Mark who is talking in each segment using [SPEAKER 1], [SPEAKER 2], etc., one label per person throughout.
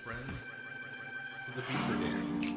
[SPEAKER 1] friends to the Beaver Dam.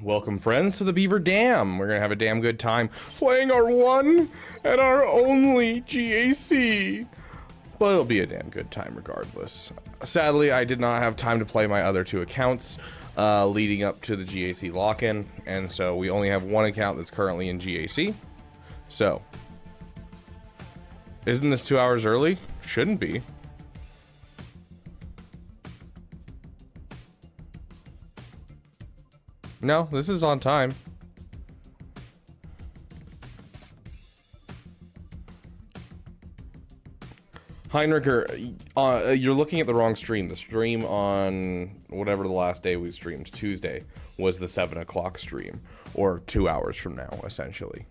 [SPEAKER 1] Welcome, friends, to the Beaver Dam. We're gonna have a damn good time playing our one and our only GAC. But it'll be a damn good time regardless. Sadly, I did not have time to play my other two accounts leading up to the GAC lock-in, and so we only have one account that's currently in GAC. So, isn't this 2 hours early? Shouldn't be. No, this is on time. Heinricher, you're looking at the wrong stream. The stream on whatever the last day we streamed, Tuesday, was the 7 o'clock stream, or 2 hours from now, essentially.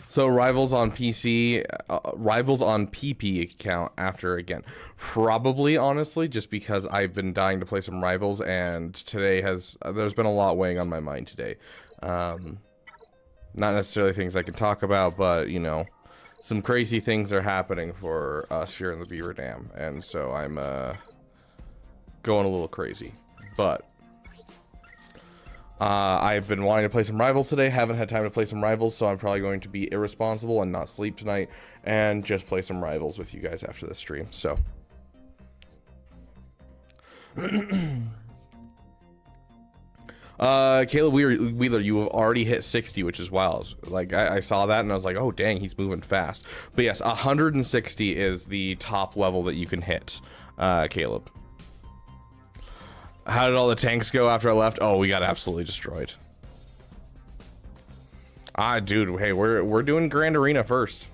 [SPEAKER 1] So rivals on PC, rivals on PP account after again. Probably, honestly, just because I've been dying to play some rivals, and today there's been a lot weighing on my mind today. Not necessarily things I can talk about, but, you know, some crazy things are happening for us here in the Beaver Dam, and so I'm going a little crazy. But I've been wanting to play some rivals today, haven't had time to play some rivals, so I'm probably going to be irresponsible and not sleep tonight and just play some rivals with you guys after the stream. So Caleb Wheeler, you have already hit 60, which is wild. Like, I saw that and I was like, oh dang, he's moving fast. But yes, 160 is the top level that you can hit, Caleb. How did all the tanks go after I left? Oh, we got absolutely destroyed. Dude, hey, we're doing Grand Arena first.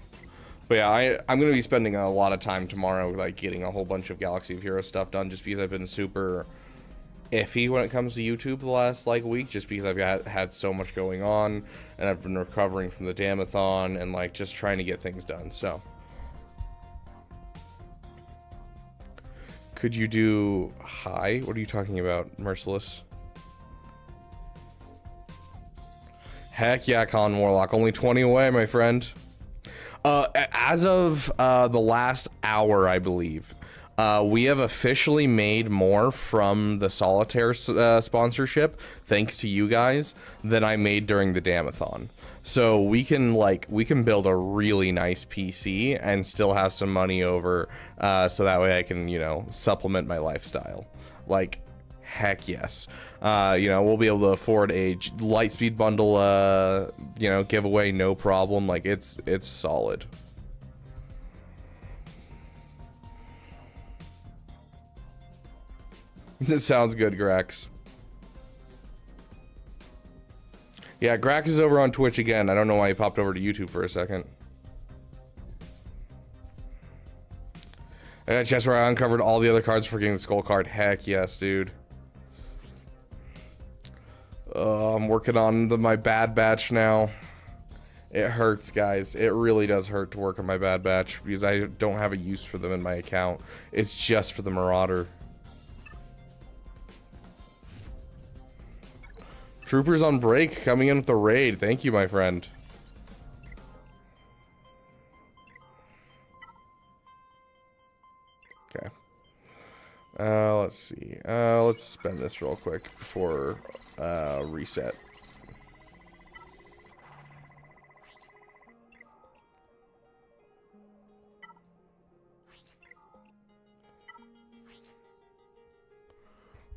[SPEAKER 1] But yeah, I'm gonna be spending a lot of time tomorrow, like, getting a whole bunch of Galaxy of Heroes stuff done, just because I've been super iffy when it comes to YouTube the last, like, week, just because I've had so much going on, and I've been recovering from the Damathon, and, like, just trying to get things done, so. Could you do high? What are you talking about, Merciless? Heck yeah, Con Warlock. Only 20 away, my friend. As of the last hour, I believe, we have officially made more from the Solitaire sponsorship, thanks to you guys, than I made during the Damathon. So we can build a really nice PC and still have some money over, so that way I can, you know, supplement my lifestyle. Like, heck yes. You know, we'll be able to afford a Lightspeed bundle, you know, giveaway, no problem. Like, it's solid. This sounds good, Grax. Yeah, Grax is over on Twitch again. I don't know why he popped over to YouTube for a second. I got a chest where I uncovered all the other cards for getting the skull card. Heck yes, dude. I'm working on my bad batch now. It hurts, guys. It really does hurt to work on my bad batch because I don't have a use for them in my account. It's just for the Marauder. Troopers on break coming in with the raid. Thank you, my friend. Okay. Let's see. Let's spend this real quick before reset.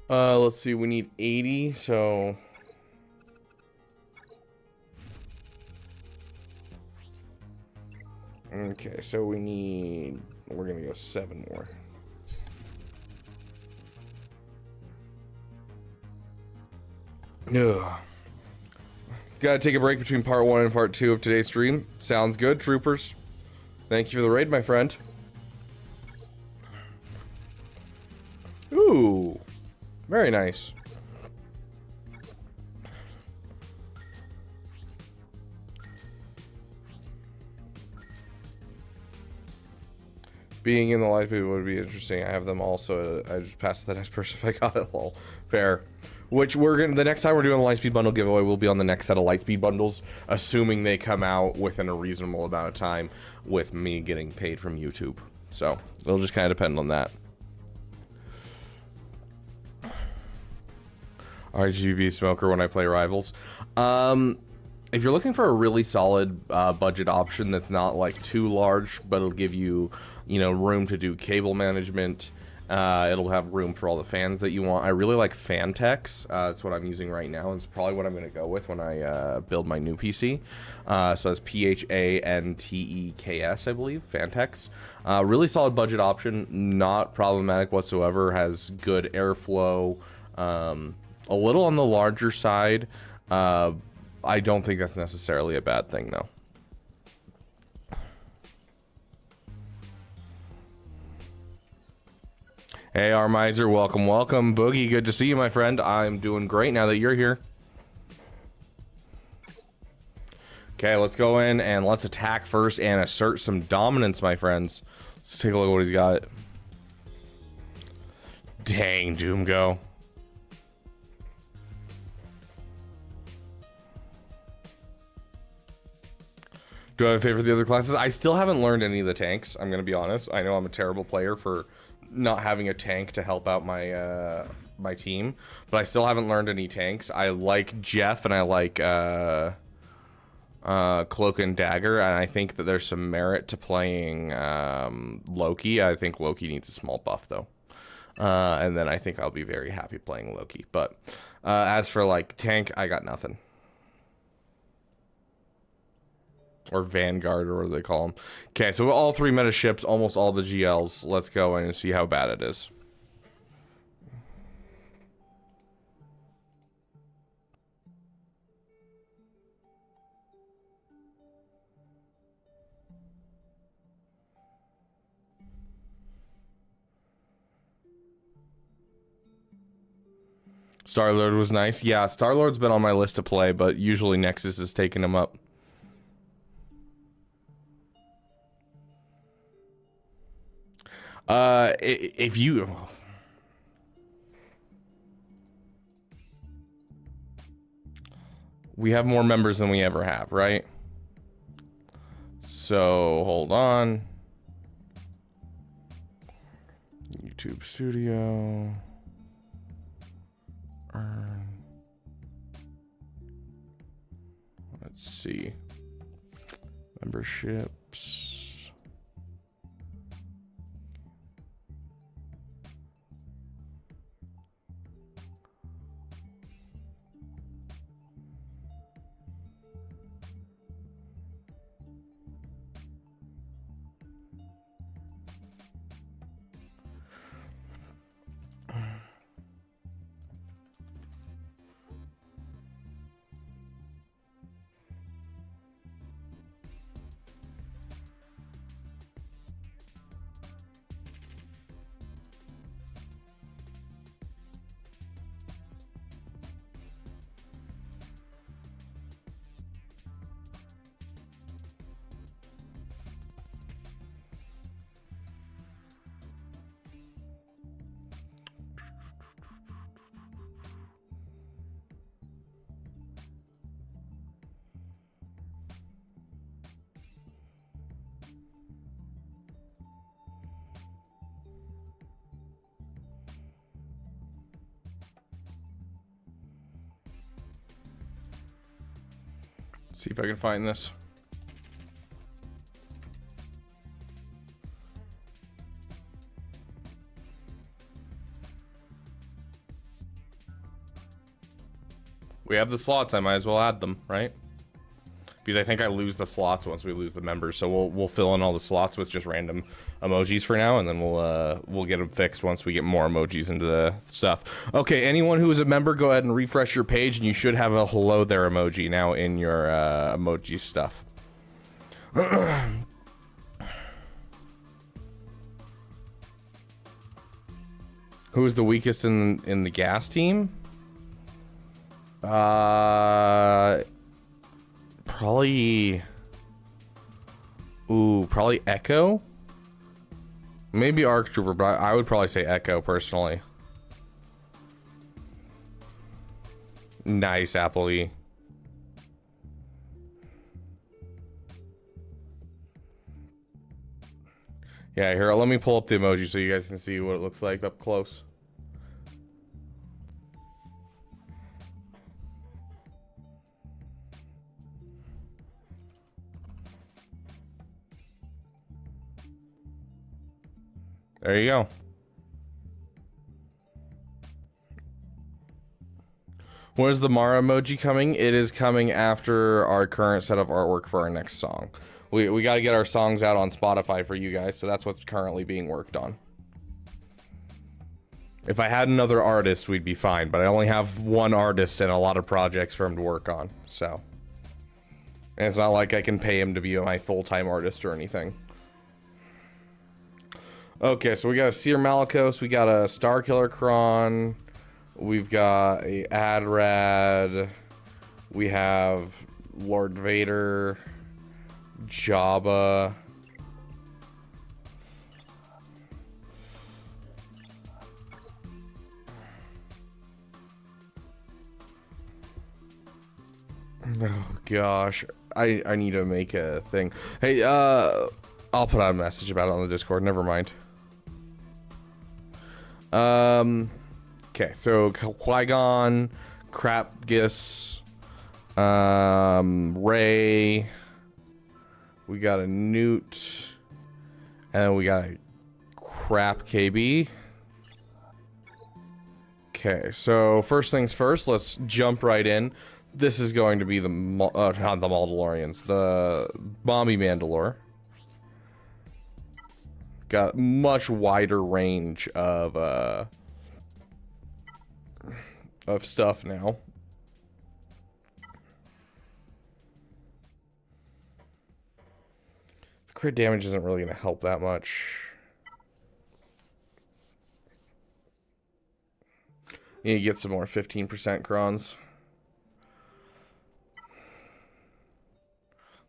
[SPEAKER 1] Let's see. We need 80, so... Okay, so we need... We're gonna go 7 more. Ugh. Gotta take a break between part 1 and part 2 of today's stream. Sounds good, troopers. Thank you for the raid, my friend. Ooh. Very nice. Being in the light speed would be interesting. I have them also. I just passed the next person if I got it. Lol. Fair. Which we're gonna, the next time we're doing the Lightspeed bundle giveaway will be on the next set of Lightspeed bundles, assuming they come out within a reasonable amount of time with me getting paid from YouTube. So it'll just kind of depend on that. RGB smoker when I play Rivals. If you're looking for a really solid budget option that's not like too large, but it'll give you, you know, room to do cable management. It'll have room for all the fans that you want. I really like Fantex. That's what I'm using right now. It's probably what I'm going to go with when I build my new PC. So it's Phantekes, I believe. Fantex. Really solid budget option. Not problematic whatsoever. Has good airflow. A little on the larger side. I don't think that's necessarily a bad thing, though. Hey, Armiser, welcome, welcome. Boogie, good to see you, my friend. I'm doing great now that you're here. Okay, let's go in and let's attack first and assert some dominance, my friends. Let's take a look at what he's got. Dang, Doomgo. Do I have a favorite of the other classes? I still haven't learned any of the tanks, I'm going to be honest. I know I'm a terrible player for not having a tank to help out my my team, but I still haven't learned any tanks. I like Jeff and I like Cloak and Dagger, and I think that there's some merit to playing Loki. I think Loki needs a small buff though, and then I think I'll be very happy playing Loki. But as for like tank, I got nothing. Or Vanguard, or what do they call them? Okay, so all 3 meta ships, almost all the GLs. Let's go in and see how bad it is. Star-Lord was nice. Yeah, Star-Lord's been on my list to play, but usually Nexus is taking him up. If you... We have more members than we ever have, right? So, hold on. YouTube Studio. Let's see. Memberships. See if I can find this. We have the slots, I might as well add them, right? Because I think I lose the slots once we lose the members, so we'll fill in all the slots with just random emojis for now, and then we'll get them fixed once we get more emojis into the stuff. Okay, anyone who is a member, go ahead and refresh your page, and you should have a hello there emoji now in your emoji stuff. Who is the weakest in the gas team? Probably Echo. Maybe Arc Trooper, but I would probably say Echo personally. Nice, Appley. Yeah, here, let me pull up the emoji so you guys can see what it looks like up close. There you go. When is the Mara emoji coming? It is coming after our current set of artwork for our next song. We got to get our songs out on Spotify for you guys, so that's what's currently being worked on. If I had another artist, we'd be fine, but I only have one artist and a lot of projects for him to work on, so. And it's not like I can pay him to be my full-time artist or anything. Okay, so we got a Seer Malicos, we got a Starkiller Kron, we've got a Adrad, we have Lord Vader, Jabba, oh gosh, I need to make a thing. Hey, I'll put out a message about it on the Discord, never mind. Okay, so Qui-Gon, Crapgis, Ray, we got a Newt, and we got a Crap KB. Okay, so first things first, let's jump right in. This is going to be the, not the Mandalorians, the Bomby Mandalore. Got much wider range of stuff now. The crit damage isn't really going to help that much. You need to get some more 15% crons.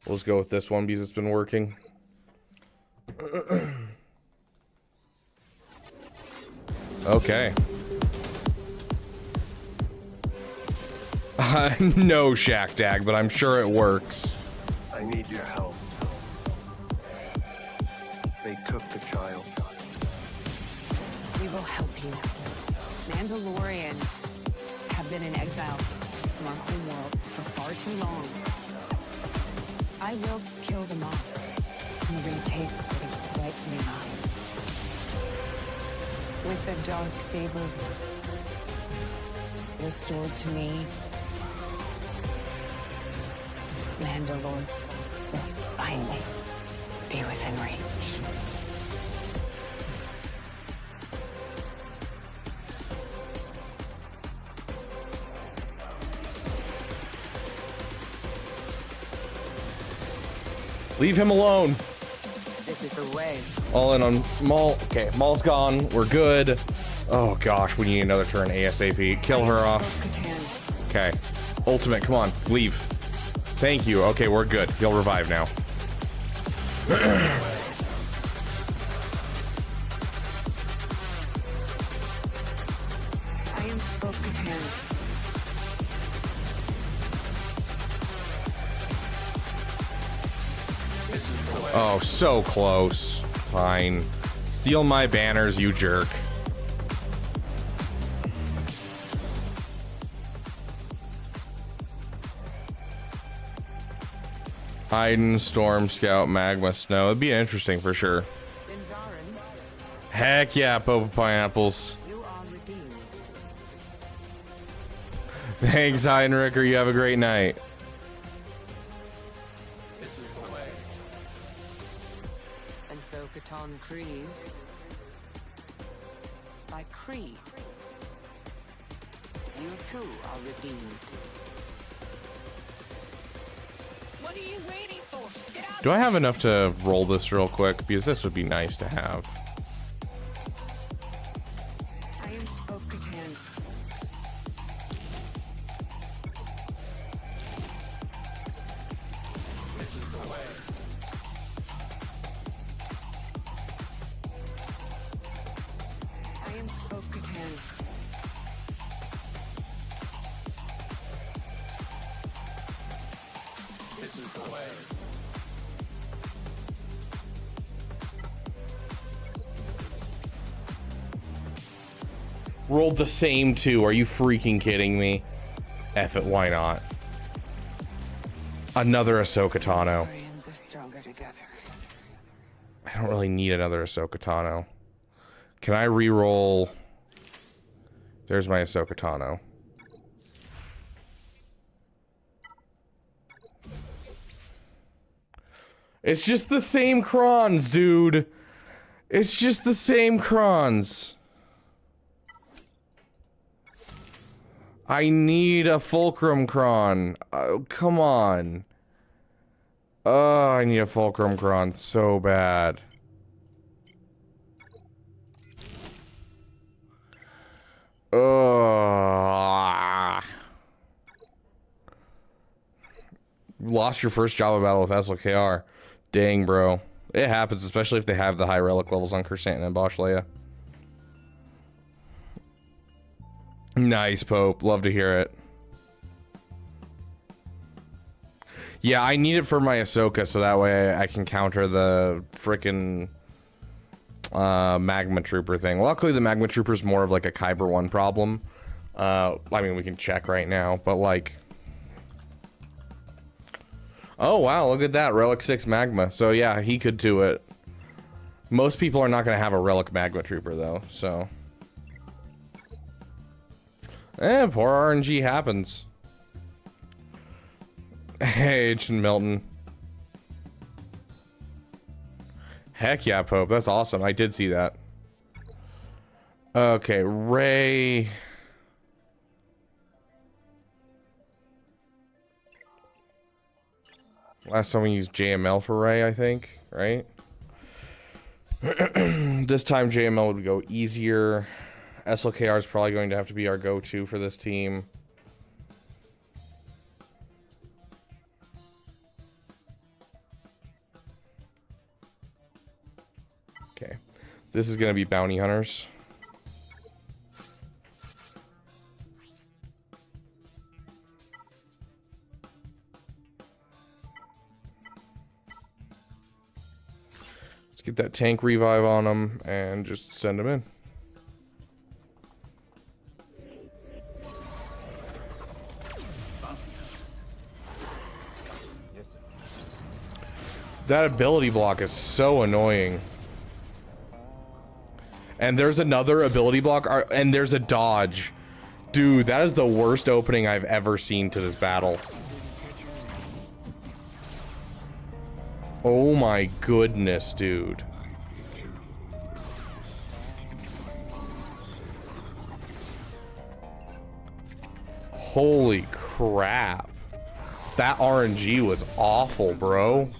[SPEAKER 1] Let's go with this one because it's been working. Okay. No, Shack Dag, but I'm sure it works.
[SPEAKER 2] I need your help. They took the child.
[SPEAKER 3] We will help you. Mandalorians have been in exile from our home world for far too long. I will kill them all and retake what is rightfully mine. With the dark saber restored to me, Mandalore will finally be within reach.
[SPEAKER 1] Leave him alone.
[SPEAKER 3] This is the way.
[SPEAKER 1] All in on Maul. Okay, Maul's gone. We're good. Oh gosh, we need another turn ASAP. Kill her off. Okay. Ultimate, come on, leave. Thank you. Okay, we're good. He'll revive now.
[SPEAKER 3] I am Bo-Katan.
[SPEAKER 1] Oh, so close. Fine. Steal my banners, you jerk. Haydn, Storm, Scout, Magma, Snow. It'd be interesting for sure. Heck yeah, Pope Pineapples.
[SPEAKER 3] You are redeemed.
[SPEAKER 1] Thanks, Heinricher. You have a great night.
[SPEAKER 3] And Bo-Katan Kryze. By Kree. You too are redeemed. What are you waiting for? Get out!
[SPEAKER 1] Do I have enough to roll this real quick? Because this would be nice to have.
[SPEAKER 3] I am Bo-Katan.
[SPEAKER 2] This is the way.
[SPEAKER 3] I am Bo-Katan.
[SPEAKER 2] This is the way.
[SPEAKER 1] Rolled the same two. Are you freaking kidding me? F it, why not? Another Ahsoka Tano.
[SPEAKER 3] Mandalorians are stronger together.
[SPEAKER 1] I don't really need another Ahsoka Tano. Can I re-roll? There's my Ahsoka Tano. It's just the same crons, dude. It's just the same crons. I need a Fulcrum Cron. Oh, come on. Oh, I need a Fulcrum Cron so bad. Ugh. Lost your first Java battle with SLKR. Dang, bro. It happens, especially if they have the high relic levels on Chrysanthemum and Bosch Leia. Nice, Pope. Love to hear it. Yeah, I need it for my Ahsoka, so that way I can counter the frickin' Magma Trooper thing. Luckily, the Magma Trooper is more of like a Kyber 1 problem. I mean, we can check right now, but like... Oh, wow, look at that. Relic 6 Magma. So yeah, he could do it. Most people are not going to have a Relic Magma Trooper, though, so... poor RNG happens. Hey, Agent Milton. Heck yeah, Pope. That's awesome. I did see that. Okay, Ray. Last time we used JML for Ray, I think, right? This time JML would go easier. SLKR is probably going to have to be our go-to for this team. Okay. This is going to be Bounty Hunters. Let's get that tank revive on them and just send them in. That ability block is so annoying. And there's another ability block, and there's a dodge. Dude, that is the worst opening I've ever seen to this battle. Oh my goodness, dude. Holy crap. That RNG was awful, bro.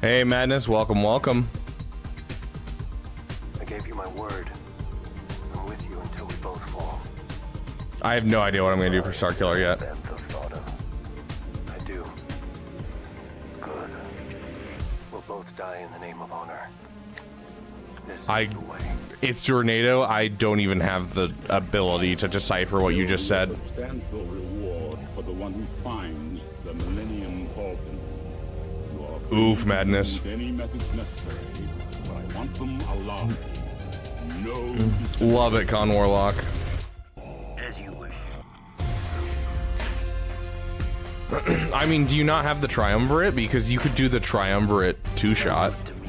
[SPEAKER 1] Hey, Madness, welcome, welcome.
[SPEAKER 4] I gave you my word. I'm with you until we both fall.
[SPEAKER 1] I have no idea what I'm gonna do for Starkiller yet.
[SPEAKER 4] I do. Good. We'll both die in the name of honor. This is the way.
[SPEAKER 1] It's Tornado. I don't even have the ability to decipher what you just said.
[SPEAKER 5] Substantial reward for the one who finds the Millennium Falcon. You are free
[SPEAKER 1] Oof,
[SPEAKER 5] to
[SPEAKER 1] Madness.
[SPEAKER 5] use any methods necessary, but I want them alive. No.
[SPEAKER 1] Love it, Con Warlock.
[SPEAKER 4] As you wish.
[SPEAKER 1] I mean, do you not have the Triumvirate? Because you could do the Triumvirate two-shot.
[SPEAKER 4] To me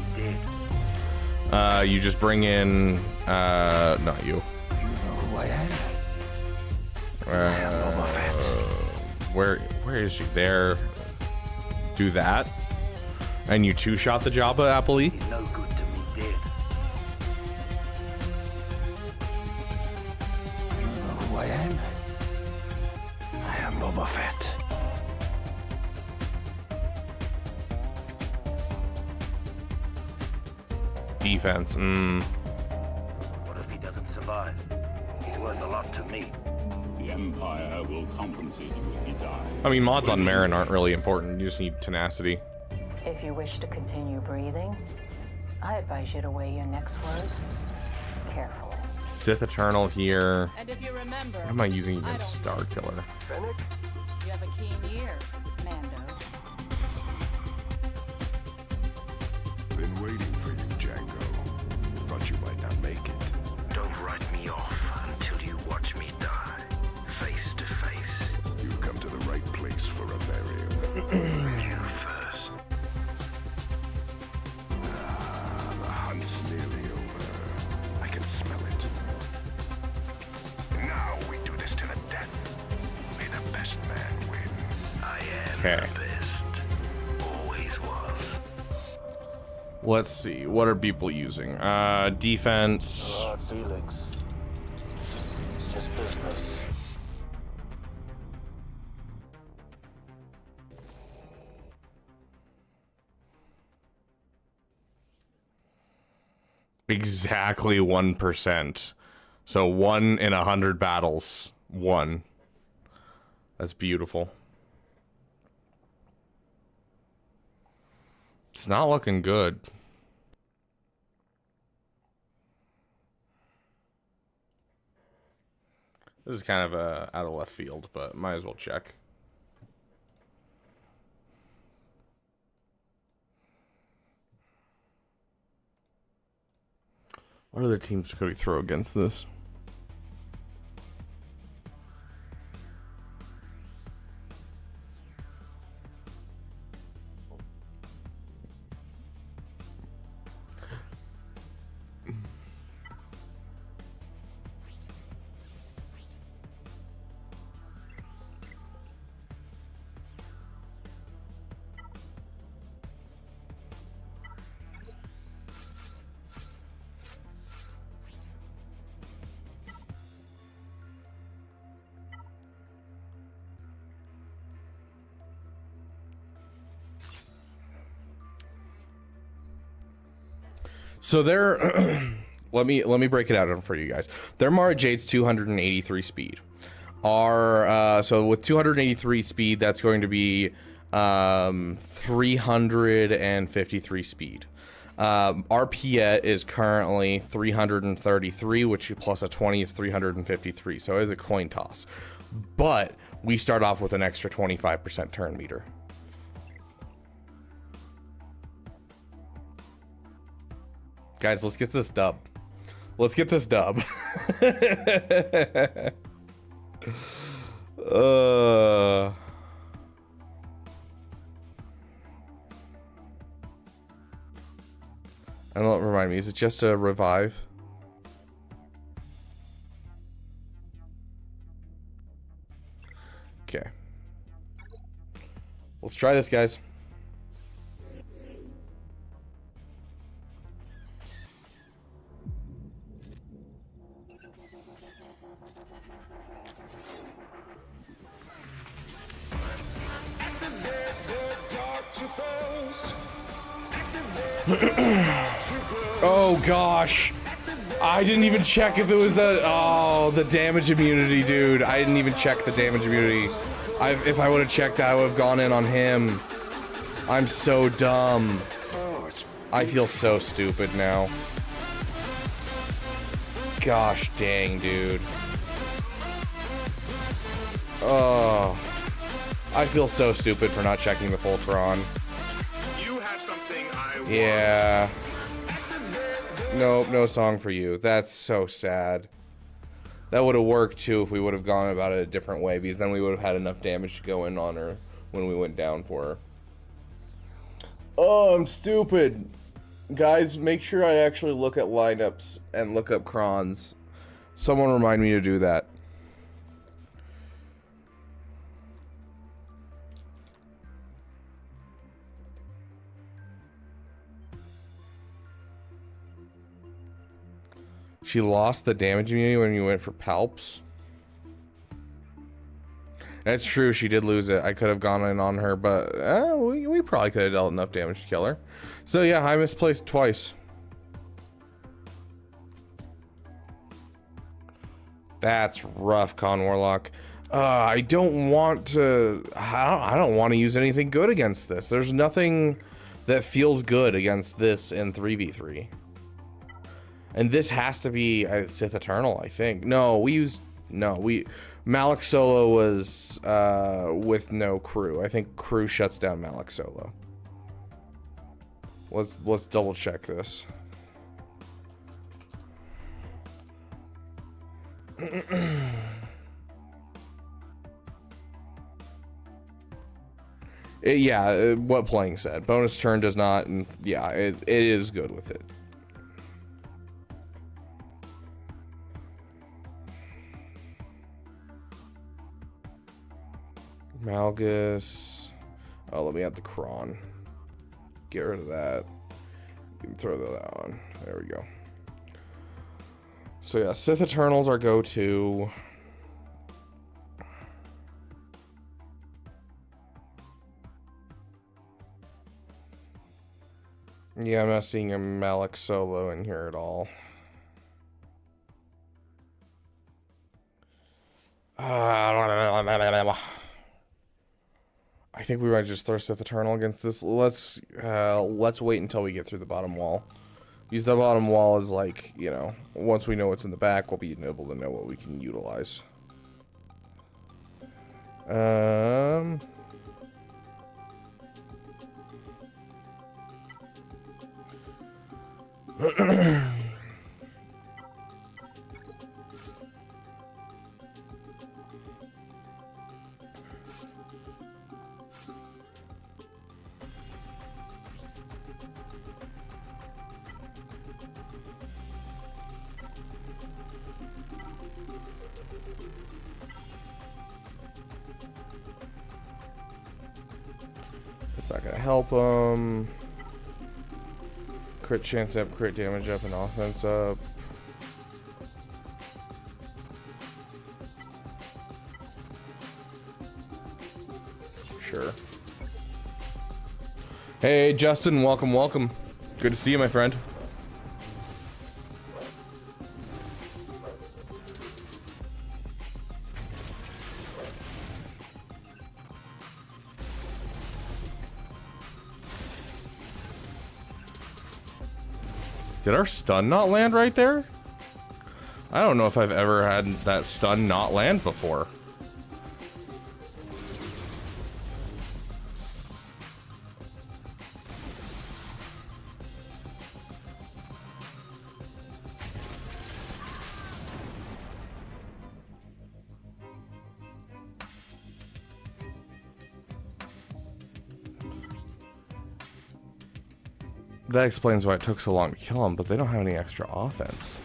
[SPEAKER 4] dead.
[SPEAKER 1] You just bring in, not you.
[SPEAKER 4] You know who I am? I am Boba Fett.
[SPEAKER 1] Where is she? There. Do that. And you two-shot the Jabba Applee?
[SPEAKER 4] He's no good to me dead. You know who I am? I am Boba Fett.
[SPEAKER 1] Defense.
[SPEAKER 4] What if he doesn't survive? He's worth a lot to me.
[SPEAKER 5] The Empire will compensate you if he dies.
[SPEAKER 1] I mean, mods on Marin aren't really important. You just need tenacity.
[SPEAKER 6] If you wish to continue breathing, I advise you to weigh your next words carefully.
[SPEAKER 1] Sith Eternal here.
[SPEAKER 7] And if you remember,
[SPEAKER 1] What am I using against Starkiller?
[SPEAKER 4] Fennec?
[SPEAKER 7] you have a keen ear, Mando.
[SPEAKER 8] Been waiting for you, Django. Thought you might not make it.
[SPEAKER 4] Don't write me off until you watch me die. Face to face.
[SPEAKER 8] You've come to the right place for a burial.
[SPEAKER 4] You first.
[SPEAKER 8] The hunt's nearly over. I can smell it. Now we do this to the death. May the best man win.
[SPEAKER 4] I am
[SPEAKER 1] Okay.
[SPEAKER 4] the best. Always was.
[SPEAKER 1] Let's see. What are people using? Defense.
[SPEAKER 4] Lord Felix. It's just business.
[SPEAKER 1] Exactly 1%. So 1 in 100 battles. 1. That's beautiful. It's not looking good. This is kind of out of left field, but might as well check. What other teams could we throw against this? So they're let me break it out for you guys. Their Mara Jade's 283 speed. Our so with 283 speed, that's going to be 353 speed. Our Piet is currently 333, which plus a 20 is 353. So it is a coin toss. But we start off with an extra 25% turn meter. Guys, let's get this dub. Let's get this dub. And don't remind me, is it just a revive? Okay. Let's try this, guys. Oh gosh. I didn't even check if it was the damage immunity, dude. I didn't even check the damage immunity. If I would have checked that, I would have gone in on him. I'm so dumb. I feel so stupid now. Gosh dang, dude. Oh. I feel so stupid for not checking the Voltron.
[SPEAKER 8] You have something I want.
[SPEAKER 1] Yeah. Nope, no song for you. That's so sad. That would have worked too if we would have gone about it a different way, because then we would have had enough damage to go in on her when we went down for her. Oh, I'm stupid. Guys, make sure I actually look at lineups and look up crons. Someone remind me to do that. She lost the damage immunity when you went for palps. That's true, she did lose it. I could have gone in on her, but we probably could have dealt enough damage to kill her. So yeah, I misplaced twice. That's rough, Con Warlock. I don't want to. I don't want to use anything good against this. There's nothing that feels good against this in 3v3. And this has to be Sith Eternal, I think. No, Malik Solo was with no crew. I think crew shuts down Malik Solo. Let's double check this. Yeah, what playing said. Bonus turn does not, and yeah, it is good with it. Malgus. Oh, let me add the Kron. Get rid of that. You can throw that on. There we go. So yeah, Sith Eternals are go-to. Yeah, I'm not seeing a Malik Solo in here at all. I think we might just throw Sith Eternal against this. Let's wait until we get through the bottom wall. Because the bottom wall is like, you know, once we know what's in the back, we'll be able to know what we can utilize. It's not gonna help him. Crit chance up, crit damage up, and offense up. Sure. Hey, Justin, welcome, welcome. Good to see you, my friend. Did our stun not land right there? I don't know if I've ever had that stun not land before. That explains why it took so long to kill him, but they don't have any extra offense.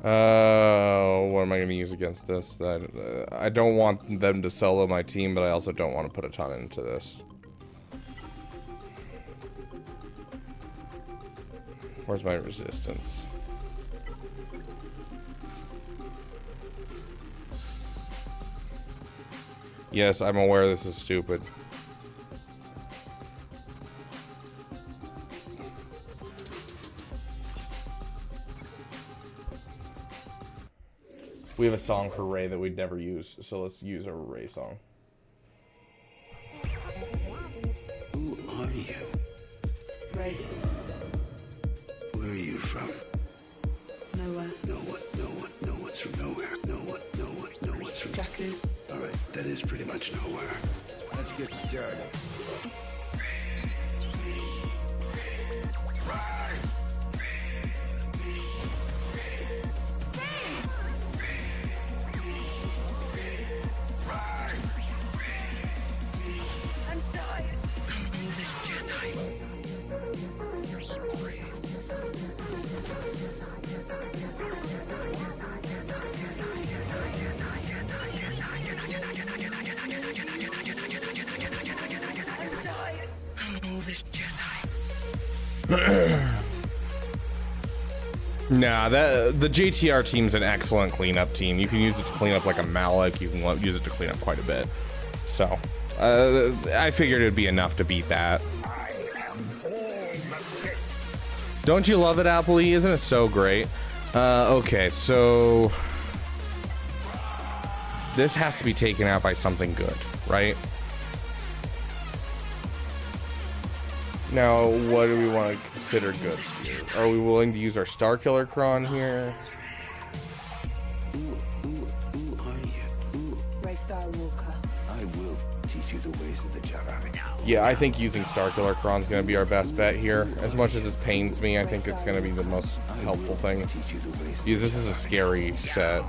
[SPEAKER 1] What am I going to use against this? I don't want them to solo my team, but I also don't want to put a ton into this. Where's my resistance? Yes, I'm aware this is stupid. We have a song for Ray that we'd never use, so let's use a Ray song.
[SPEAKER 9] Who are you?
[SPEAKER 3] Ray.
[SPEAKER 9] Where are you from?
[SPEAKER 3] Nowhere.
[SPEAKER 9] No what's from nowhere. No what's from
[SPEAKER 3] Jakku.
[SPEAKER 9] All right, that is pretty much nowhere.
[SPEAKER 2] Let's get started.
[SPEAKER 1] Nah, the JTR team's an excellent cleanup team. You can use it to clean up like a Malik. You can use it to clean up quite a bit. So, I figured it'd be enough to beat that. Don't you love it, Appley? Isn't it so great? Okay, so this has to be taken out by something good, right? Now, what do we want to consider good here? Are we willing to use our Star Killer Cron here?
[SPEAKER 9] Who are you?
[SPEAKER 3] Ray Skywalker.
[SPEAKER 9] I will teach you the ways of the Jedi.
[SPEAKER 1] Yeah, I think using Star Killer Cron's going to be our best bet here. As much as this pains me, I think it's going to be the most helpful thing.
[SPEAKER 9] Teach you the ways.
[SPEAKER 1] Because this is a scary set.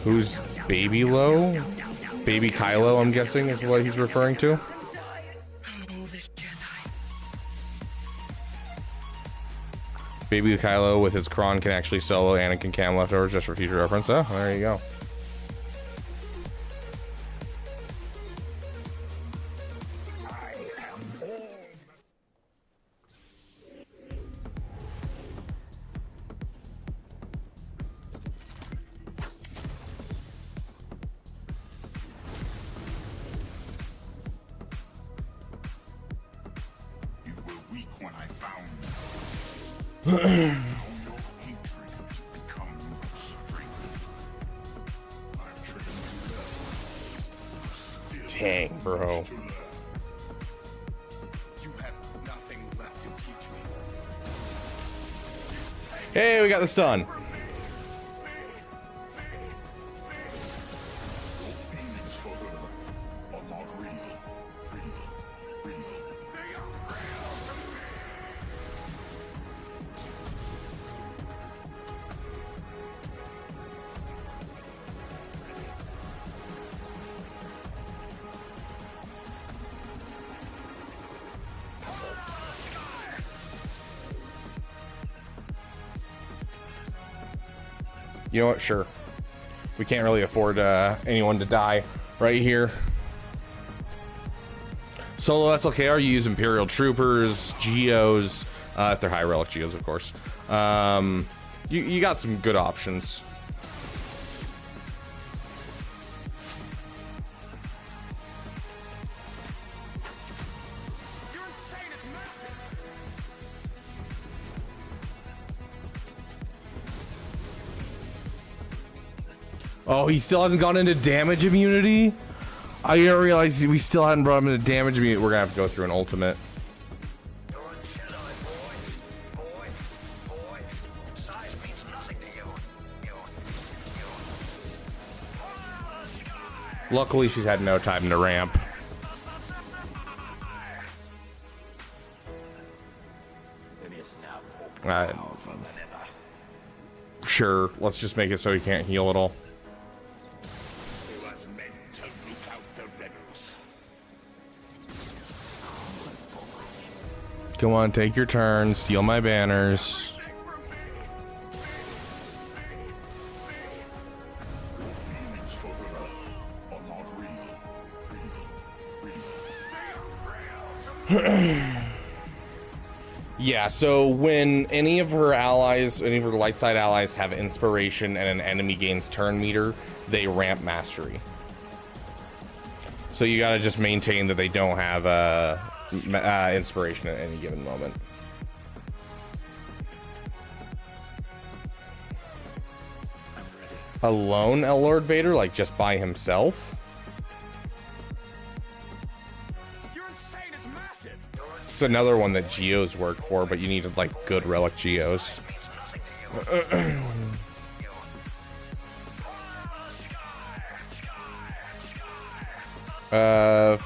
[SPEAKER 1] Who's Baby Low? Baby Kylo, I'm guessing, is what he's referring to. Baby Kylo with his Kron can actually solo Anakin Cam leftovers just for future reference. Oh, there you go.
[SPEAKER 5] You were weak when I found you. Now your hatred has become your strength. I've trained you well. Still
[SPEAKER 1] Dang, bro.
[SPEAKER 5] to learn. You have nothing left to teach me.
[SPEAKER 1] Hey, we got the stun.
[SPEAKER 5] Your feelings for her are not real. Real. They are real to me.
[SPEAKER 1] You know what? Sure. We can't really afford anyone to die right here. Solo SLKR, you use Imperial Troopers, Geos, if they're high relic Geos, of course. You got some good options.
[SPEAKER 2] You're insane, it's massive!
[SPEAKER 1] Oh, he still hasn't gone into damage immunity? I didn't realize we still hadn't brought him into damage immunity. We're gonna have to go through an ultimate.
[SPEAKER 4] You're a Jedi, boy. Size means nothing to you.
[SPEAKER 1] Luckily, she's had no time to ramp.
[SPEAKER 2] Then it's now more powerful than ever.
[SPEAKER 1] Sure, let's just make it so he can't heal at all.
[SPEAKER 5] It was meant to root out the rebels.
[SPEAKER 1] Come on, take your turn. Steal my banners.
[SPEAKER 5] Feelings for her are not real.
[SPEAKER 1] Yeah, so when any of her allies, any of her light side allies have inspiration and an enemy gains turn meter, they ramp mastery. So you gotta just maintain that they don't have inspiration at any given moment. Alone, Lord Vader, like just by himself?
[SPEAKER 2] You're insane, it's massive!
[SPEAKER 1] It's another one that Geos work for, but you need like good relic Geos.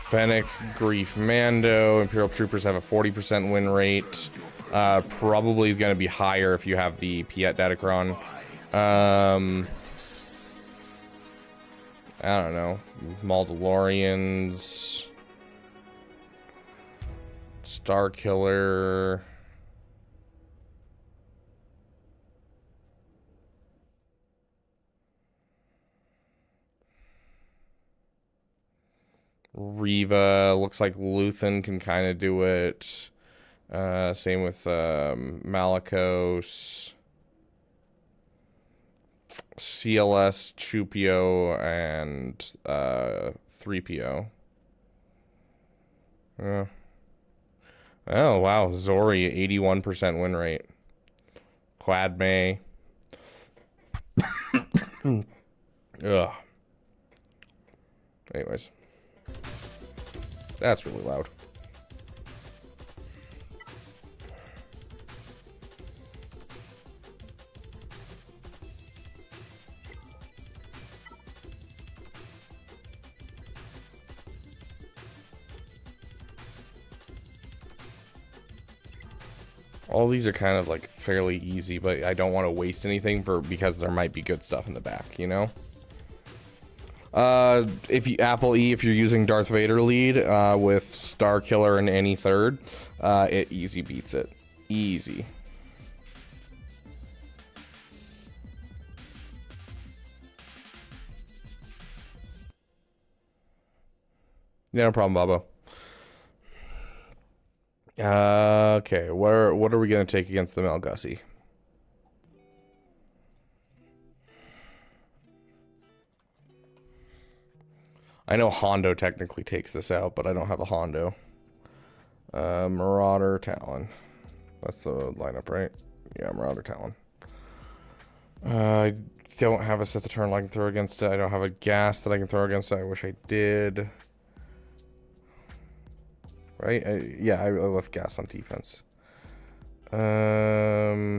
[SPEAKER 1] Fennec, Grief, Mando, Imperial Troopers have a 40% win rate. Probably is going to be higher if you have the Piet Datacron. I don't know. Mandalorians. Star Killer. Riva. Looks like Luthen can kind of do it. Same with Malicos. CLS, Chupio, and 3PO. Oh, wow. Zori, 81% win rate. Quad May. Ugh. Anyways. That's really loud. All these are kind of like fairly easy, but I don't want to waste anything because there might be good stuff in the back, you know? If you Apple E, if you're using Darth Vader lead with Star Killer and any third, it easy beats it. Easy. Yeah, no problem, Babo. Okay, what are we gonna take against the Malgussie? I know Hondo technically takes this out, but I don't have a Hondo. Marauder, Talon. That's the lineup, right? Yeah, Marauder, Talon. I don't have a set the turn I can throw against it. I don't have a gas that I can throw against it. I wish I did. Right? Yeah, I left gas on defense. I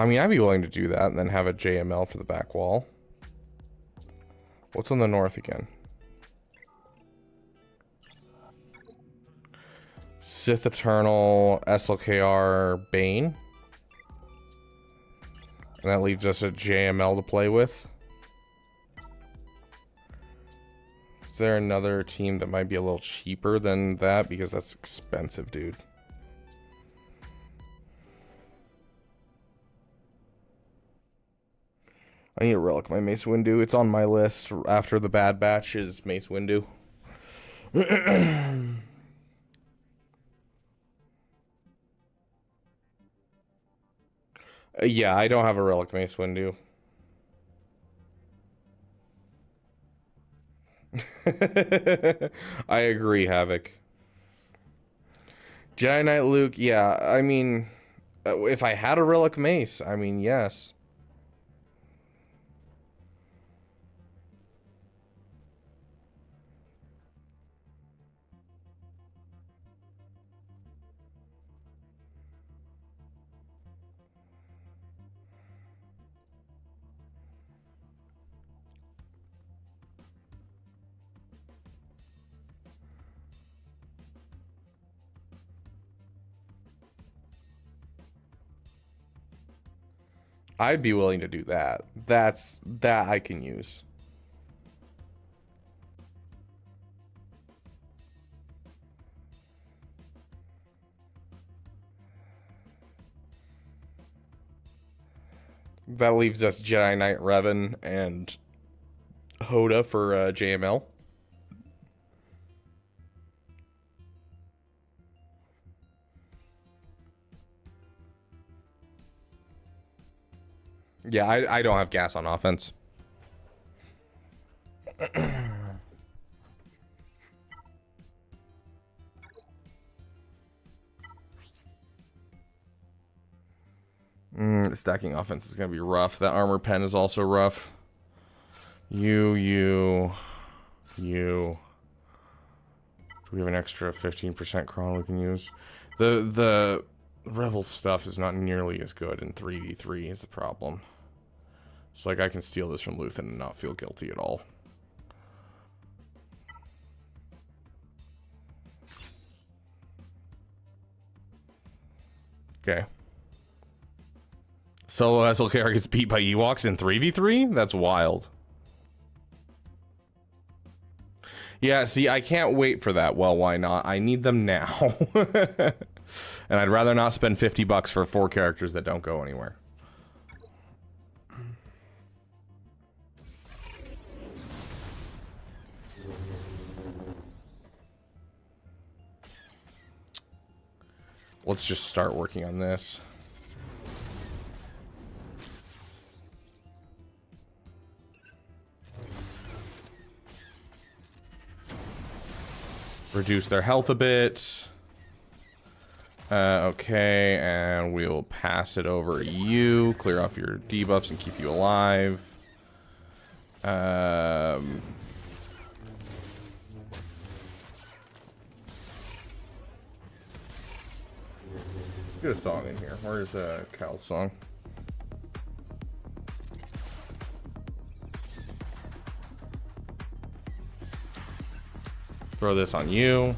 [SPEAKER 1] mean, I'd be willing to do that and then have a JML for the back wall. What's on the north again? Sith Eternal, SLKR, Bane. And that leaves us a JML to play with. Is there another team that might be a little cheaper than that? Because that's expensive, dude. I need a relic my Mace Windu. It's on my list after the Bad Batch is Mace Windu. Yeah, I don't have a relic Mace Windu. I agree, Havoc. Jedi Knight Luke, yeah, I mean, if I had a relic mace, I mean, yes. I'd be willing to do that. That I can use. That leaves us Jedi Knight Revan and Hoda for JML. Yeah, I don't have gas on offense. Stacking offense is going to be rough. That armor pen is also rough. You. Do we have an extra 15% cron we can use? The Rebel stuff is not nearly as good in 3v3 is the problem. It's like I can steal this from Luthen and not feel guilty at all. Okay. Solo SLKR gets beat by Ewoks in 3v3? That's wild. Yeah, see, I can't wait for that. Well, why not? I need them now. And I'd rather not spend $50 for 4 characters that don't go anywhere. Let's just start working on this. Reduce their health a bit. Okay, and we'll pass it over to you. Clear off your debuffs and keep you alive. Let's get a song in here. Where's Cal's song? Throw this on you.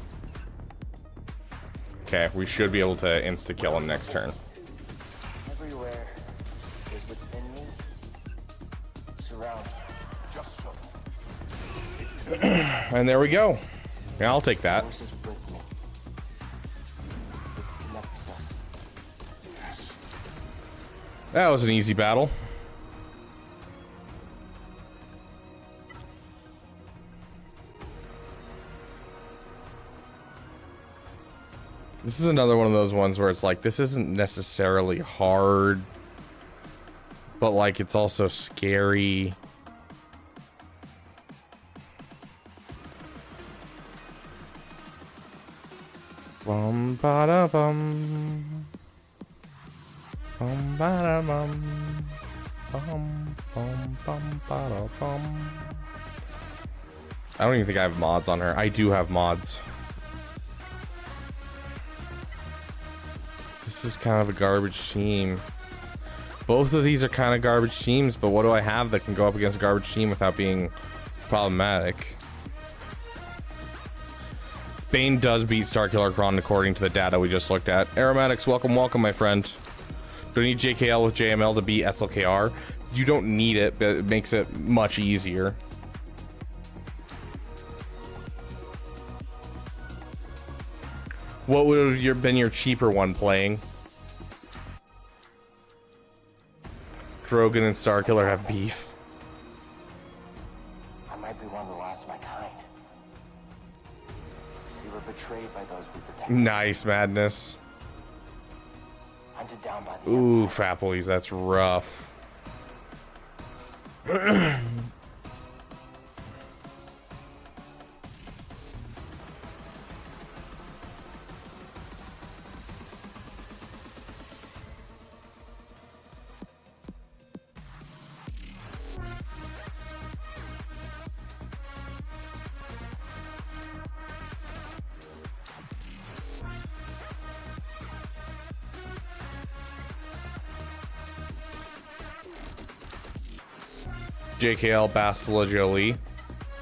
[SPEAKER 1] Okay, we should be able to insta-kill him next turn.
[SPEAKER 4] Everywhere is within me. It surrounds me. Just so.
[SPEAKER 1] And there we go. Yeah, I'll take that.
[SPEAKER 4] Forces with me. It connects us. Yes.
[SPEAKER 1] That was an easy battle. This is another one of those ones where it's like, this isn't necessarily hard, but like, it's also scary. Bum ba da bum. Bum ba da bum. Bum bum bum ba da bum. I don't even think I have mods on her. I do have mods. This is kind of a garbage team. Both of these are kind of garbage teams, but what do I have that can go up against a garbage team without being problematic? Bane does beat Starkiller Kron according to the data we just looked at. Aromatics, welcome, my friend. Do I need JKL with JML to beat SLKR? You don't need it, but it makes it much easier. What would have been your cheaper one playing? Drogon and Starkiller have beef.
[SPEAKER 4] I might be one of the last of my kind. We were betrayed by those we protected.
[SPEAKER 1] Nice, Madness.
[SPEAKER 4] Hunted down by the
[SPEAKER 1] Ooh, Fapplies, that's rough. JKL Bastila Jolie.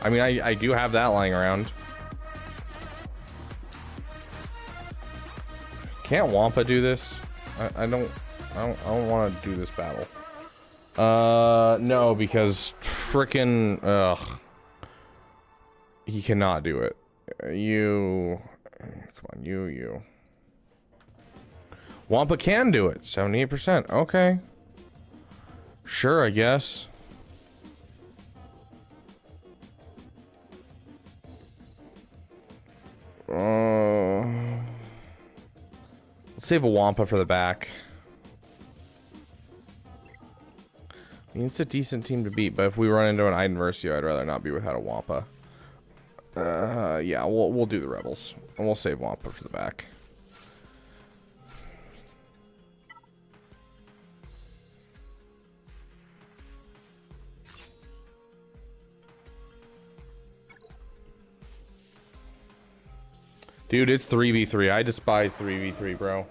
[SPEAKER 1] I mean, I do have that lying around. Can't Wampa do this? I don't want to do this battle. No, because frickin' he cannot do it. Come on, you. Wampa can do it. 78%. Okay. Sure, I guess. Let's save a Wampa for the back. I mean, it's a decent team to beat, but if we run into an Iden Versio, I'd rather not be without a Wampa. Yeah, we'll do the Rebels. And we'll save Wampa for the back. Dude, it's 3v3. I despise 3v3, bro. I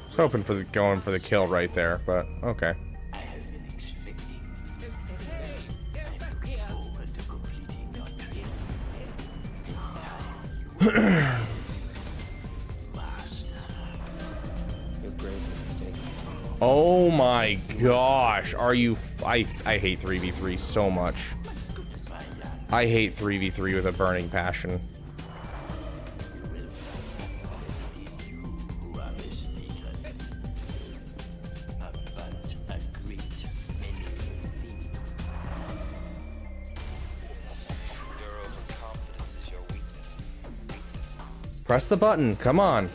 [SPEAKER 1] was hoping for going for the kill right there, but okay.
[SPEAKER 9] I have been expecting. I'm looking forward to completing your trip.
[SPEAKER 1] Oh my gosh, are you I hate 3v3 so much. I hate 3v3 with a burning passion. Press the button, come on.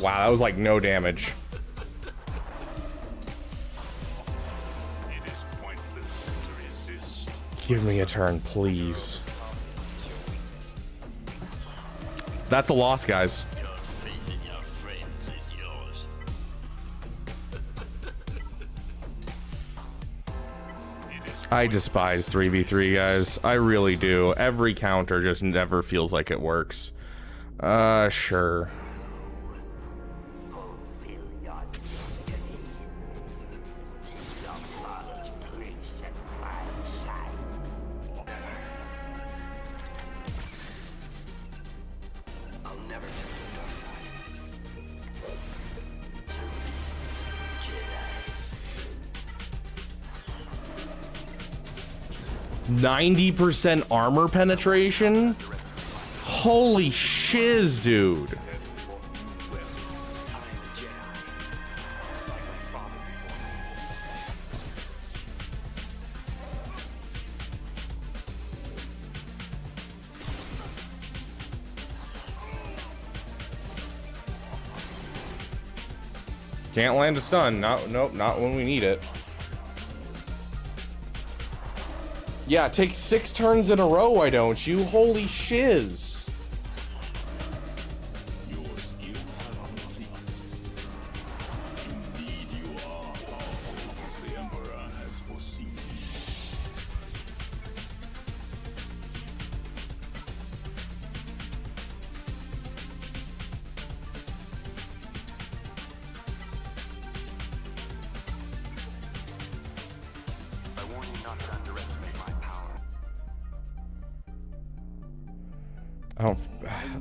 [SPEAKER 1] Wow, that was like no damage.
[SPEAKER 5] It is pointless to resist.
[SPEAKER 1] Give me a turn, please. That's a loss, guys.
[SPEAKER 9] Your faith in your friends is yours.
[SPEAKER 1] I despise 3v3, guys. I really do. Every counter just never feels like it works. Sure.
[SPEAKER 9] Fulfill your destiny. Take your father's place at my side. I'll never turn to the dark side. Jedi.
[SPEAKER 1] 90% armor penetration? Holy shiz, dude. Can't land a stun. Nope, not when we need it. Yeah, take 6 turns in a row, why don't you? Holy shiz.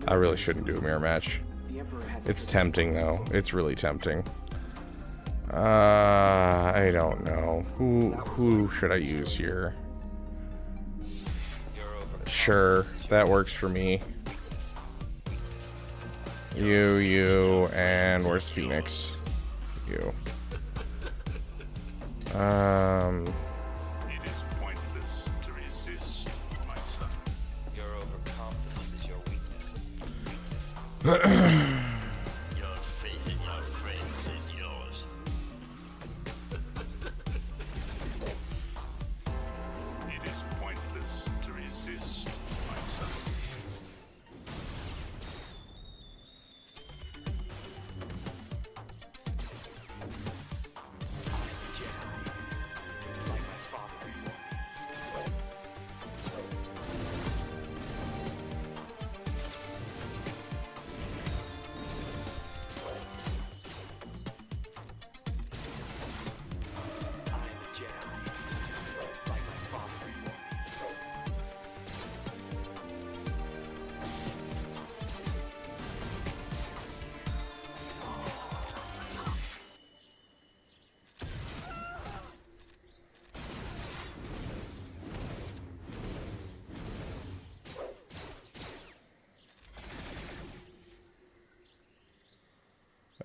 [SPEAKER 1] I really shouldn't do a mirror match. It's tempting though. It's really tempting. I don't know. Who should I use here? Sure, that works for me. You, and where's Phoenix? You.
[SPEAKER 5] It is pointless to resist, my son.
[SPEAKER 4] Your overconfidence is your weakness.
[SPEAKER 9] Your faith in your friends is yours.
[SPEAKER 5] It is pointless to resist, my son.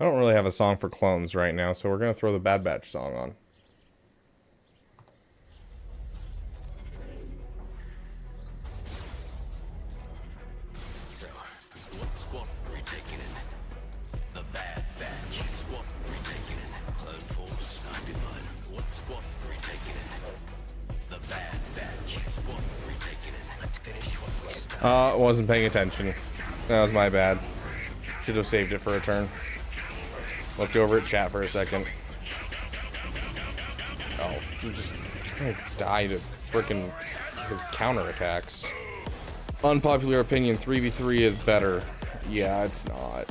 [SPEAKER 1] I don't really have a song for clones right now, so we're gonna throw the Bad Batch song on. Wasn't paying attention. That was my bad. Should have saved it for a turn. Looked over at chat for a second. Oh, he just died to frickin' his counterattacks. Unpopular opinion, 3v3 is better. Yeah, it's not.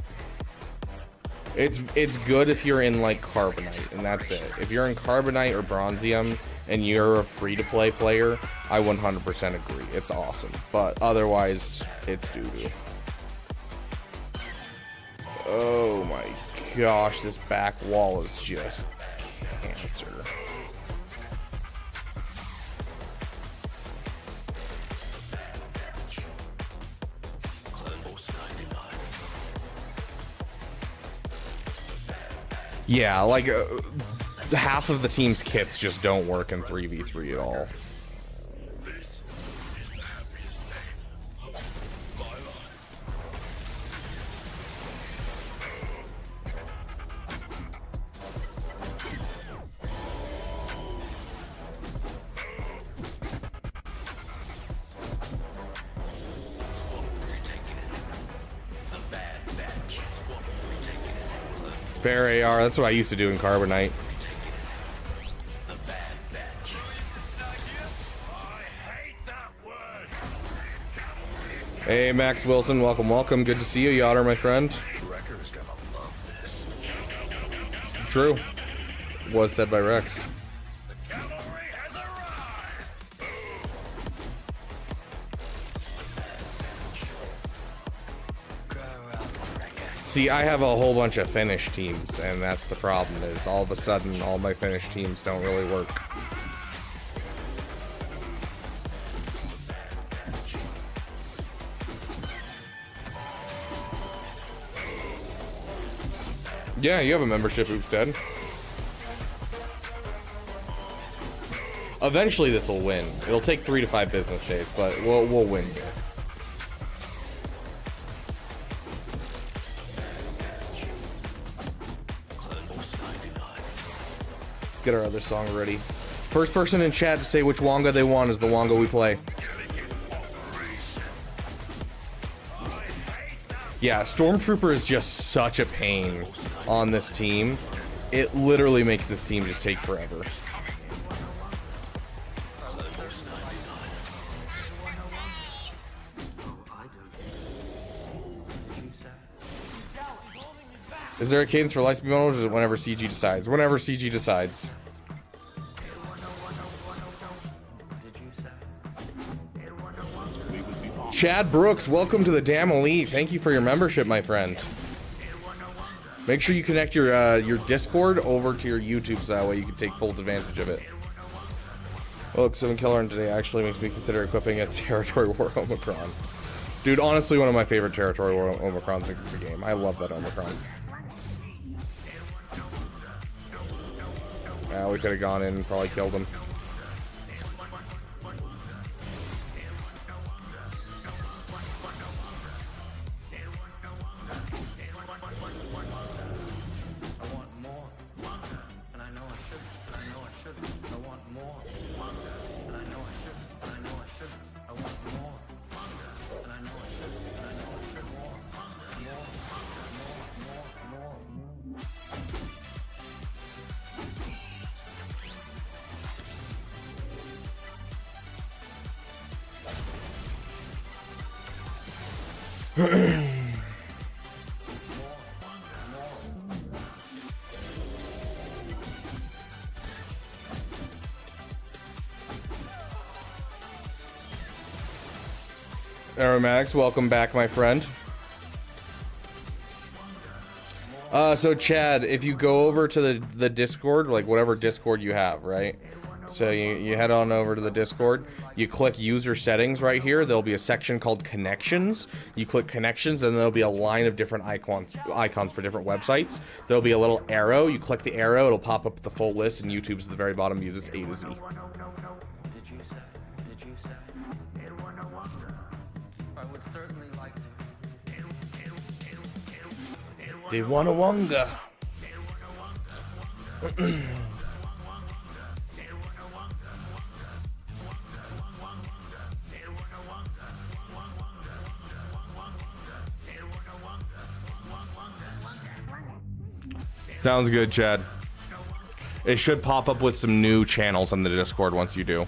[SPEAKER 1] It's good if you're in like Carbonite, and that's it. If you're in Carbonite or Bronzium and you're a free-to-play player, I 100% agree. It's awesome. But otherwise, it's doo-doo. Oh my gosh, this back wall is just cancer. Yeah, like half of the team's kits just don't work in 3v3 at all.
[SPEAKER 5] This is the happiest day of my life.
[SPEAKER 1] Fair AR, that's what I used to do in Carbonite. Hey, Max Wilson, welcome, welcome. Good to see you, Yotter, my friend.
[SPEAKER 8] Wrecker's gonna love this.
[SPEAKER 1] True. Was said by Rex.
[SPEAKER 5] The cavalry has arrived.
[SPEAKER 1] See, I have a whole bunch of Finnish teams, and that's the problem, is all of a sudden, all my Finnish teams don't really work. Yeah, you have a membership, Oops Dead. Eventually this will win. It'll take 3 to 5 business days, but we'll win here. Let's get our other song ready. First person in chat to say which Wonga they want is the Wonga we play. Yeah, Stormtrooper is just such a pain on this team. It literally makes this team just take forever. Is there a cadence for Lightspeed mode, or is it whenever CG decides? Whenever CG decides. Chad Brooks, welcome to the Damn Elite. Thank you for your membership, my friend. Make sure you connect your Discord over to your YouTube so that way you can take full advantage of it. Look, 7 Killer in today actually makes me consider equipping a Territory War Omicron. Dude, honestly, one of my favorite Territory War Omicrons in the game. I love that Omicron. Yeah, we could have gone in and probably killed him. Aromax, welcome back, my friend. So Chad, if you go over to the Discord, like whatever Discord you have, right? So you head on over to the Discord. You click user settings right here. There'll be a section called connections. You click connections, and there'll be a line of different icons for different websites. There'll be a little arrow. You click the arrow, it'll pop up the full list, and YouTube's at the very bottom uses A to Z.
[SPEAKER 9] Did you say? Did you say? I would certainly like to.
[SPEAKER 1] They wanna wonga. Sounds good, Chad. It should pop up with some new channels on the Discord once you do.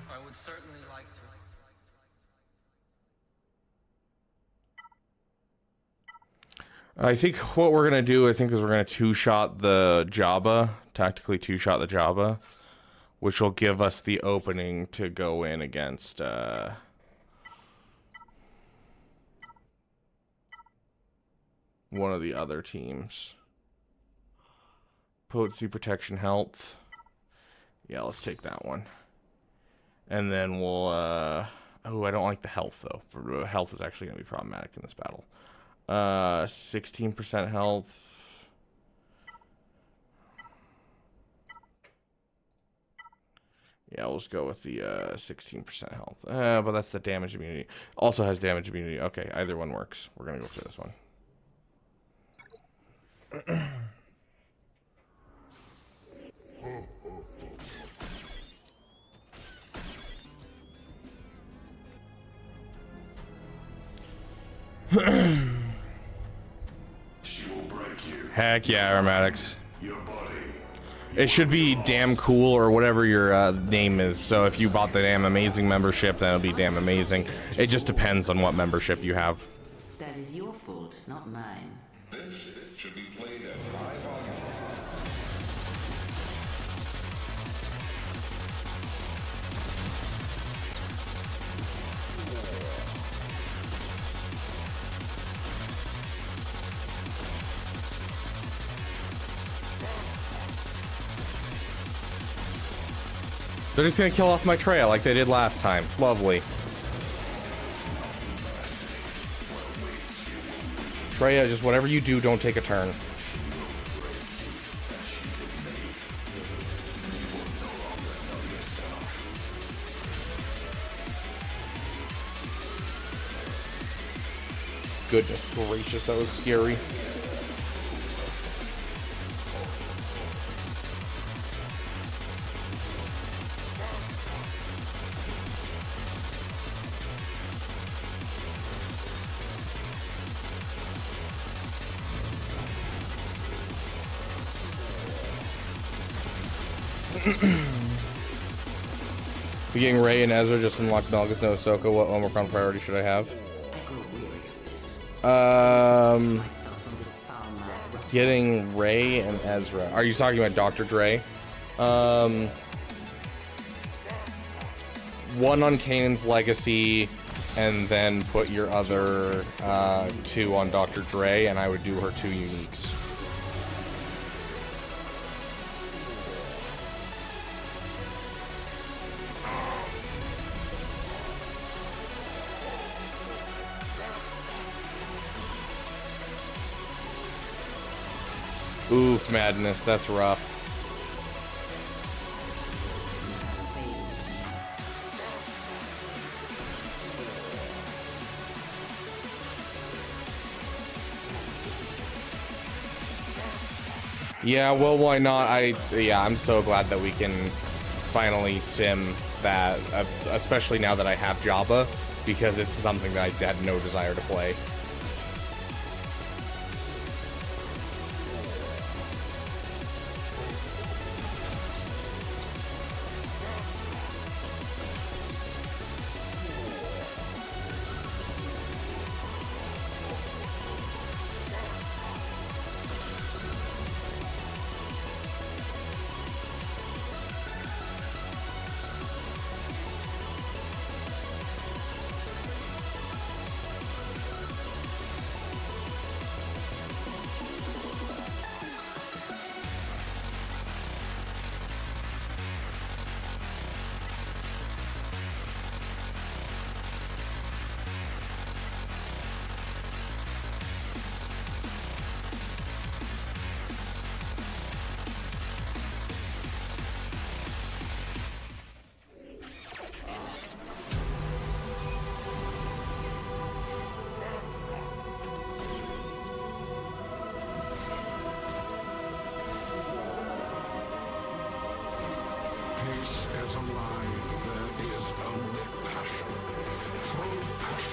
[SPEAKER 9] I would certainly like to.
[SPEAKER 1] I think what we're gonna do, is we're gonna two-shot the Jabba, tactically two-shot the Jabba, which will give us the opening to go in against one of the other teams. Potency, protection, health. Yeah, let's take that one. And then we'll oh, I don't like the health though. Health is actually gonna be problematic in this battle. 16% health. Yeah, we'll just go with the 16% health. But that's the damage immunity. Also has damage immunity. Okay, either one works. We're gonna go for this one. Heck yeah, aromatics. It should be damn cool or whatever your name is. So if you bought the damn amazing membership, then it'll be damn amazing. It just depends on what membership you have.
[SPEAKER 10] That is your fault, not mine.
[SPEAKER 5] This should be played at 5 August.
[SPEAKER 1] They're just gonna kill off my trail like they did last time. Lovely. Treya, just whatever you do, don't take a turn. Goodness gracious, that was scary. Being Rey and Ezra just unlocked Malgus no Ahsoka. What Omicron priority should I have? Getting Rey and Ezra. Are you talking about Dr. Dre? One on Kanan's Legacy, and then put your other 2 on Dr. Dre, and I would do her 2 uniques. Oof, madness, that's rough. Yeah, well, why not? I'm so glad that we can finally sim that, especially now that I have Jabba, because it's something that I had no desire to play.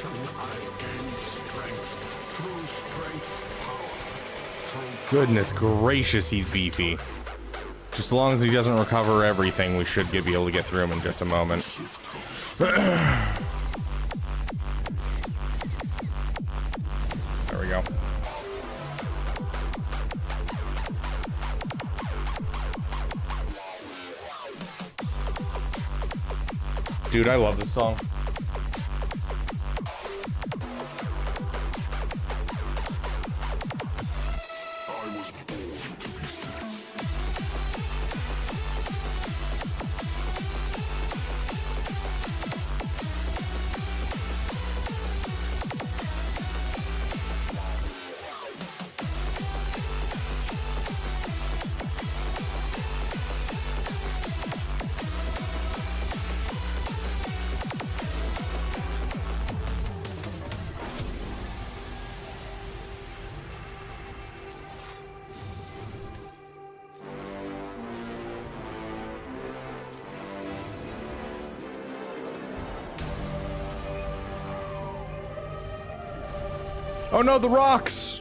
[SPEAKER 5] destruction, I gain strength. Through strength, power. Through
[SPEAKER 1] Goodness gracious, he's beefy. Just as long as he doesn't recover everything, we should be able to get through him in just a moment. There we go. Dude, I love this song.
[SPEAKER 5] I was born to be set.
[SPEAKER 1] Oh no, the rocks!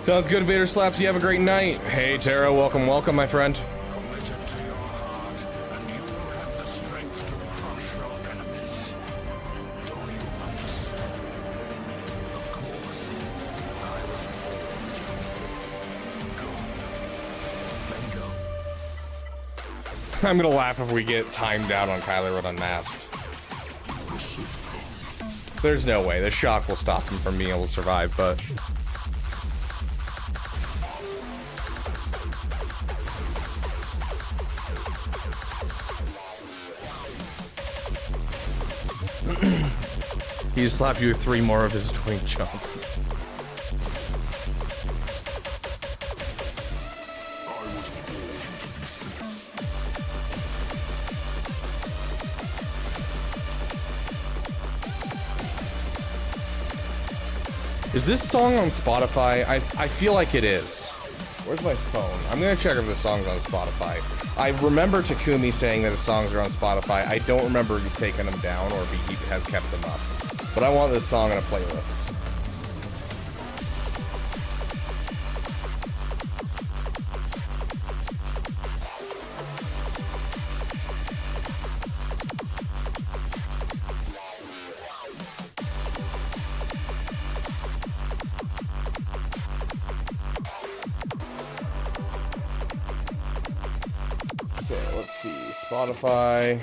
[SPEAKER 1] Sounds good, Vader Slaps. You have a great night. Hey, Tara. Welcome, welcome, my friend.
[SPEAKER 5] Commit it to your heart, and you will have the strength to crush your enemies. Do you understand? Of course. I was born to be set. Good. Then go.
[SPEAKER 1] I'm gonna laugh if we get timed out on Kyler Wood Unmasked. There's no way. The shock will stop him from being able to survive, but... He slap you with 3 more of his twink jumps. Is this song on Spotify? I feel like it is. Where's my phone? I'm gonna check if this song's on Spotify. I remember Takumi saying that his songs are on Spotify. I don't remember if he's taken them down or if he has kept them up. But I want this song in a playlist. Okay, let's see. Spotify.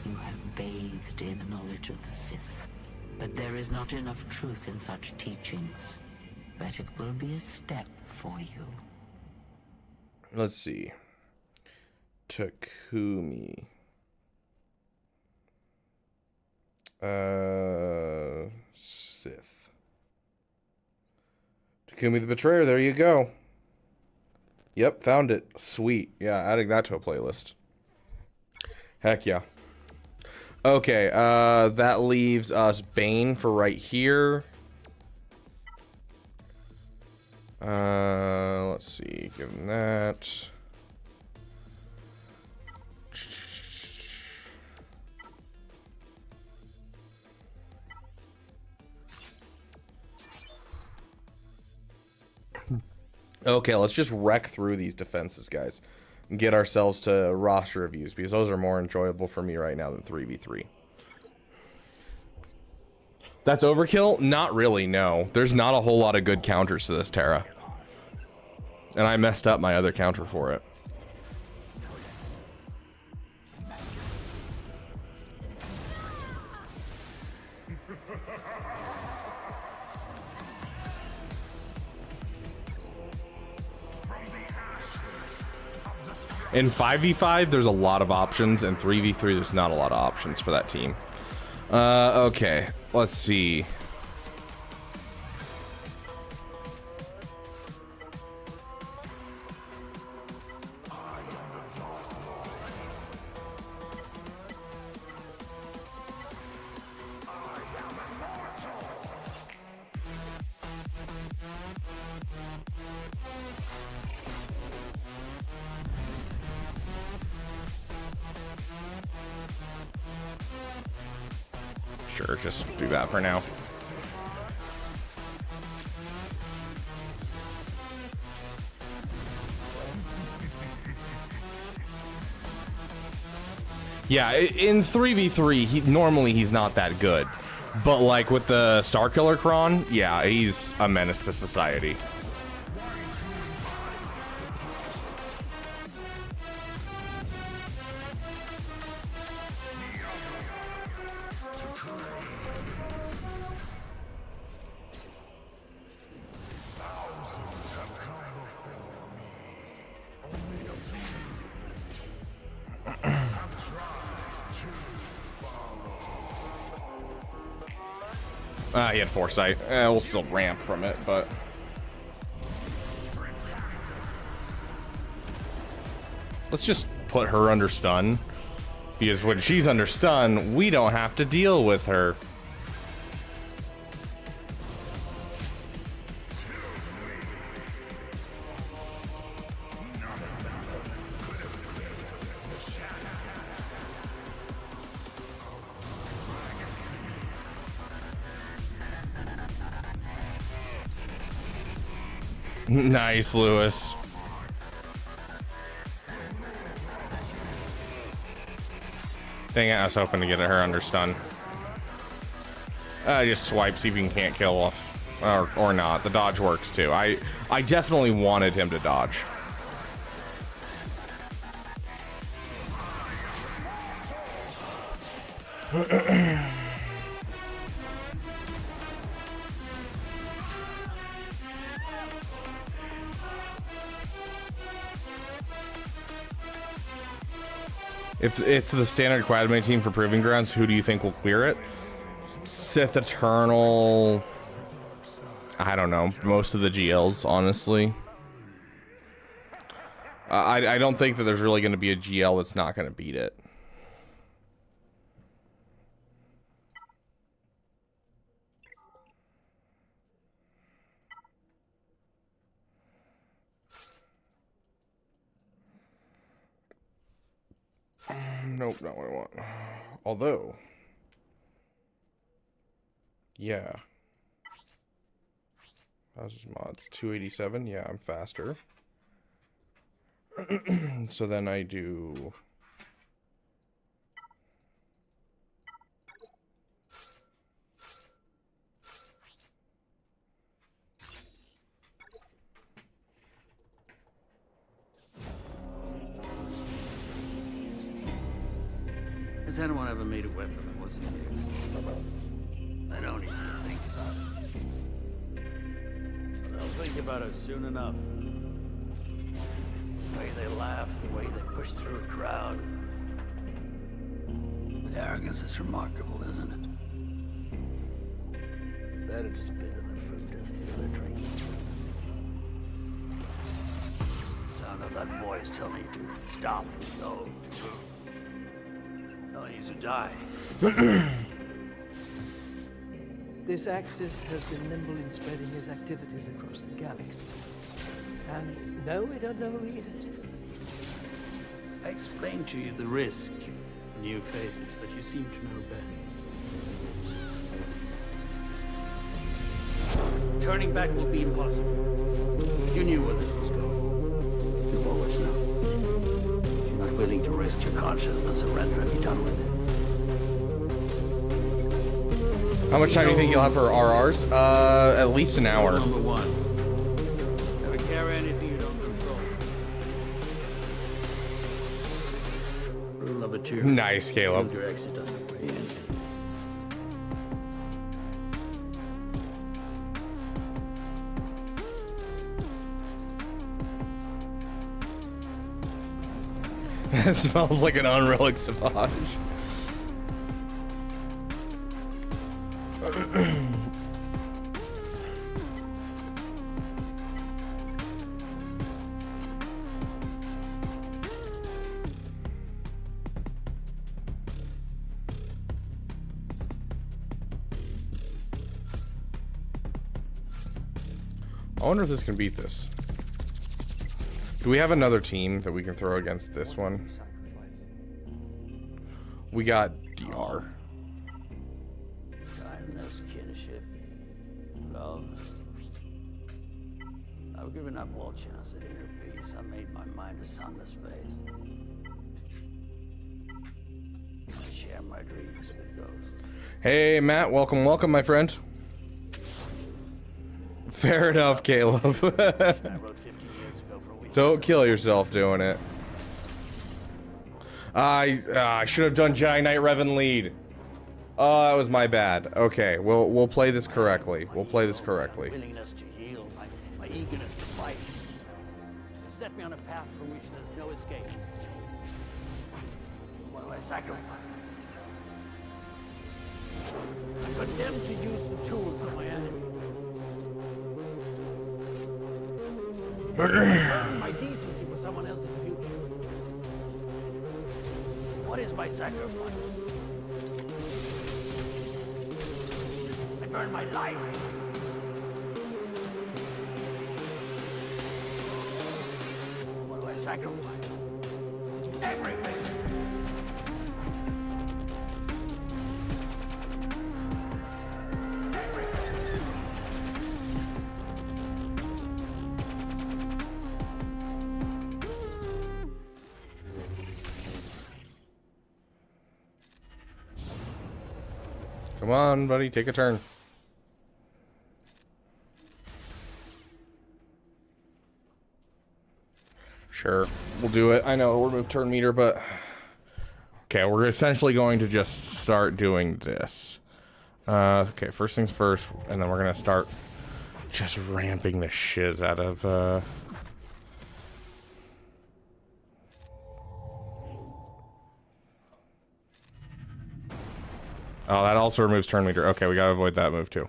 [SPEAKER 10] You have bathed in the knowledge of the Sith, but there is not enough truth in such teachings. But it will be a step for you.
[SPEAKER 1] Let's see. Takumi. Sith. Takumi the Betrayer, there you go. Yep, found it. Sweet. Yeah, adding that to a playlist. Heck yeah. Okay, that leaves us Bane for right here. Let's see, give him that. Okay, let's just wreck through these defenses, guys, and get ourselves to roster reviews, because those are more enjoyable for me right now than 3v3. That's overkill? Not really, no. There's not a whole lot of good counters to this Terra. And I messed up my other counter for it. In 5v5, there's a lot of options. In 3v3, there's not a lot of options for that team. Okay, let's see. Sure, just do that for now. Yeah, in 3v3, normally he's not that good. But like with the Starkiller Kron, yeah, he's a menace to society. He had foresight. We'll still ramp from it, but let's just put her under stun, because when she's under stun, we don't have to deal with her. Nice, Lewis. Dang it, I was hoping to get her under stun. Just swipe, see if you can't kill off. Or not. The dodge works too. I definitely wanted him to dodge. If it's the standard Quadmate team for Proving Grounds, who do you think will clear it? Sith Eternal. I don't know. Most of the GLs, honestly. I don't think that there's really going to be a GL that's not going to beat it. Nope, not what I want. Although, yeah. How's his mods? 287? Yeah, I'm faster. So then I do...
[SPEAKER 9] Has anyone ever made a weapon that wasn't used? I don't even think about it. They'll think about it soon enough. The way they laugh, the way they push through a crowd. The arrogance is remarkable, isn't it? Better just spit in the food and steal their drink. The sound of that voice tell me to stop, no, to move. No need to die.
[SPEAKER 11] This Axis has been nimble in spreading his activities across the galaxy. And no, we don't know who he is.
[SPEAKER 9] I explained to you the risk, new faces, but you seem to know better. Turning back will be impossible. You knew where this was going. You've always known. If you're not willing to risk your conscience, then surrender and be done with it.
[SPEAKER 1] How much time do you think you'll have for RRs? At least an hour.
[SPEAKER 9] Number one. Never carry anything you don't control. Rule number two.
[SPEAKER 1] Nice, Caleb.
[SPEAKER 9] Build your exit on the way in.
[SPEAKER 1] It smells like an unrelic savage. I wonder if this can beat this. Do we have another team that we can throw against this one? We got DR.
[SPEAKER 9] I've given up all chance at inner peace. I made my mind a sunless space. I share my dreams with ghosts.
[SPEAKER 1] Hey, Matt. Welcome, welcome, my friend. Fair enough, Caleb.
[SPEAKER 9] I wrote 50 years ago for which
[SPEAKER 1] Don't kill yourself doing it. I should have done Jedi Knight Revan lead. Oh, that was my bad. Okay, we'll play this correctly. We'll play this correctly.
[SPEAKER 9] willingness to heal, my eagerness to fight. Set me on a path from which there's no escape. What do I sacrifice? I'm condemned to use the tools of my enemy. My decency for someone else's future. What is my sacrifice? I burn my life. What do I sacrifice? Everything.
[SPEAKER 1] Come on, buddy, take a turn. Sure, we'll do it. I know, remove turn meter, but... Okay, we're essentially going to just start doing this. Okay, first things first, and then we're gonna start just ramping the shiz out of, Oh, that also removes turn meter. Okay, we gotta avoid that move too.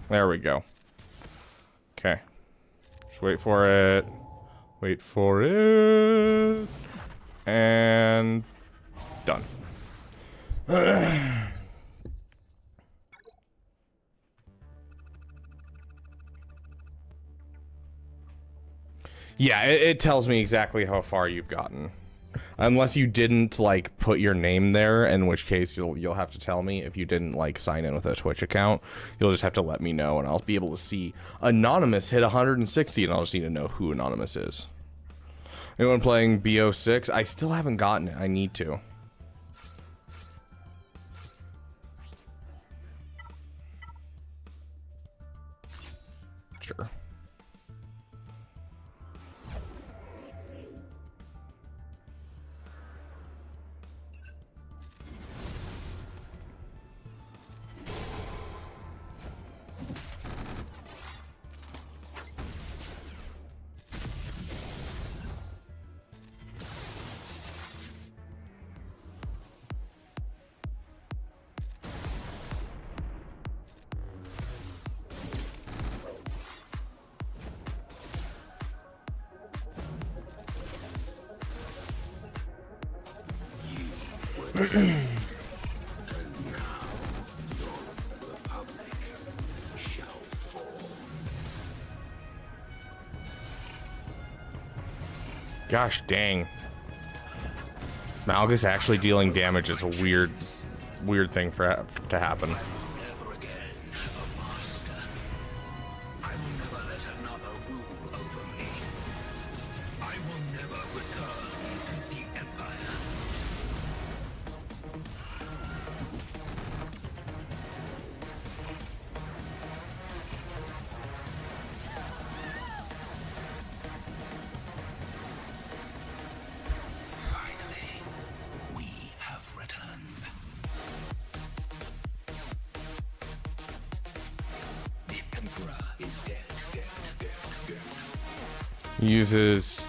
[SPEAKER 1] There we go. Okay. Just wait for it. Wait for it. And... done. Yeah, it tells me exactly how far you've gotten. Unless you didn't like put your name there, in which case you'll have to tell me. If you didn't like sign in with a Twitch account, you'll just have to let me know, and I'll be able to see Anonymous hit 160, and I'll just need to know who Anonymous is. Anyone playing BO6? I still haven't gotten it. I need to. Sure. Gosh dang. Malgus actually dealing damage is a weird thing to happen. Uses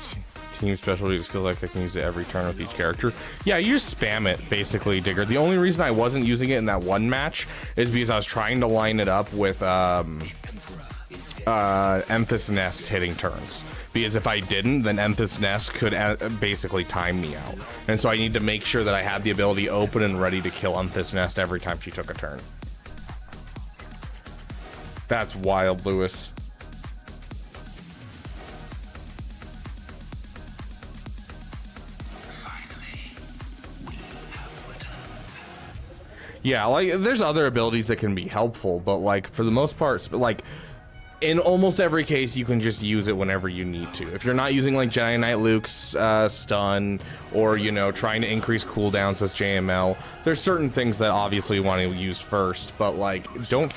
[SPEAKER 1] team specialty skills like I can use it every turn with each character. Yeah, you just spam it basically, Digger. The only reason I wasn't using it in that one match is because I was trying to line it up with Emphas Nest hitting turns. Because if I didn't, then Emphas Nest could basically time me out. And so I need to make sure that I had the ability open and ready to kill Emphas Nest every time she took a turn. That's wild, Lewis. Yeah, like there's other abilities that can be helpful, but like for the most part, like in almost every case, you can just use it whenever you need to. If you're not using like Jedi Knight Luke's stun, or you know, trying to increase cooldowns with JML, there's certain things that obviously you want to use first, but like don't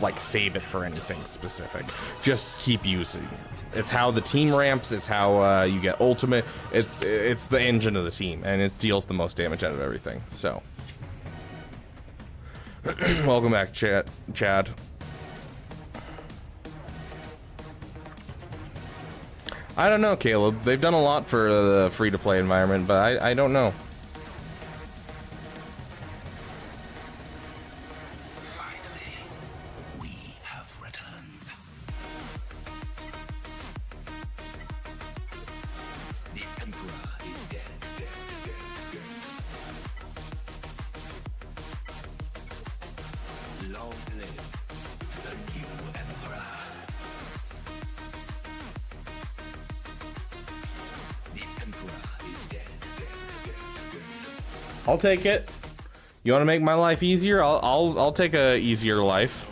[SPEAKER 1] like save it for anything specific. Just keep using it. It's how the team ramps. It's how you get ultimate. It's the engine of the team, and it deals the most damage out of everything. So, welcome back, Chad. I don't know, Caleb. They've done a lot for the free-to-play environment, but I don't know.
[SPEAKER 10] Finally, we have returned. The Emperor is dead. Long live the new Emperor.
[SPEAKER 1] I'll take it. You want to make my life easier? I'll take a easier life.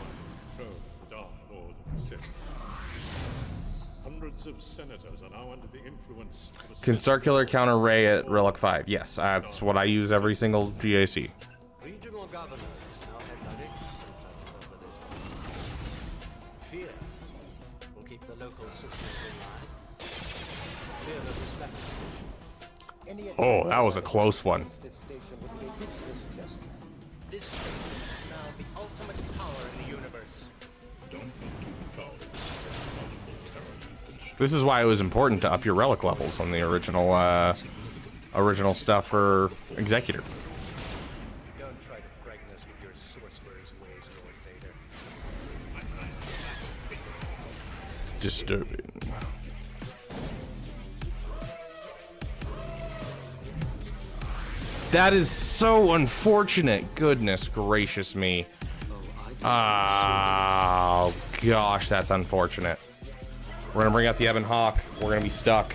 [SPEAKER 5] So, the Dark Lord of the Sith. Hundreds of senators are now under the influence of a
[SPEAKER 1] Can Star Killer counter Ray at Relic 5? Yes, that's what I use every single GAC.
[SPEAKER 9] Regional governors now have direct control over this. Fear will keep the local systems in line. Fear of this battle station.
[SPEAKER 1] Oh, that was a close one.
[SPEAKER 9] This station is now the ultimate power in the universe.
[SPEAKER 1] This is why it was important to up your relic levels on the original stuff for Executor.
[SPEAKER 9] Don't try to frighten us with your sorcerer's ways, Lord Vader.
[SPEAKER 1] Disturbing. That is so unfortunate. Goodness gracious me. Oh, gosh, that's unfortunate. We're gonna bring out the Ebon Hawk. We're gonna be stuck.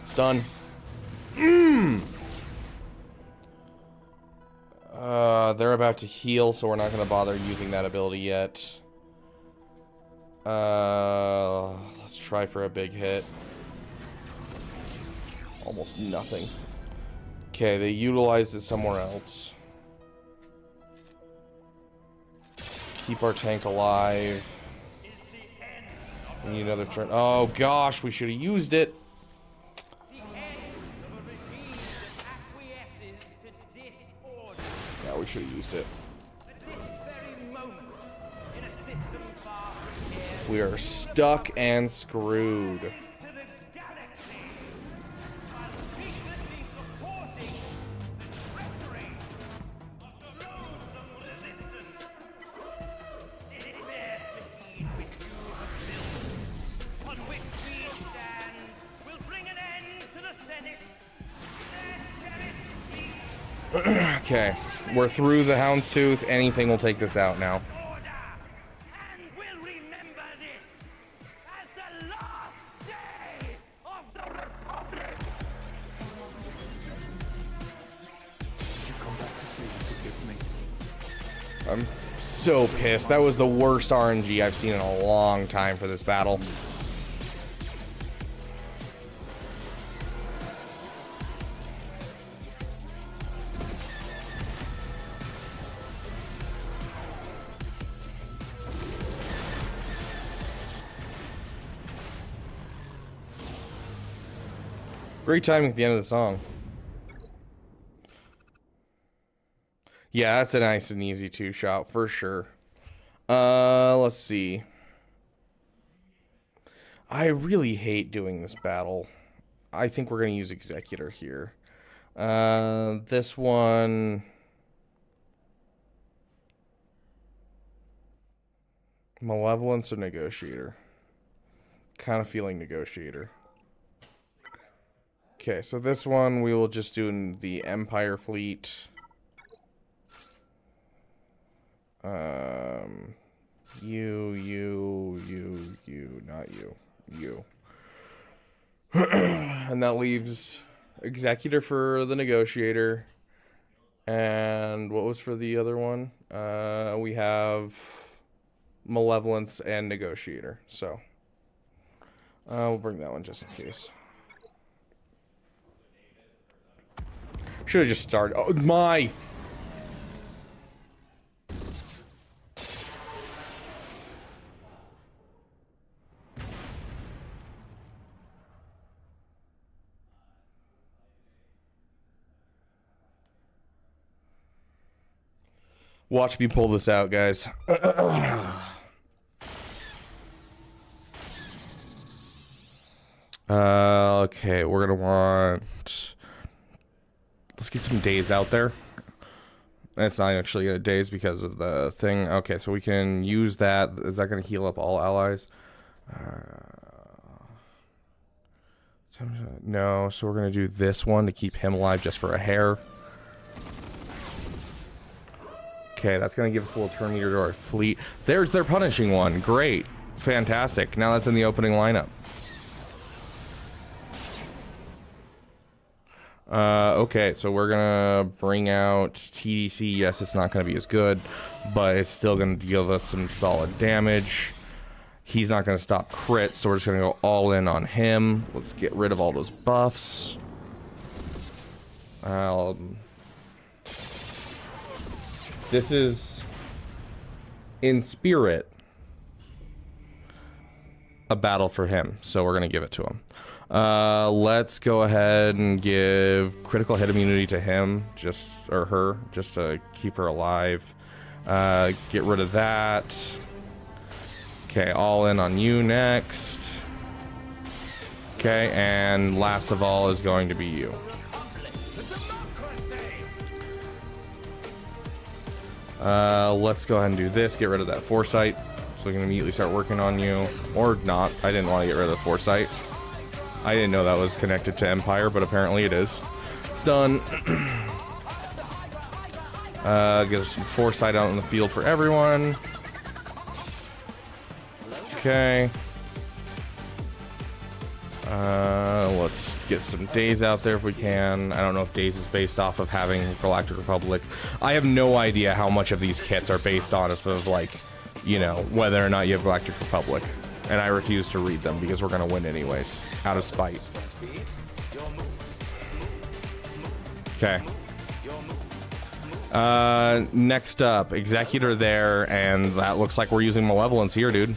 [SPEAKER 1] Stun. They're about to heal, so we're not going to bother using that ability yet. Let's try for a big hit. Almost nothing. Okay, they utilized it somewhere else. Keep our tank alive. We need another turn. Oh gosh, we should have used it. Yeah, we should have used it. We are stuck and screwed. Okay, we're through the Houndstooth. Anything will take this out now. I'm so pissed. That was the worst RNG I've seen in a long time for this battle. Great timing at the end of the song. Yeah, that's a nice and easy two-shot for sure. Let's see. I really hate doing this battle. I think we're going to use Executor here. This one... Malevolence or Negotiator? Kind of feeling Negotiator. Okay, so this one we will just do in the Empire fleet. You, not you. You. And that leaves Executor for the Negotiator. And what was for the other one? We have Malevolence and Negotiator. So we'll bring that one just in case. Should have just started. Oh my! Watch me pull this out, guys. Okay, we're gonna want. Let's get some days out there. It's not actually a days because of the thing. Okay, so we can use that. Is that gonna heal up all allies? No, so we're gonna do this one to keep him alive just for a hair. Okay, that's going to give us a little turn meter to our fleet. There's their punishing one. Great. Fantastic. Now that's in the opening lineup. Okay, so we're going to bring out TDC. Yes, it's not going to be as good, but it's still going to give us some solid damage. He's not going to stop crits, so we're just going to go all in on him. Let's get rid of all those buffs. This is, in spirit, a battle for him, so we're going to give it to him. Let's go ahead and give critical hit immunity to him, or her, just to keep her alive. Get rid of that. Okay, all in on you next. Okay, and last of all is going to be you. Let's go ahead and do this. Get rid of that foresight. So we can immediately start working on you. Or not. I didn't want to get rid of the foresight. I didn't know that was connected to Empire, but apparently it is. It's done. Get some foresight out in the field for everyone. Okay. Let's get some days out there if we can. I don't know if days is based off of having Galactic Republic. I have no idea how much of these kits are based on of, like, you know, whether or not you have Galactic Republic. And I refuse to read them because we're going to win anyways, out of spite. Okay. Next up, Executor there, and that looks like we're using Malevolence here, dude.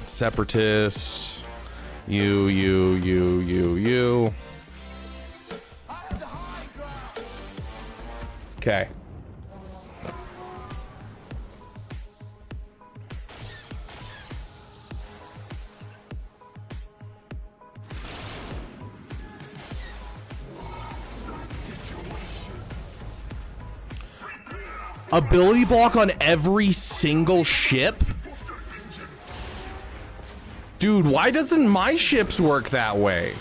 [SPEAKER 1] Separatists. You. Okay. Ability block on every single ship? Dude, why doesn't my ships work that way?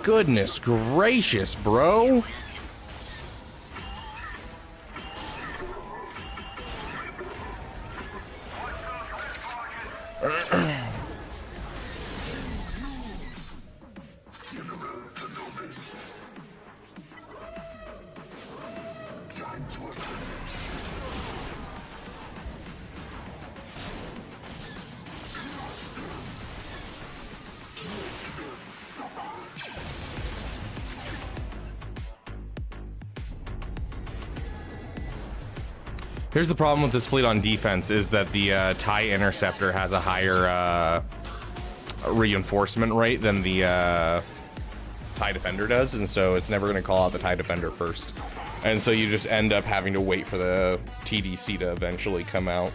[SPEAKER 1] Goodness gracious, bro. Here's the problem with this fleet on defense is that the TIE Interceptor has a higher reinforcement rate than the TIE Defender does, and so it's never going to call out the TIE Defender first. And so you just end up having to wait for the TDC to eventually come out.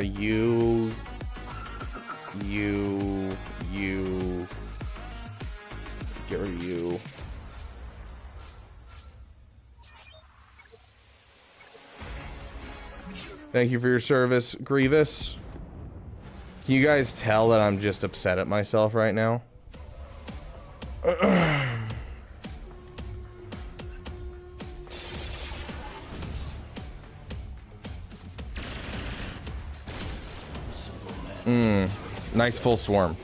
[SPEAKER 1] You. Get rid of you. Thank you for your service, Grievous. Can you guys tell that I'm just upset at myself right now? Nice full swarm.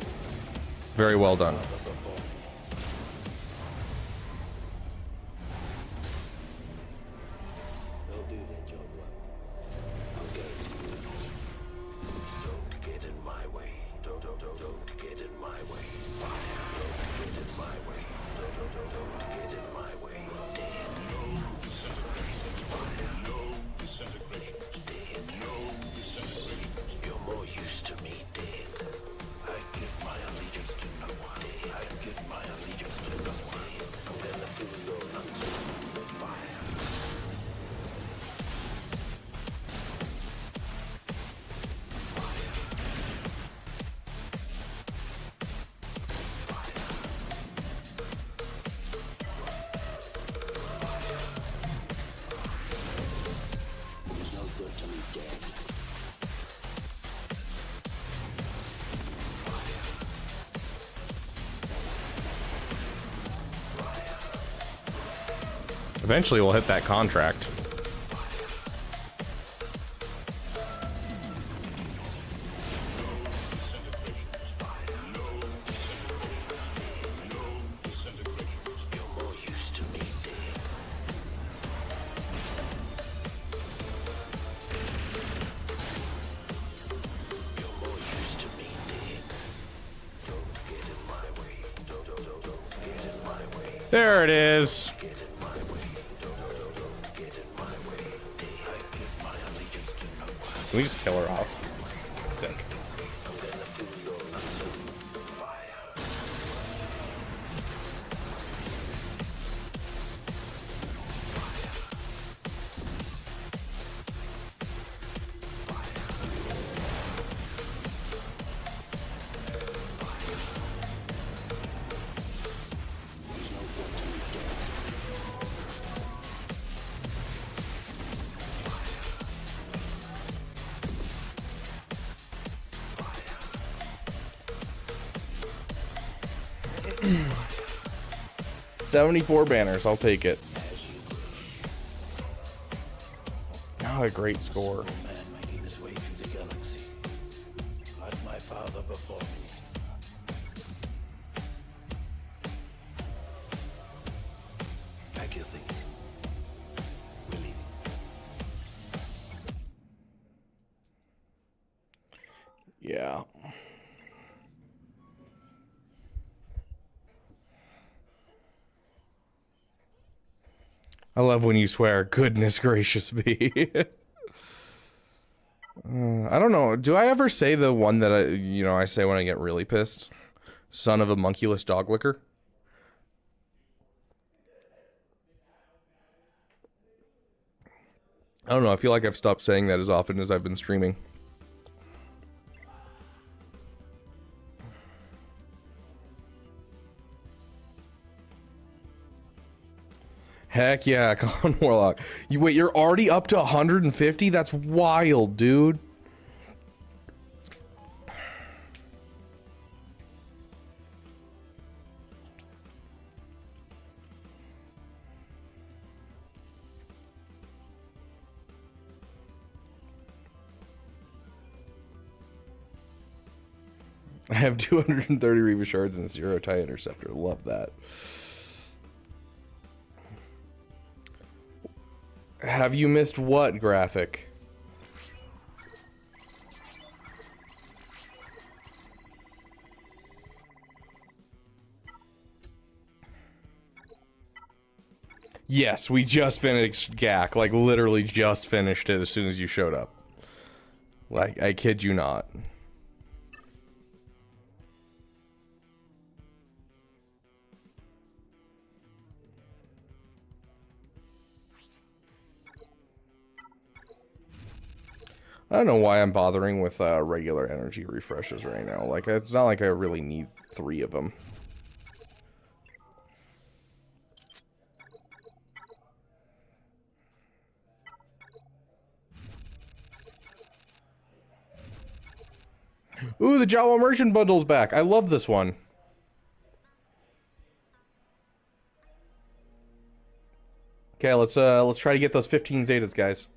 [SPEAKER 1] Very well done.
[SPEAKER 9] They'll do their job well. I'll guarantee you.
[SPEAKER 4] Don't get in my way. Don't get in my way. Fire. Don't get in my way. Don't get in my way. Dead.
[SPEAKER 5] No disintegrations. Fire. No disintegrations.
[SPEAKER 4] Dead.
[SPEAKER 5] No disintegrations.
[SPEAKER 4] You're more used to me dead.
[SPEAKER 5] I give my allegiance to no one. I give my allegiance to no one.
[SPEAKER 4] Then the fool your lungs. Fire.
[SPEAKER 9] It's no good to me dead.
[SPEAKER 1] Eventually we'll hit that contract.
[SPEAKER 5] Disintegrations. Fire. No disintegrations. No disintegrations.
[SPEAKER 4] You're more used to me dead. You're more used to me dead. Don't get in my way. Don't get in my way.
[SPEAKER 1] There it is.
[SPEAKER 4] Get in my way. Don't get in my way. Dead.
[SPEAKER 5] I give my allegiance to no one.
[SPEAKER 1] Can we just kill her off? Sick.
[SPEAKER 4] Then the fool your lungs. Fire.
[SPEAKER 9] It's no good to me dead.
[SPEAKER 1] $74 banners, I'll take it. Oh, a great score.
[SPEAKER 9] Man making his way through the galaxy. Like my father before me. Pack your things. We're leaving.
[SPEAKER 1] Yeah. I love when you swear, goodness gracious me. I don't know. Do I ever say the one that I say when I get really pissed? Son of a monkeyless dog licker? I don't know. I feel like I've stopped saying that as often as I've been streaming. Heck yeah, Con Warlock. Wait, you're already up to 150? That's wild, dude. I have 230 Reva shards and 0 TIE Interceptor. Love that. Have you missed what, Graphic? Yes, we just finished GAC. Like, literally just finished it as soon as you showed up. Like, I kid you not. I don't know why I'm bothering with regular energy refreshes right now. Like, it's not like I really need 3 of them. Ooh, the Jawa Immersion Bundle's back. I love this one. Okay, let's try to get those 15 Zetas, guys.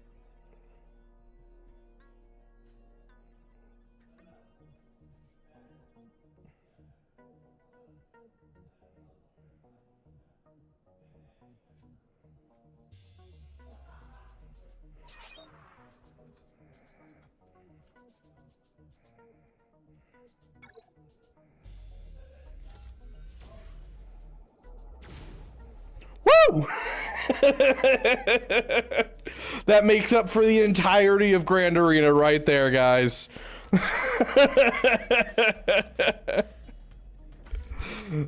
[SPEAKER 1] Woo! That makes up for the entirety of Grand Arena right there, guys.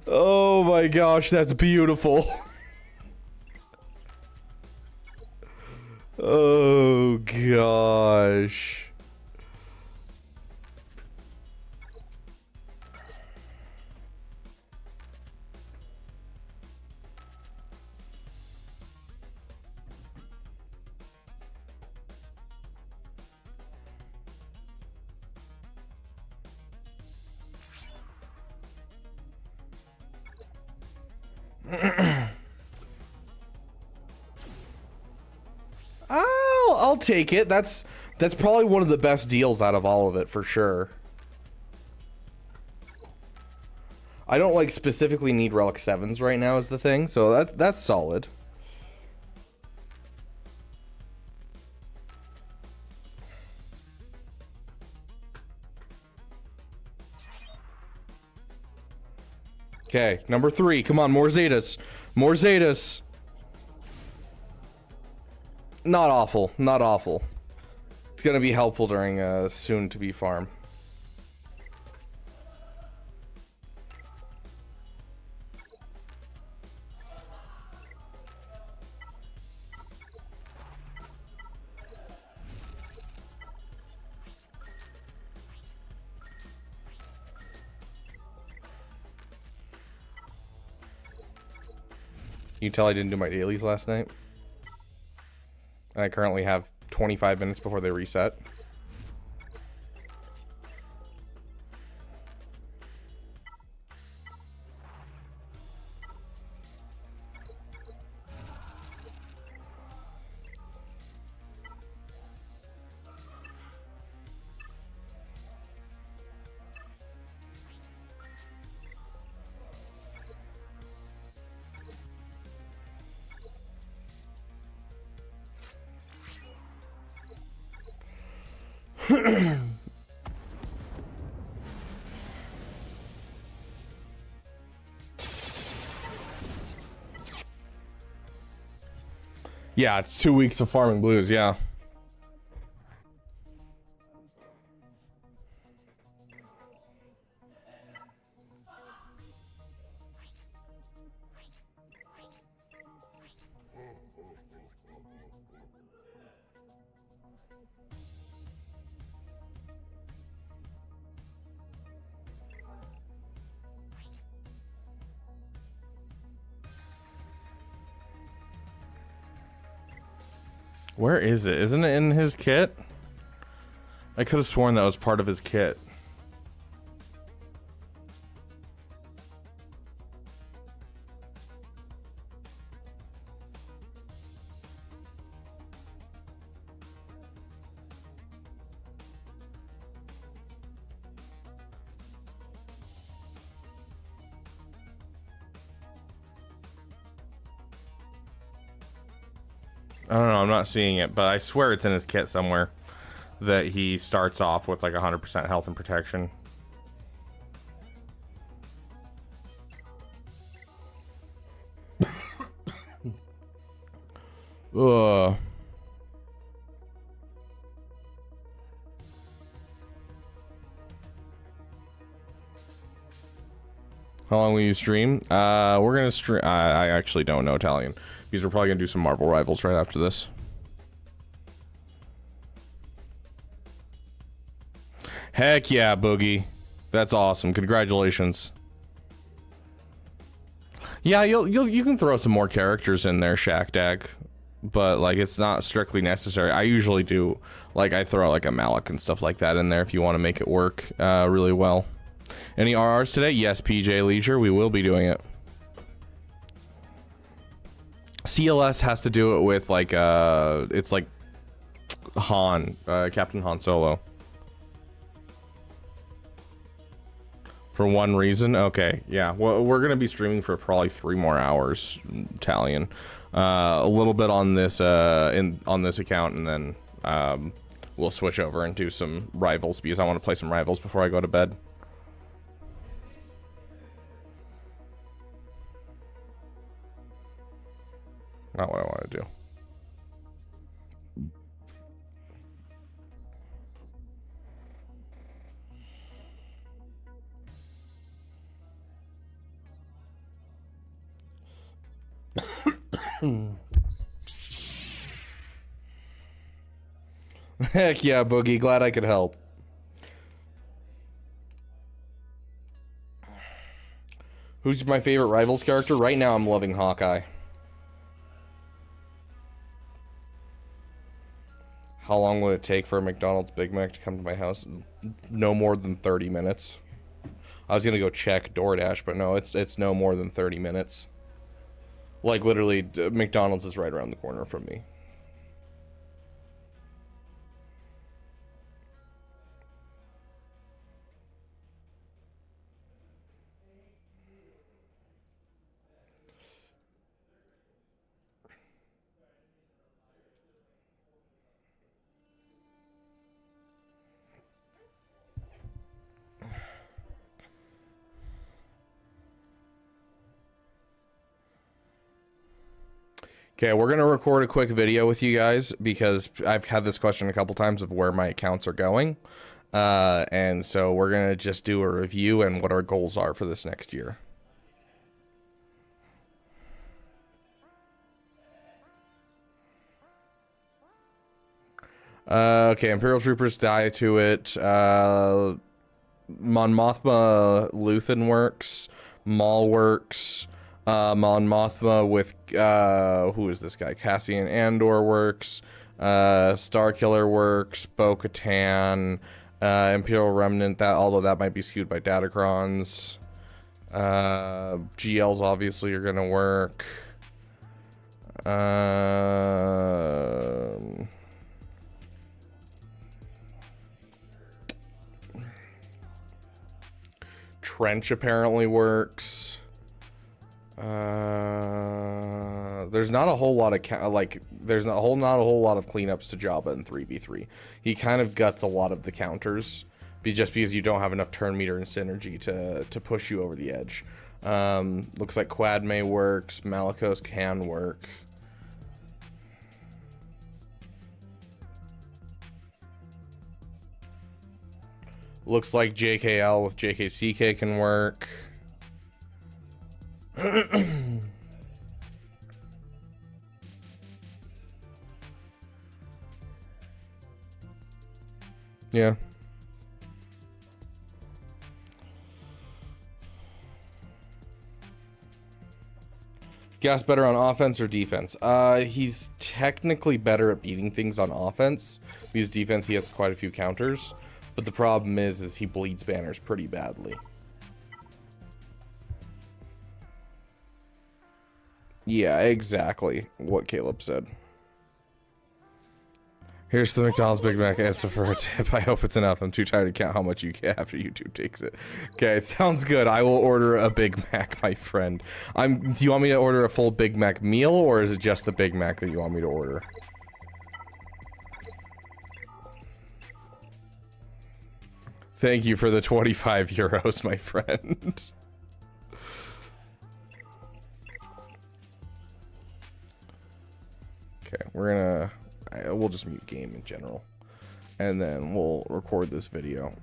[SPEAKER 1] Oh my gosh, that's beautiful. Oh gosh. I'll take it. That's probably one of the best deals out of all of it for sure. I don't like specifically need Relic 7s right now is the thing, so that's solid. Okay, number 3. Come on, more Zetas. More Zetas. Not awful. Not awful. It's going to be helpful during a soon-to-be farm. You can tell I didn't do my dailies last night. And I currently have 25 minutes before they reset. Yeah, it's 2 weeks of farming blues, yeah. Where is it? Isn't it in his kit? I could have sworn that was part of his kit. I don't know, I'm not seeing it, but I swear it's in his kit somewhere that he starts off with like 100% health and protection. Ugh. How long will you stream? We're gonna stream. I actually don't know Italian. Because we're probably gonna do some Marvel Rivals right after this. Heck yeah, Boogie. That's awesome. Congratulations. Yeah, you can throw some more characters in there, Shaq Dag. But like it's not strictly necessary. I usually do like I throw like a Malik and stuff like that in there if you want to make it work really well. Any RRs today? Yes, PJ Leisure, we will be doing it. CLS has to do it with like it's like Han, Captain Han Solo. For one reason? Okay, yeah. Well, we're gonna be streaming for probably 3 more hours, A little bit on this on this account, and then we'll switch over and do some rivals because I want to play some rivals before I go to bed. Not what I want to do. Heck yeah, Boogie. Glad I could help. Who's my favorite Rivals character? Right now, I'm loving Hawkeye. How long will it take for a McDonald's Big Mac to come to my house? No more than 30 minutes. I was gonna go check DoorDash, but no, it's no more than 30 minutes. Like, literally, McDonald's is right around the corner from me. Okay, we're going to record a quick video with you guys because I've had this question a couple times of where my accounts are going. And so we're going to just do a review and what our goals are for this next year. Okay, Imperial Troopers die to it. Mon Mothma Luthen works. Maul works. Mon Mothma with who is this guy? Cassian Andor works. Starkiller works. Bo-Katan, Imperial Remnant. That, although that might be skewed by Datacrons. GLs obviously are gonna work. Trench apparently works. There's not a whole lot of there's not a whole lot of cleanups to Jabba in 3v3. He kind of guts a lot of the counters, just because you don't have enough turn meter and synergy to push you over the edge. Looks like Quadme works. Malicos can work. Looks like JKL with JKCK can work. Yeah. Is Gas better on offense or defense? He's technically better at beating things on offense. Because defense, he has quite a few counters. But the problem is he bleeds banners pretty badly. Yeah, exactly what Caleb said. Here's the McDonald's Big Mac answer for a tip. I hope it's enough. I'm too tired to count how much you get after YouTube takes it. Okay, sounds good. I will order a Big Mac, my friend. Do you want me to order a full Big Mac meal, or is it just the Big Mac that you want me to order? Thank you for the 25 euros, my friend. Okay, we'll just mute game in general, and then we'll record this video.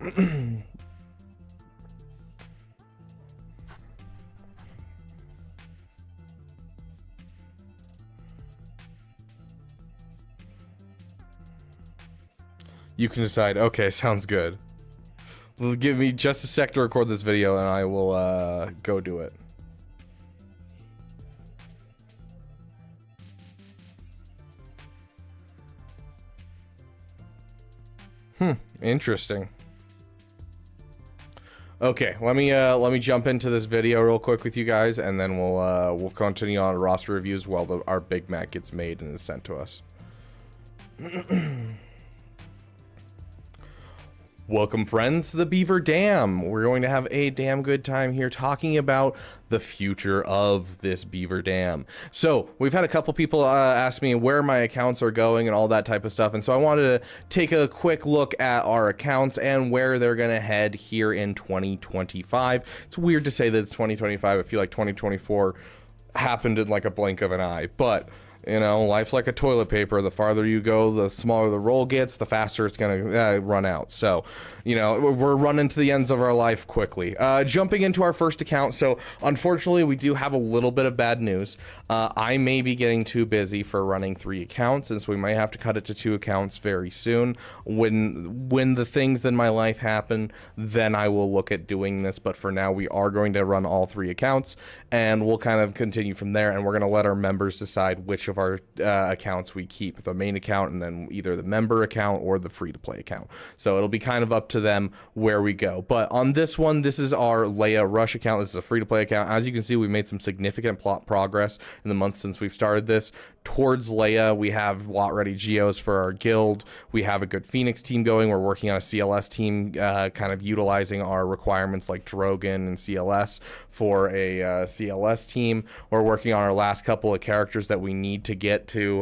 [SPEAKER 1] You can decide. Okay, sounds good. Give me just a sec to record this video, and I will go do it. Interesting. Okay, let me jump into this video real quick with you guys, and then we'll continue on roster reviews while our Big Mac gets made and is sent to us. Welcome, friends, to the Beaver Dam. We're going to have a damn good time here talking about the future of this Beaver Dam. So we've had a couple people ask me where my accounts are going and all that type of stuff, and so I wanted to take a quick look at our accounts and where they're going to head here in 2025. It's weird to say that it's 2025. I feel like 2024 happened in like a blink of an eye, but you know, life's like a toilet paper. The farther you go, the smaller the roll gets, the faster it's going to run out. So, you know, we're running to the ends of our life quickly. Jumping into our first account. So, unfortunately, we do have a little bit of bad news. I may be getting too busy for running 3 accounts, and so we might have to cut it to 2 accounts very soon. When the things in my life happen, then I will look at doing this. But for now, we are going to run all 3 accounts, and we'll kind of continue from there. And we're going to let our members decide which of our accounts we keep, the main account and then either the member account or the free-to-play account. So it'll be kind of up to them where we go. But on this one, this is our Leia Rush account. This is a free-to-play account. As you can see, we've made some significant plot progress in the months since we've started this. Towards Leia, we have lot-ready Geos for our guild. We have a good Phoenix team going. We're working on a CLS team, kind of utilizing our requirements like Drogon and CLS for a CLS team. We're working on our last couple of characters that we need to get to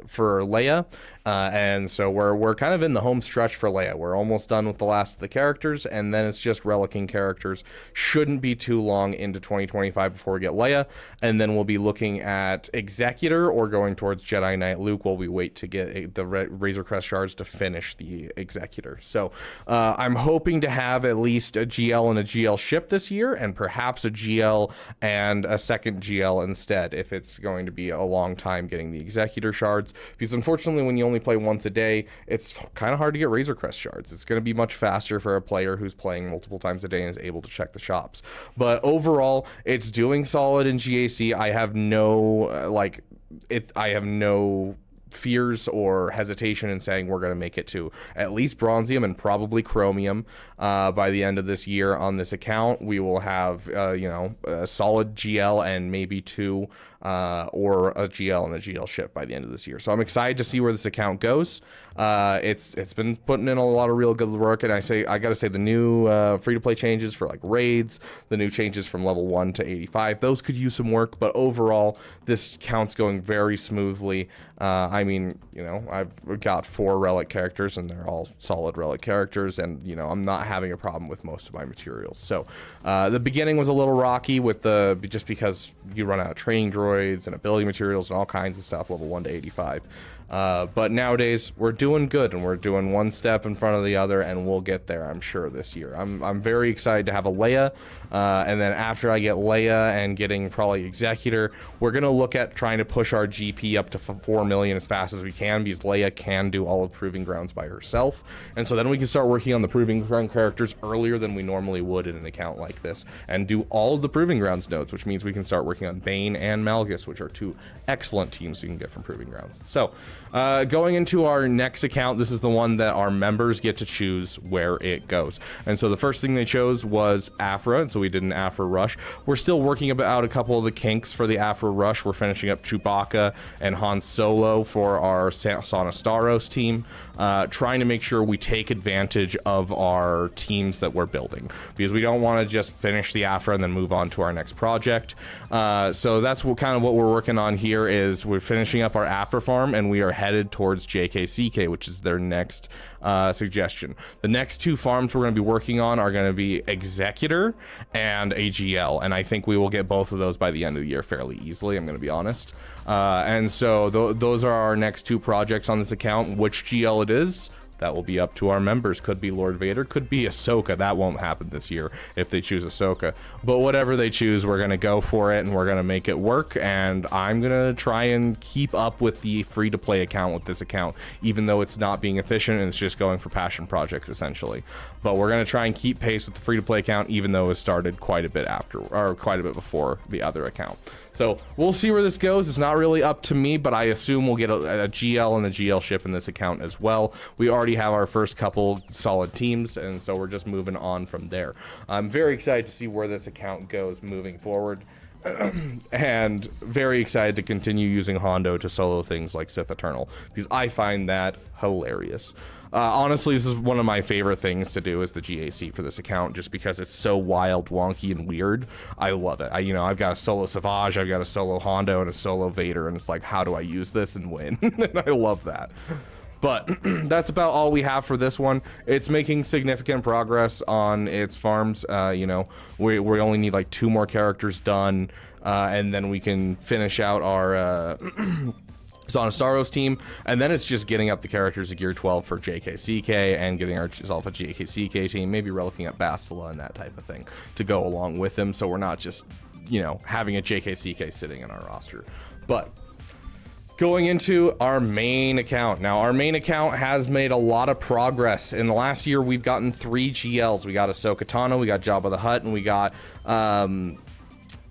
[SPEAKER 1] for Leia. And so we're kind of in the home stretch for Leia. We're almost done with the last of the characters, and then it's just relicking characters. Shouldn't be too long into 2025 before we get Leia, and then we'll be looking at Executor or going towards Jedi Knight Luke while we wait to get the Razor Crest shards to finish the Executor. So I'm hoping to have at least a GL and a GL ship this year, and perhaps a GL and a second GL instead, if it's going to be a long time getting the Executor shards, because unfortunately when you only play once a day, it's kind of hard to get Razor Crest shards. It's going to be much faster for a player who's playing multiple times a day and is able to check the shops. But overall, it's doing solid in GAC. I have no I have no fears or hesitation in saying we're going to make it to at least bronzium and probably chromium by the end of this year. On this account, we will have a solid GL and maybe 2 or a GL and a GL ship by the end of this year. So I'm excited to see where this account goes. It's been putting in a lot of real good work, and I gotta say the new free-to-play changes for like raids, the new changes from level 1 to 85, those could use some work, but overall this account's going very smoothly. I mean, you know, I've got 4 relic characters and they're all solid relic characters, and you know, I'm not having a problem with most of my materials. So the beginning was a little rocky with just because you run out of training droids and ability materials and all kinds of stuff level 1 to 85. But nowadays we're doing good, and we're doing one step in front of the other, and we'll get there, I'm sure, this year. I'm very excited to have a Leia, and then after I get Leia and getting probably Executor, we're gonna look at trying to push our GP up to 4 million as fast as we can, because Leia can do all of Proving Grounds by herself, and so then we can start working on the Proving Ground characters earlier than we normally would in an account like this, and do all of the Proving Grounds nodes, which means we can start working on Bane and Malgus, which are 2 excellent teams we can get from Proving Grounds. So going into our next account, this is the one that our members get to choose where it goes. And so the first thing they chose was Afra, and so we did an Afra rush. We're still working out a couple of the kinks for the Afra rush. We're finishing up Chewbacca and Han Solo for our Sonostaros team, trying to make sure we take advantage of our teams that we're building, because we don't want to just finish the Afra and then move on to our next project. So that's kind of what we're working on here. Is we're finishing up our Afra farm, and we are headed towards JKCK, which is their next suggestion. The next 2 farms we're going to be working on are going to be Executor and AGL, and I think we will get both of those by the end of the year fairly easily, I'm going to be honest. And so those are our next 2 projects on this account. Which GL it is, that will be up to our members. Could be Lord Vader, could be Ahsoka. That won't happen this year if they choose Ahsoka. But whatever they choose, we're going to go for it, and we're going to make it work. And I'm going to try and keep up with the free-to-play account with this account, even though it's not being efficient and it's just going for passion projects, essentially. But we're going to try and keep pace with the free-to-play account, even though it started quite a bit after, or quite a bit before the other account. So we'll see where this goes. It's not really up to me, but I assume we'll get a GL and a GL ship in this account as well. We already have our first couple solid teams, and so we're just moving on from there. I'm very excited to see where this account goes moving forward. and very excited to continue using Hondo to solo things like Sith Eternal, because I find that hilarious. Honestly, this is one of my favorite things to do is the GAC for this account, just because it's so wild, wonky, and weird. I love it. I've got a solo Savage, I've got a solo Hondo, and a solo Vader, and it's like, how do I use this and win? And I love that. But that's about all we have for this one. It's making significant progress on its farms. We only need like 2 more characters done, and then we can finish out our Zonastaros team, and then it's just getting up the characters to gear 12 for JKCK and getting ourselves a JKCK team, maybe relicking up Bastila and that type of thing to go along with them, so we're not just, having a JKCK sitting in our roster. But going into our main account. Now, our main account has made a lot of progress. In the last year, we've gotten 3 GLs. We got Ahsoka Tano, we got Jabba the Hutt, and we got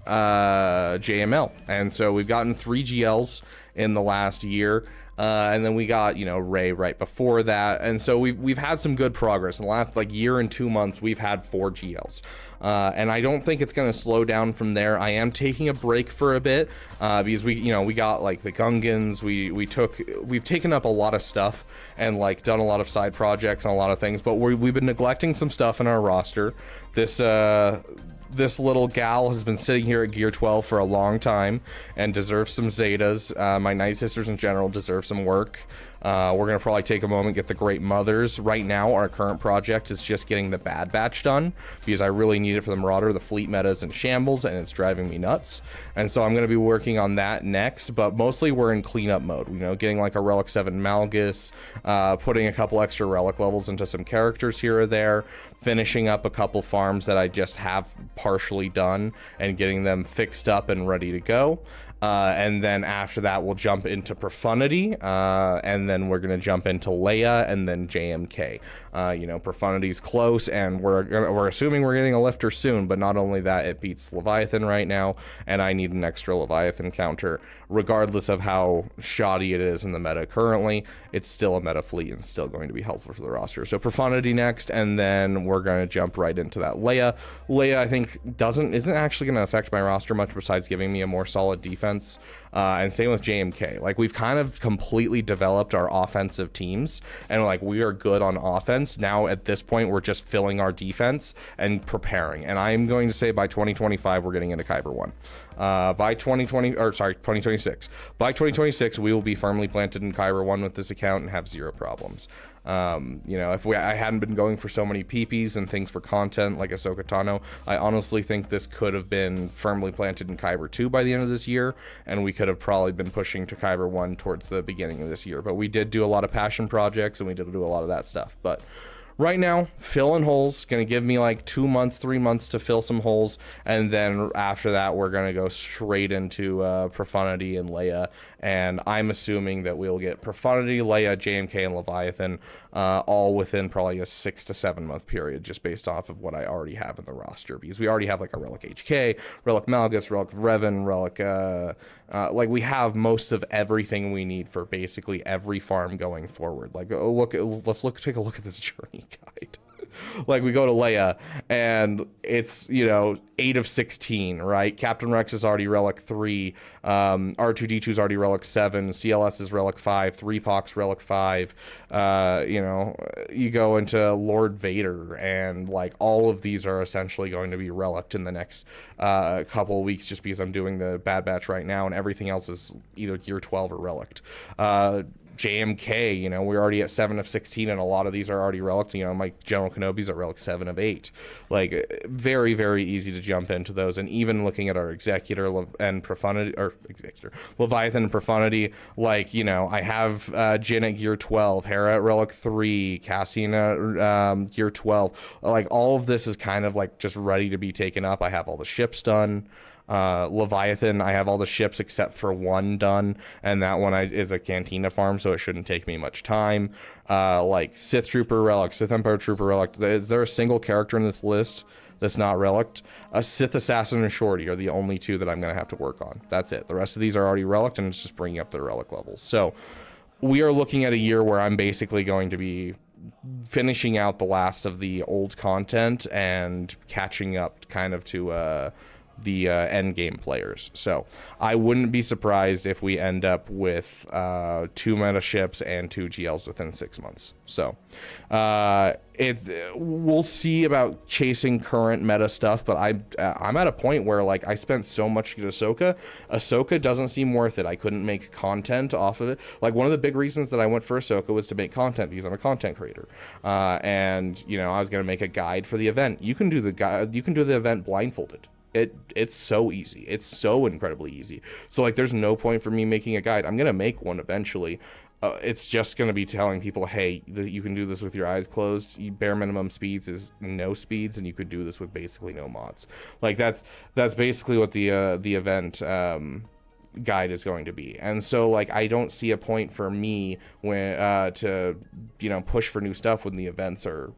[SPEAKER 1] JML. And so we've gotten 3 GLs in the last year. And then we got, Rey right before that. And so we've had some good progress. In the last year and 2 months, we've had 4 GLs. And I don't think it's going to slow down from there. I am taking a break for a bit, because we got the Gungans. We've taken up a lot of stuff and done a lot of side projects and a lot of things, but we've been neglecting some stuff in our roster. This little gal has been sitting here at gear 12 for a long time and deserves some Zetas. My Night Sisters in general deserve some work. We're going to probably take a moment, get the Great Mothers. Right now, our current project is just getting the Bad Batch done, because I really need it for the Marauder. The fleet meta's in shambles, and it's driving me nuts. And so I'm going to be working on that next, but mostly we're in cleanup mode. Getting a Relic 7 Malgus, putting a couple extra Relic levels into some characters here or there, finishing up a couple farms that I just have partially done, and getting them fixed up and ready to go. And then after that, we'll jump into Profundity, and then we're going to jump into Leia, and then JMK. Profundity's close, and we're assuming we're getting a lifter soon, but not only that, it beats Leviathan right now, and I need an extra Leviathan counter. Regardless of how shoddy it is in the meta currently, it's still a meta fleet and still going to be helpful for the roster. So Profundity next, and then we're going to jump right into that Leia. Leia, I think, isn't actually going to affect my roster much besides giving me a more solid defense. And same with JMK. We've kind of completely developed our offensive teams, and we are good on offense. Now at this point, we're just filling our defense and preparing. And I'm going to say by 2025, we're getting into Kyber 1. By 2026. By 2026, we will be firmly planted in Kyber 1 with this account and have 0 problems. If I hadn't been going for so many PPs and things for content like Ahsoka Tano, I honestly think this could have been firmly planted in Kyber 2 by the end of this year, and we could have probably been pushing to Kyber 1 towards the beginning of this year. But we did do a lot of passion projects, and we did do a lot of that stuff. But right now, filling holes, gonna give me 2 months, 3 months to fill some holes, and then after that, we're gonna go straight into Profundity and Leia, and I'm assuming that we'll get Profundity, Leia, JMK, and Leviathan all within probably a 6 to 7 month period, just based off of what I already have in the roster, because we already have a Relic HK, Relic Malgus, Relic Revan, Relic, we have most of everything we need for basically every farm going forward. Take a look at this journey guide. We go to Leia, and it's 8 of 16, right? Captain Rex is already Relic 3, R2D2 is already Relic 7, CLS is Relic 5, 3POC's Relic 5. You go into Lord Vader, and all of these are essentially going to be relicked in the next couple of weeks, just because I'm doing the Bad Batch right now, and everything else is either Gear 12 or relicked. JMK, we're already at 7 of 16, and a lot of these are already relicked. My General Kenobi's at relic 7 of 8. Very, very easy to jump into those. And even looking at our Executor and Profundity, or Executor, Leviathan and Profundity, I have Jin at Gear 12, Hera at relic 3, Cassian at Gear 12. All of this is kind of just ready to be taken up. I have all the ships done. Leviathan, I have all the ships except for one done, and that one is a Cantina farm, so it shouldn't take me much time. Sith Trooper Relic, Sith Empire Trooper Relic. Is there a single character in this list that's not relicked? A Sith Assassin and Shorty are the only 2 that I'm going to have to work on. That's it. The rest of these are already relicked, and it's just bringing up their relic levels. So we are looking at a year where I'm basically going to be finishing out the last of the old content and catching up kind of to the end game players. So I wouldn't be surprised if we end up with 2 meta ships and 2 GLs within 6 months. So we'll see about chasing current meta stuff, but I'm at a point where like I spent so much to get Ahsoka doesn't seem worth it. I couldn't make content off of it. Like one of the big reasons that I went for Ahsoka was to make content because I'm a content creator, and you know I was gonna make a guide for the event. You can do the event blindfolded. It's so easy. It's so incredibly easy. So like there's no point for me making a guide. I'm gonna make one eventually. It's just going to be telling people, hey, you can do this with your eyes closed. Bare minimum speeds is no speeds, and you could do this with basically no mods. Like that's basically what the event guide is going to be. And so like I don't see a point for me when to push for new stuff when the events are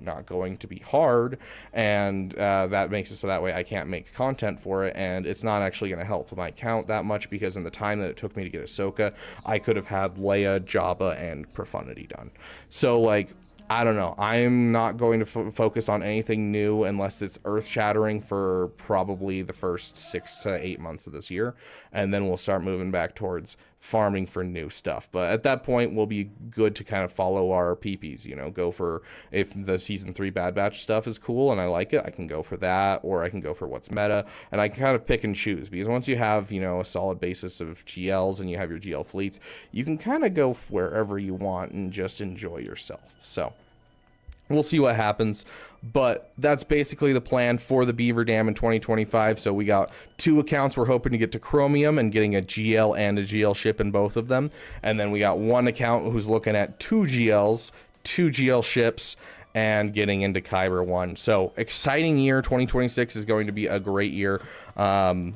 [SPEAKER 1] not going to be hard, and that makes it so that way I can't make content for it, and it's not actually going to help my account that much, because in the time that it took me to get Ahsoka, I could have had Leia, Jabba, and Profundity done. So like I don't know. I'm not going to focus on anything new unless it's earth-shattering for probably the first 6 to 8 months of this year, and then we'll start moving back towards farming for new stuff. But at that point, we'll be good to kind of follow our PPs, go for, if the Season 3 Bad Batch stuff is cool and I like it, I can go for that, or I can go for what's meta, and I can kind of pick and choose, because once you have, a solid basis of GLs and you have your GL fleets, you can kind of go wherever you want and just enjoy yourself. So we'll see what happens, but that's basically the plan for the Beaver Dam in 2025. So we got 2 accounts we're hoping to get to Chromium and getting a GL and a GL ship in both of them, and then we got 1 account who's looking at 2 GLs, 2 GL ships, and getting into Kyber 1. So exciting year. 2026 is going to be a great year, and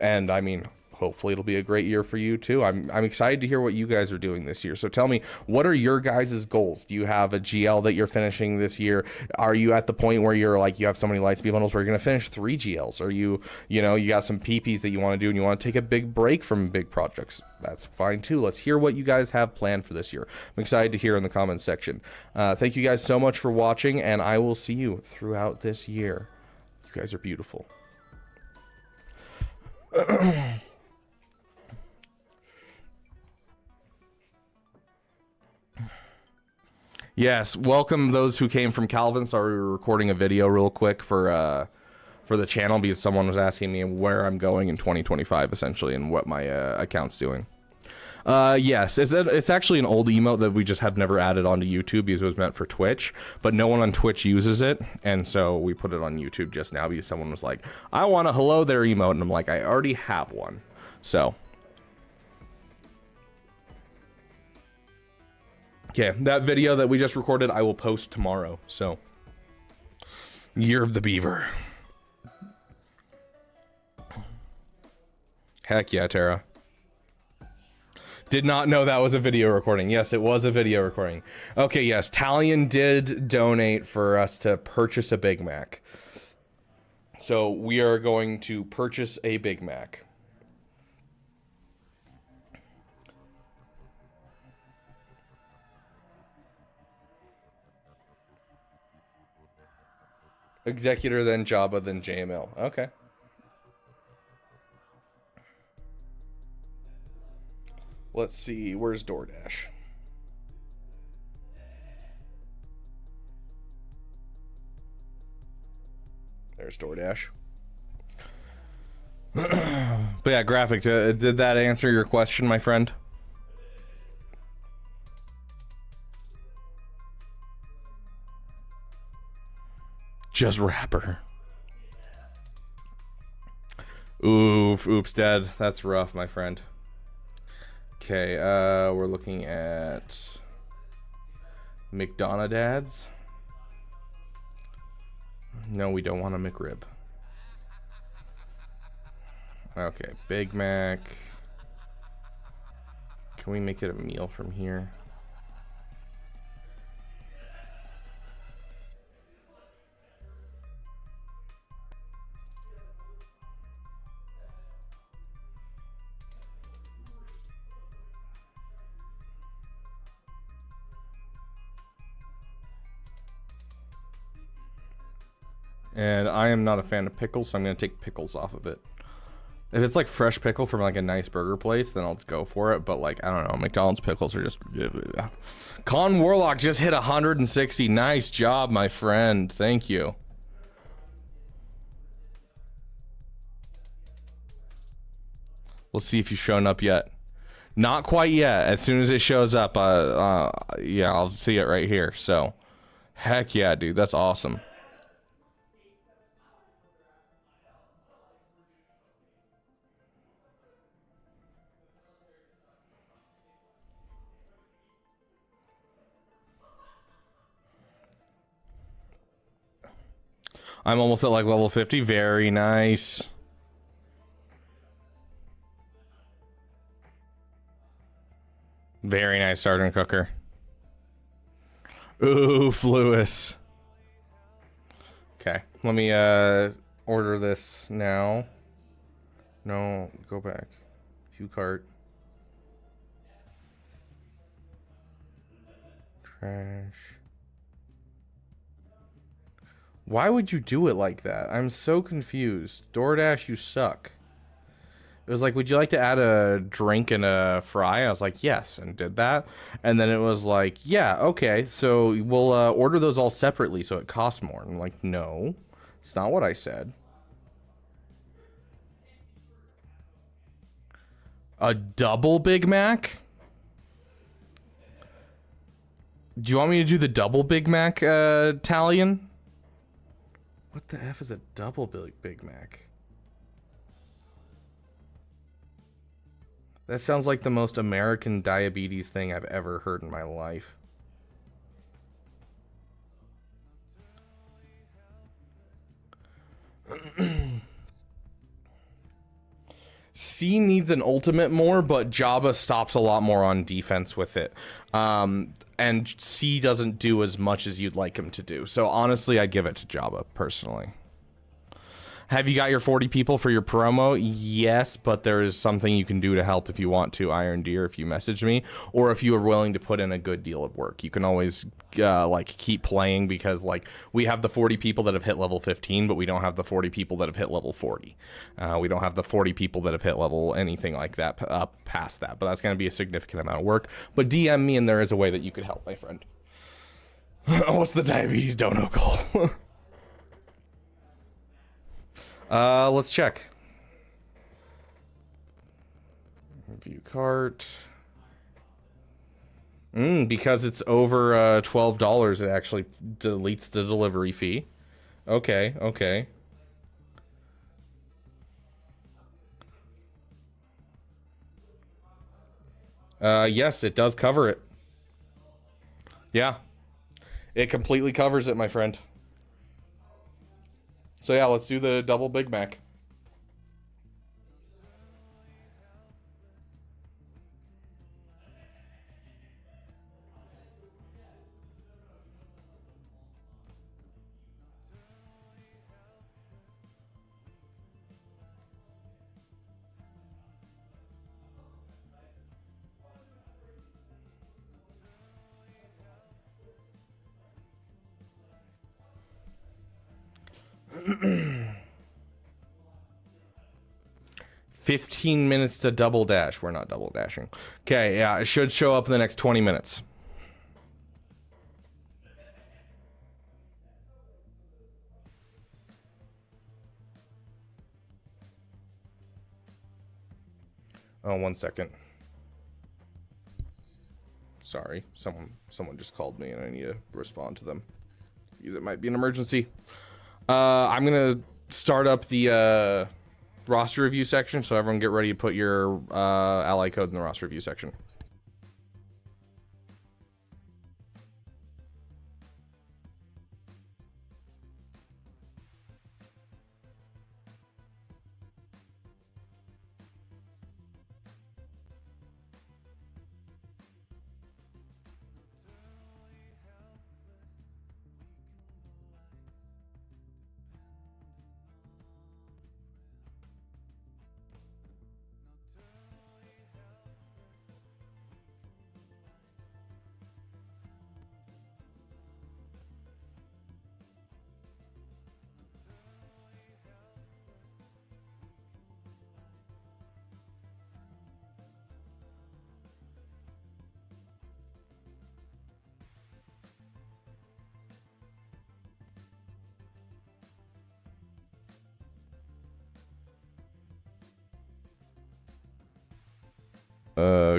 [SPEAKER 1] I mean, hopefully it'll be a great year for you too. I'm excited to hear what you guys are doing this year. So tell me, what are your guys' goals? Do you have a GL that you're finishing this year? Are you at the point where you're like, you have so many Lightspeed bundles where you're going to finish 3 GLs? Are you got some PPs that you want to do and you want to take a big break from big projects? That's fine too. Let's hear what you guys have planned for this year. I'm excited to hear in the comments section. Thank you guys so much for watching, and I will see you throughout this year. You guys are beautiful. Yes, welcome those who came from Calvin. Sorry, we were recording a video real quick for the channel because someone was asking me where I'm going in 2025, essentially, and what my account's doing. Yes, it's actually an old emote that we just have never added onto YouTube because it was meant for Twitch, but no one on Twitch uses it, and so we put it on YouTube just now because someone was like, I want a hello there emote, and I'm like, I already have one. So okay, that video that we just recorded, I will post tomorrow. So, Year of the Beaver. Heck yeah, Tara. Did not know that was a video recording. Yes, it was a video recording. Okay, yes, Talion did donate for us to purchase a Big Mac. So, we are going to purchase a Big Mac. Executor, then Jabba, then JML. Okay. Let's see. Where's DoorDash? There's DoorDash. But yeah, Graphic, did that answer your question, my friend? Just rapper. Oops, dead. That's rough, my friend. Okay, we're looking at McDonald's. No, we don't want a McRib. Okay, Big Mac. Can we make it a meal from here? And I am not a fan of pickles, so I'm going to take pickles off of it. If it's like fresh pickle from like a nice burger place, then I'll go for it. But like, I don't know, McDonald's pickles are just... Con Warlock just hit 160. Nice job, my friend. Thank you. We'll see if you've shown up yet. Not quite yet. As soon as it shows up, yeah, I'll see it right here. So, heck yeah, dude. That's awesome. I'm almost at like level 50. Very nice. Very nice, Sergeant Cooker. Ooh, Lewis. Okay, let me order this now. No, go back. View cart. Trash. Why would you do it like that? I'm so confused. DoorDash, you suck. It was like, would you like to add a drink and a fry? I was like, yes, and did that. And then it was like, yeah, okay, so we'll order those all separately so it costs more. And I'm like, no, it's not what I said. A double Big Mac? Do you want me to do the double Big Mac, Italian? What the F is a double Big Mac? That sounds like the most American diabetes thing I've ever heard in my life. C needs an ultimate more, but Jabba stops a lot more on defense with it. And C doesn't do as much as you'd like him to do. So honestly, I'd give it to Jabba, personally. Have you got your 40 people for your promo? Yes, but there is something you can do to help if you want to, Iron Deer, if you message me, or if you are willing to put in a good deal of work. You can always like keep playing, because like we have the 40 people that have hit level 15, but we don't have the 40 people that have hit level 40. We don't have the 40 people that have hit level anything like that past that, but that's going to be a significant amount of work. But DM me and there is a way that you could help, my friend. What's the diabetes dono call? Let's check. View cart. Because it's over $12, it actually deletes the delivery fee. Okay, okay. Yes, it does cover it. Yeah. It completely covers it, my friend. So yeah, let's do the double Big Mac. $15 minutes to double dash. We're not double dashing. Okay, yeah, it should show up in the next 20 minutes. Oh, 1 second. Sorry, someone just called me and I need to respond to them, because it might be an emergency. I'm gonna start up the roster review section, so everyone get ready to put your ally code in the roster review section.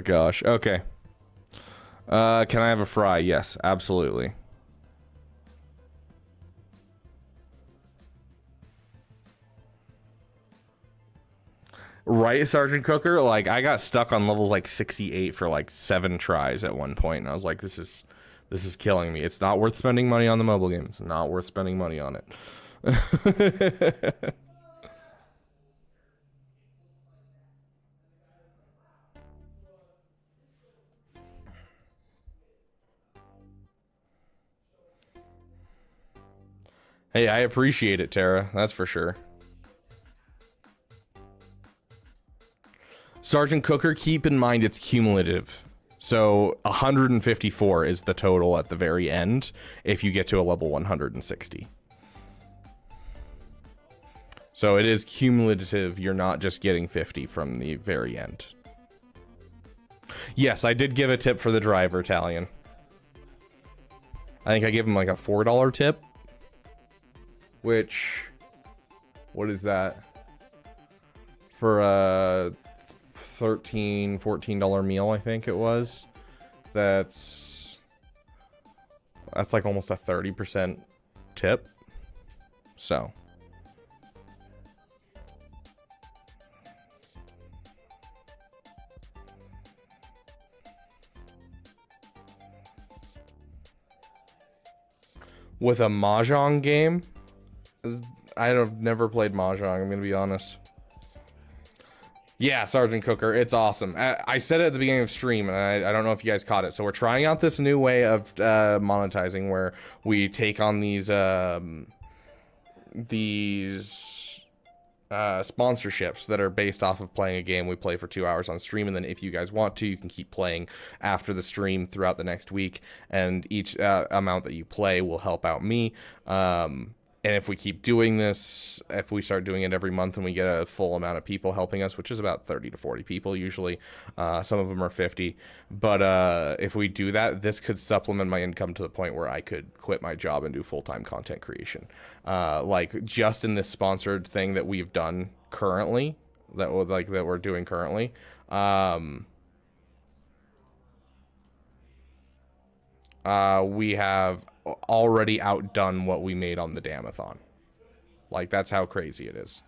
[SPEAKER 1] Gosh. Okay. Can I have a fry? Yes, absolutely. Right, Sergeant Cooker? Like, I got stuck on level like 68 for like 7 tries at one point, and I was like, this is killing me. It's not worth spending money on the mobile game. It's not worth spending money on it. Hey, I appreciate it, Tara. That's for sure. Sergeant Cooker, keep in mind it's cumulative. So 154 is the total at the very end if you get to a level 160. So it is cumulative. You're not just getting 50 from the very end. Yes, I did give a tip for the driver, Italian. I think I gave him like a $4 tip. Which, what is that? For a $14 meal, I think it was. That's like almost a 30% tip. So. With a Mahjong game? I've never played Mahjong, I'm gonna be honest. Yeah, Sergeant Cooker, it's awesome. I said it at the beginning of stream, and I don't know if you guys caught it. So we're trying out this new way of monetizing, where we take on these sponsorships that are based off of playing a game we play for 2 hours on stream, and then if you guys want to, you can keep playing after the stream throughout the next week, and each amount that you play will help out me. And if we keep doing this, if we start doing it every month and we get a full amount of people helping us, which is about 30 to 40 people usually, some of them are 50. But if we do that, this could supplement my income to the point where I could quit my job and do full-time content creation. Like just in this sponsored thing that we've done currently, that we're doing currently. We have already outdone what we made on the Damathon. Like, that's how crazy it is.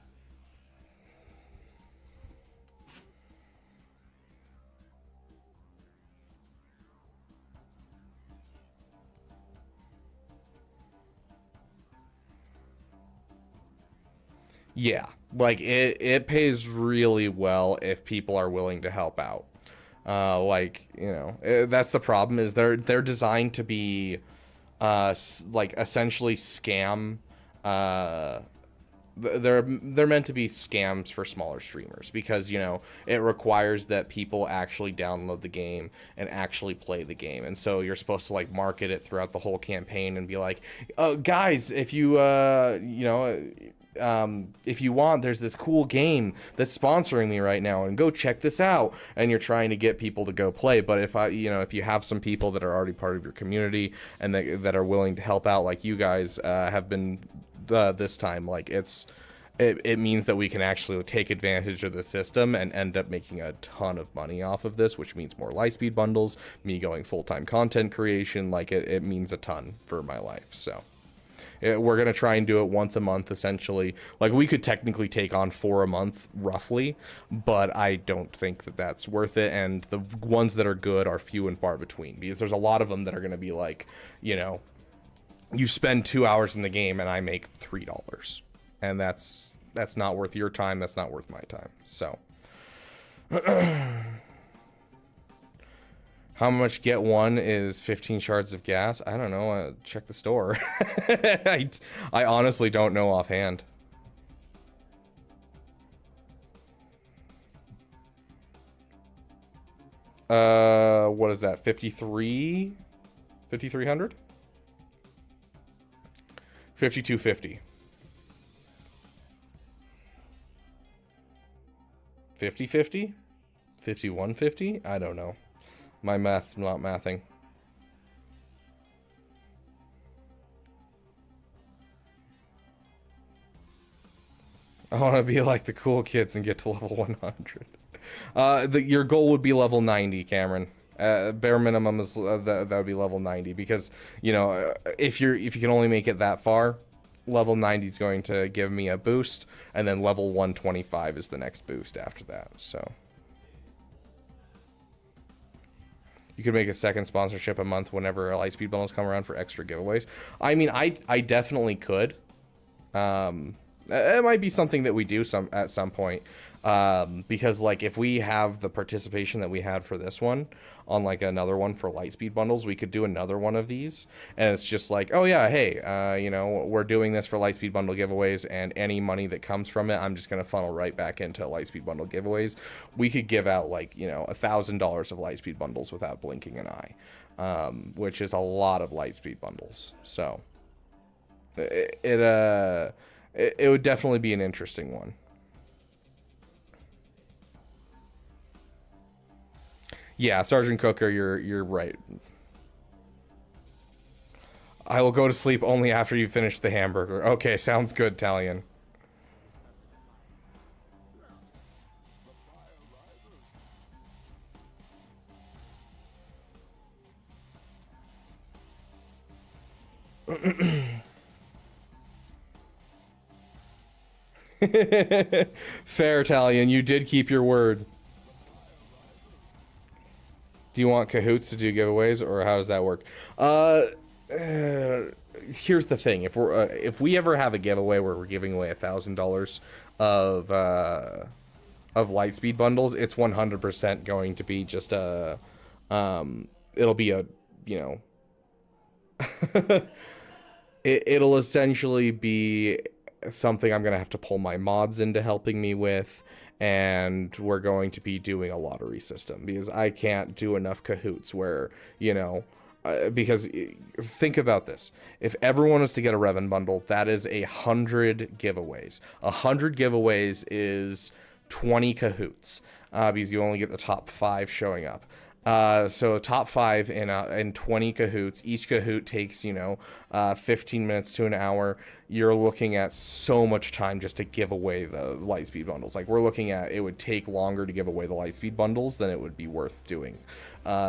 [SPEAKER 1] Yeah, like it pays really well if people are willing to help out. Like, you know, that's the problem, is they're designed to be like essentially scam. They're meant to be scams for smaller streamers, because, you know, it requires that people actually download the game and actually play the game, and so you're supposed to like market it throughout the whole campaign and be like, guys, if you you know, if you want, there's this cool game that's sponsoring me right now, and go check this out. And you're trying to get people to go play. But if if you have some people that are already part of your community and that are willing to help out, like you guys have been this time, like it means that we can actually take advantage of the system and end up making a ton of money off of this, which means more Lightspeed bundles, me going full-time content creation. Like it means a ton for my life. So we're going to try and do it once a month, essentially. Like, we could technically take on 4 a month, roughly, but I don't think that that's worth it. And the ones that are good are few and far between, because there's a lot of them that are going to be like, you know, you spend 2 hours in the game and I make $3. And that's not worth your time. That's not worth my time. So, how much get one is 15 shards of gas? I don't know. Check the store. I honestly don't know offhand. What is that? 53? 5300? 5250. 50-50? 5150? I don't know. My math, not mathing. I want to be like the cool kids and get to level 100. Your goal would be level 90, Cameron. Bare minimum is that would be level 90, because you know, if you can only make it that far, level 90 is going to give me a boost, and then level 125 is the next boost after that. So you could make a second sponsorship a month whenever Lightspeed bundles come around for extra giveaways. I mean, I definitely could. It might be something that we do at some point, because like if we have the participation that we had for this one on like another one for Lightspeed bundles, we could do another one of these, and it's just like, oh yeah, hey, you know, we're doing this for Lightspeed bundle giveaways, and any money that comes from it, I'm just gonna funnel right back into Lightspeed bundle giveaways. We could give out like, you know, $1,000 of Lightspeed bundles without blinking an eye, which is a lot of Lightspeed bundles. So it would definitely be an interesting one. Yeah, Sergeant Cooker, you're right. I will go to sleep only after you finish the hamburger. Okay, sounds good, Talion. Fair, Talion. You did keep your word. Do you want Cahoots to do giveaways, or how does that work? Here's the thing: if we ever have a giveaway where we're giving away $1,000 of Lightspeed bundles, it's 100% going to be just a it'll be a, you know, it'll essentially be something I'm gonna have to pull my mods into helping me with. And we're going to be doing a lottery system, because I can't do enough Cahoots where, you know, because think about this. If everyone was to get a Revan bundle, that is 100 giveaways. 100 giveaways is 20 Cahoots, because you only get the top 5 showing up. So top 5 in 20 Cahoots. Each Cahoot takes, you know, 15 minutes to an hour. You're looking at so much time just to give away the Lightspeed bundles. Like, we're looking at, it would take longer to give away the Lightspeed bundles than it would be worth doing.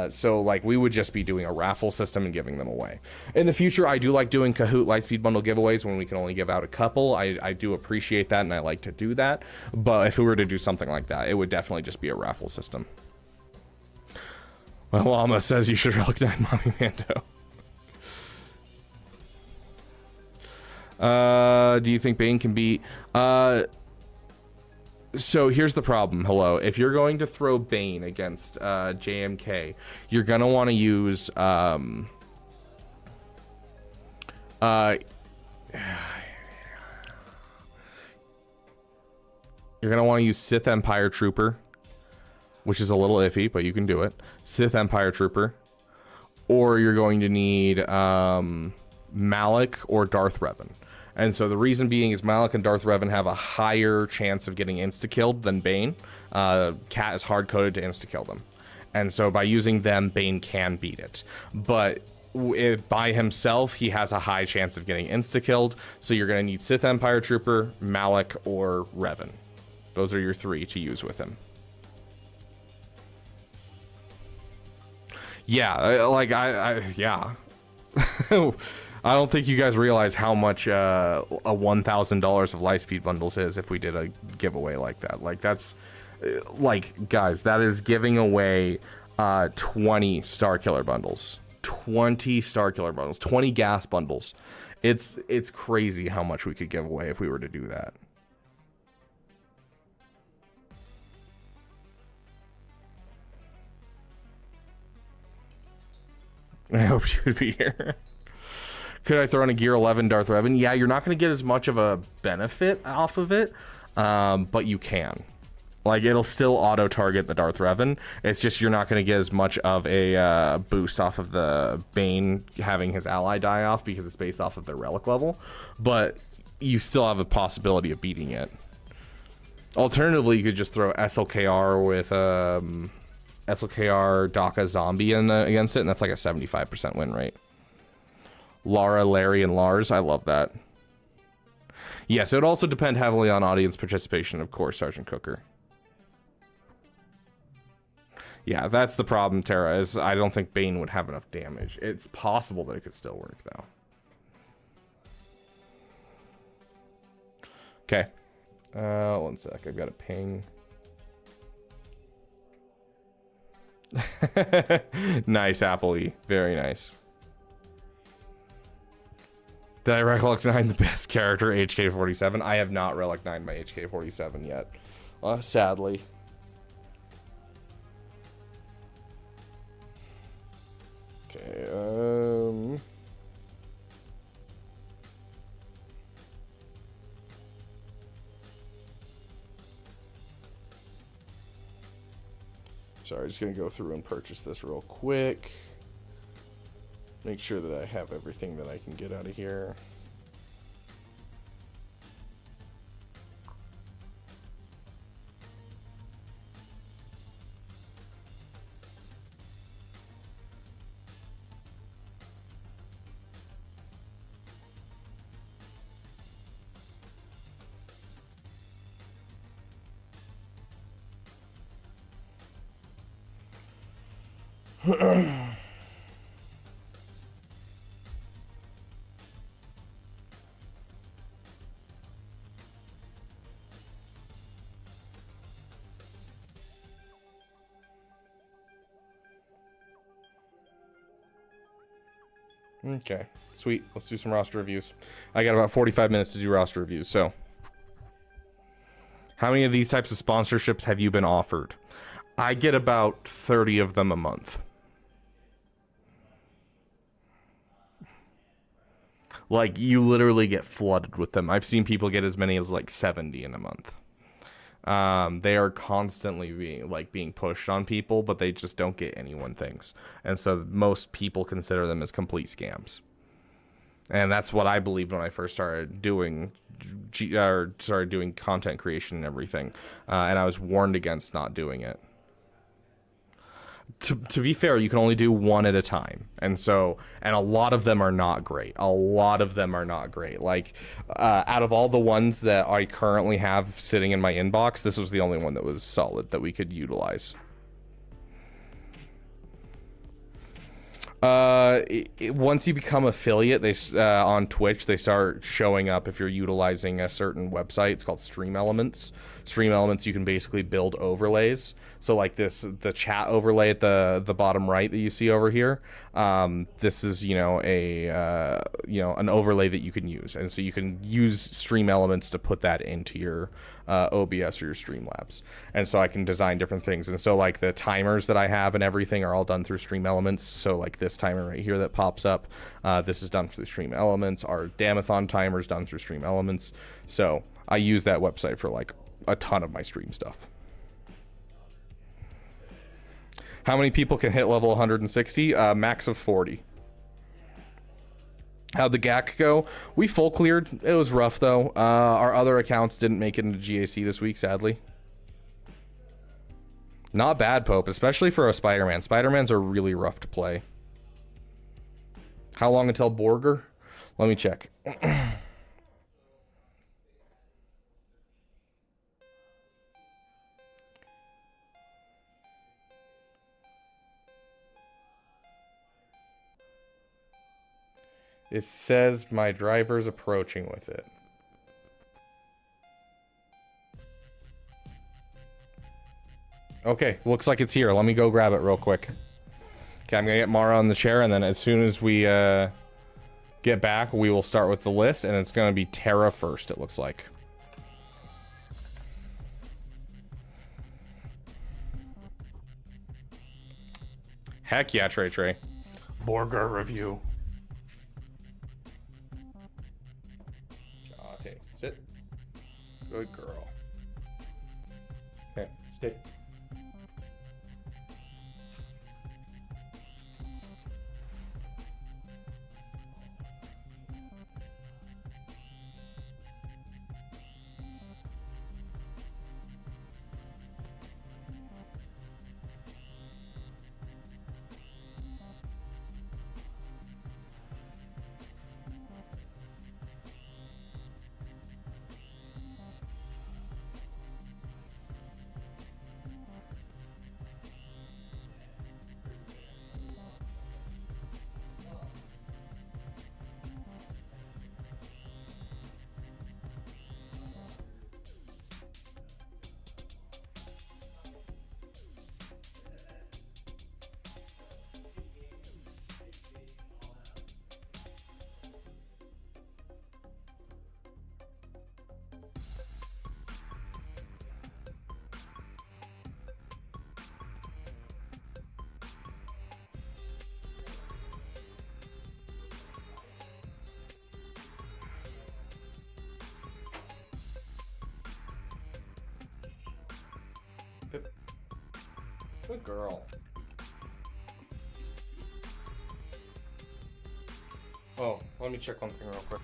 [SPEAKER 1] So like, we would just be doing a raffle system and giving them away. In the future, I do like doing Kahoot Lightspeed bundle giveaways when we can only give out a couple. I do appreciate that, and I like to do that. But if we were to do something like that, it would definitely just be a raffle system. Well, Llama says you should recognize Mommy Mando. Do you think Bane can beat? So here's the problem. Hello. If you're going to throw Bane against JMK, you're gonna want to use you're gonna want to use Sith Empire Trooper, which is a little iffy, but you can do it. Sith Empire Trooper, or you're going to need Malik or Darth Revan. And so the reason being is Malik and Darth Revan have a higher chance of getting insta-killed than Bane. Cat is hard-coded to insta-kill them. And so by using them, Bane can beat it. But by himself, he has a high chance of getting insta-killed. So you're going to need Sith Empire Trooper, Malik, or Revan. Those are your 3 to use with him. Yeah, like, yeah. I don't think you guys realize how much a $1,000 of Lightspeed bundles is if we did a giveaway like that. Like, that's, like, guys, that is giving away 20 Star Killer bundles. 20 Star Killer bundles. 20 gas bundles. It's crazy how much we could give away if we were to do that. I hope you would be here. Could I throw in a Gear 11 Darth Revan? Yeah, you're not going to get as much of a benefit off of it, but you can. Like, it'll still auto-target the Darth Revan. It's just you're not going to get as much of a boost off of the Bane having his ally die off, because it's based off of their relic level. But you still have a possibility of beating it. Alternatively, you could just throw SLKR with SLKR Daka Zombie against it, and that's like a 75% win rate. Lara, Larry, and Lars. I love that. Yes, it would also depend heavily on audience participation, of course, Sergeant Cooker. Yeah, that's the problem, Tara, is I don't think Bane would have enough damage. It's possible that it could still work, though. Okay. 1 sec. I've got a ping. Nice, Appley. Very nice. Did I recollect 9 the best character, HK47? I have not relic 9 my HK47 yet. Sadly. Okay, sorry, just gonna go through and purchase this real quick. Make sure that I have everything that I can get out of here. Okay, sweet. Let's do some roster reviews. I got about 45 minutes to do roster reviews. So, how many of these types of sponsorships have you been offered? I get about 30 of them a month. Like, you literally get flooded with them. I've seen people get as many as like 70 in a month. They are constantly being pushed on people, but they just don't get anyone things. And so most people consider them as complete scams. And that's what I believed when I first started doing content creation and everything. And I was warned against not doing it. To be fair, you can only do one at a time, and a lot of them are not great. Like, out of all the ones that I currently have sitting in my inbox, this was the only one that was solid that we could utilize. Once you become affiliate, on Twitch, they start showing up if you're utilizing a certain website. It's called Stream Elements. Stream Elements, you can basically build overlays. So like the chat overlay at the bottom right that you see over here. This is, an overlay that you can use. And so you can use Stream Elements to put that into your OBS or your Streamlabs. And so I can design different things. And so like the timers that I have and everything are all done through Stream Elements. So like this timer right here that pops up, this is done through Stream Elements. Our Damathon timer is done through Stream Elements. So I use that website for like a ton of my stream stuff. How many people can hit level 160? Max of 40. How'd the GAC go? We full cleared. It was rough though. Our other accounts didn't make it into GAC this week, sadly. Not bad, Pope, especially for a Spider-Man. Spider-Mans are really rough to play. How long until Borger? Let me check. It says my driver's approaching with it. Okay, looks like it's here. Let me go grab it real quick. Okay, I'm gonna get Mara on the chair, and then as soon as we get back, we will start with the list, and it's gonna be Terra first, it looks like. Heck yeah, Trey. Borger review. Okay, sit. Good girl. Okay, stay. Good girl. Oh, let me check one thing real quick.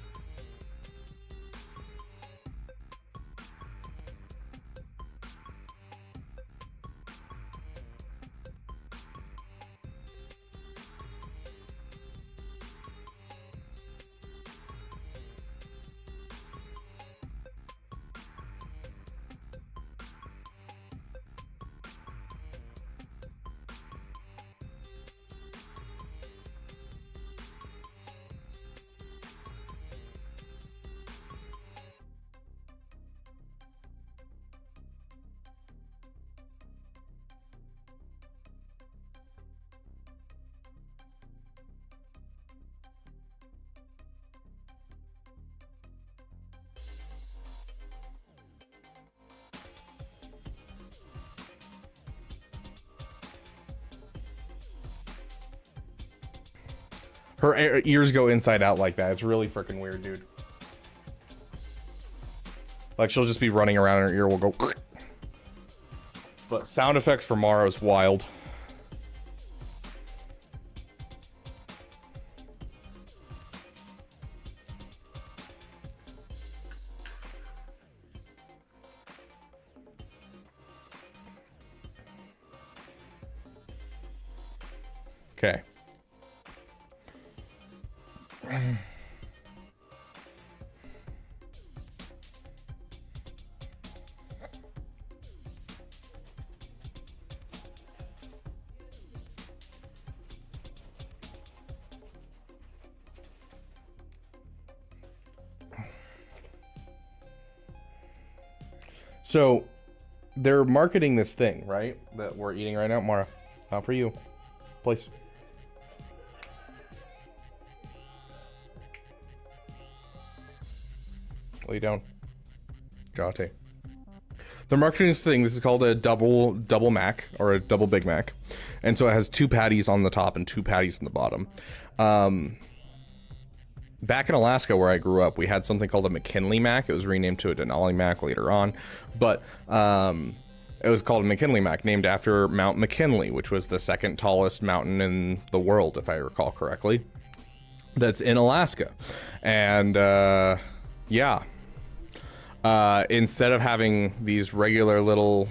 [SPEAKER 1] Her ears go inside out like that. It's really freaking weird, dude. Like, she'll just be running around and her ear will go. But sound effects for Mara is wild. Okay. So they're marketing this thing, right? That we're eating right now. Mara, not for you. Please. Lay down. Jate. They're marketing this thing. This is called a double Mac, or a double Big Mac. And so it has 2 patties on the top and 2 patties on the bottom. Back in Alaska, where I grew up, we had something called a McKinley Mac. It was renamed to a Denali Mac later on. But it was called a McKinley Mac, named after Mount McKinley, which was the 2nd tallest mountain in the world, if I recall correctly. That's in Alaska. And yeah. Instead of having these regular little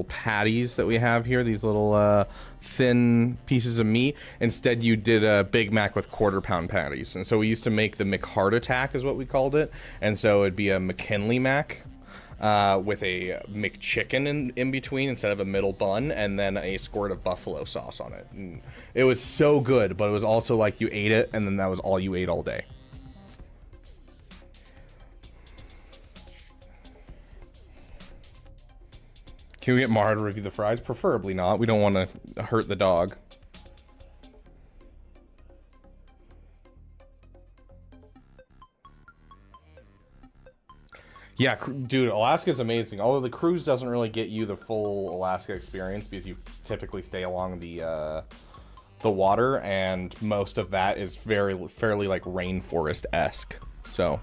[SPEAKER 1] patties that we have here, these little thin pieces of meat, instead you did a Big Mac with 1/4 pound patties. And so we used to make the McHeart Attack is what we called it. And so it'd be a McKinley Mac with a McChicken in between instead of a middle bun, and then a squirt of buffalo sauce on it. And it was so good, but it was also like you ate it and then that was all you ate all day. Can we get Mara to review the fries? Preferably not. We don't want to hurt the dog. Yeah, dude, Alaska's amazing. Although the cruise doesn't really get you the full Alaska experience because you typically stay along the water, and most of that is fairly like rainforest-esque. So.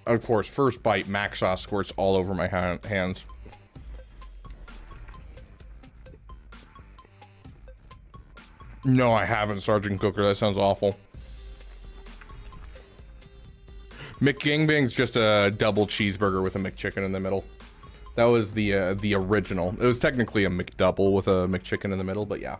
[SPEAKER 1] Of course, first bite, mac sauce squirts all over my hands. No, I haven't, Sergeant Cooker. That sounds awful. McGangbang's just a double cheeseburger with a McChicken in the middle. That was the original. It was technically a McDouble with a McChicken in the middle, but yeah.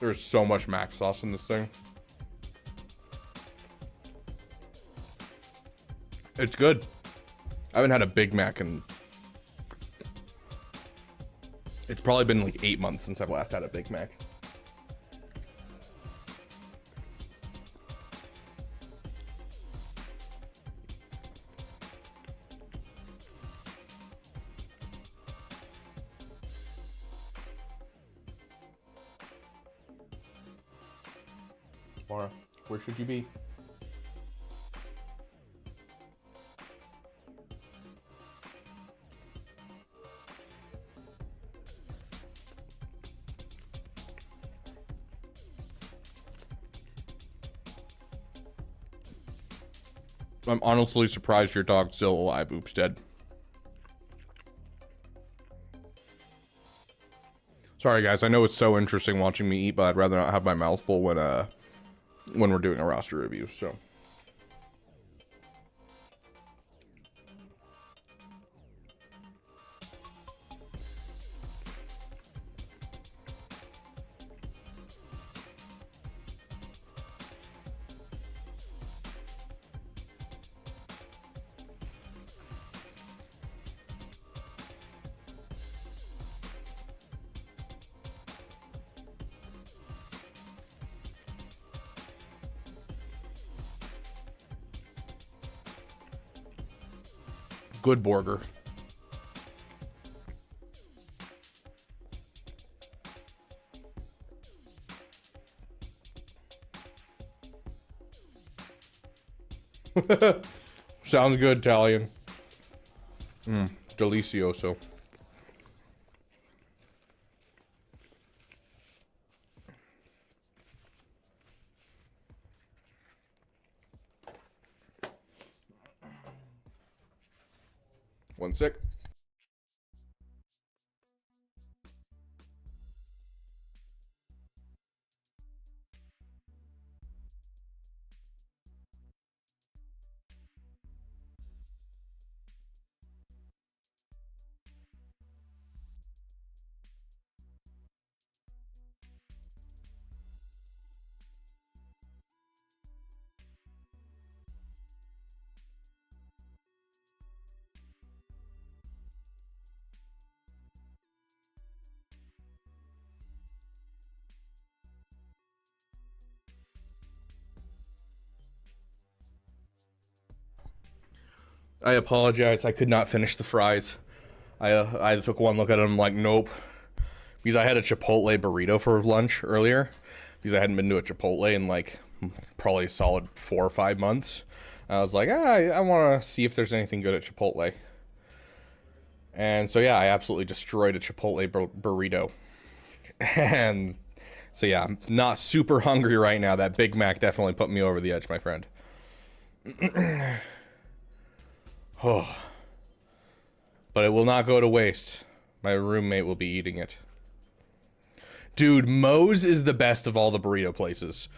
[SPEAKER 1] There's so much mac sauce in this thing. It's good. I haven't had a Big Mac in... It's probably been like 8 months since I've last had a Big Mac. Mara, where should you be? I'm honestly surprised your dog's still alive. Oops, dead. Sorry guys, I know it's so interesting watching me eat, but I'd rather not have my mouth full when we're doing a roster review, so. Good burger. Sounds good, Italian. Delicioso. One sec. I apologize. I could not finish the fries. I took one look at them like, nope. Because I had a Chipotle burrito for lunch earlier. Because I hadn't been to a Chipotle in like probably a solid 4 or 5 months. I was like, I want to see if there's anything good at Chipotle. And so yeah, I absolutely destroyed a Chipotle burrito. And so yeah, I'm not super hungry right now. That Big Mac definitely put me over the edge, my friend. Oh. But it will not go to waste. My roommate will be eating it. Dude, Moe's is the best of all the burrito places.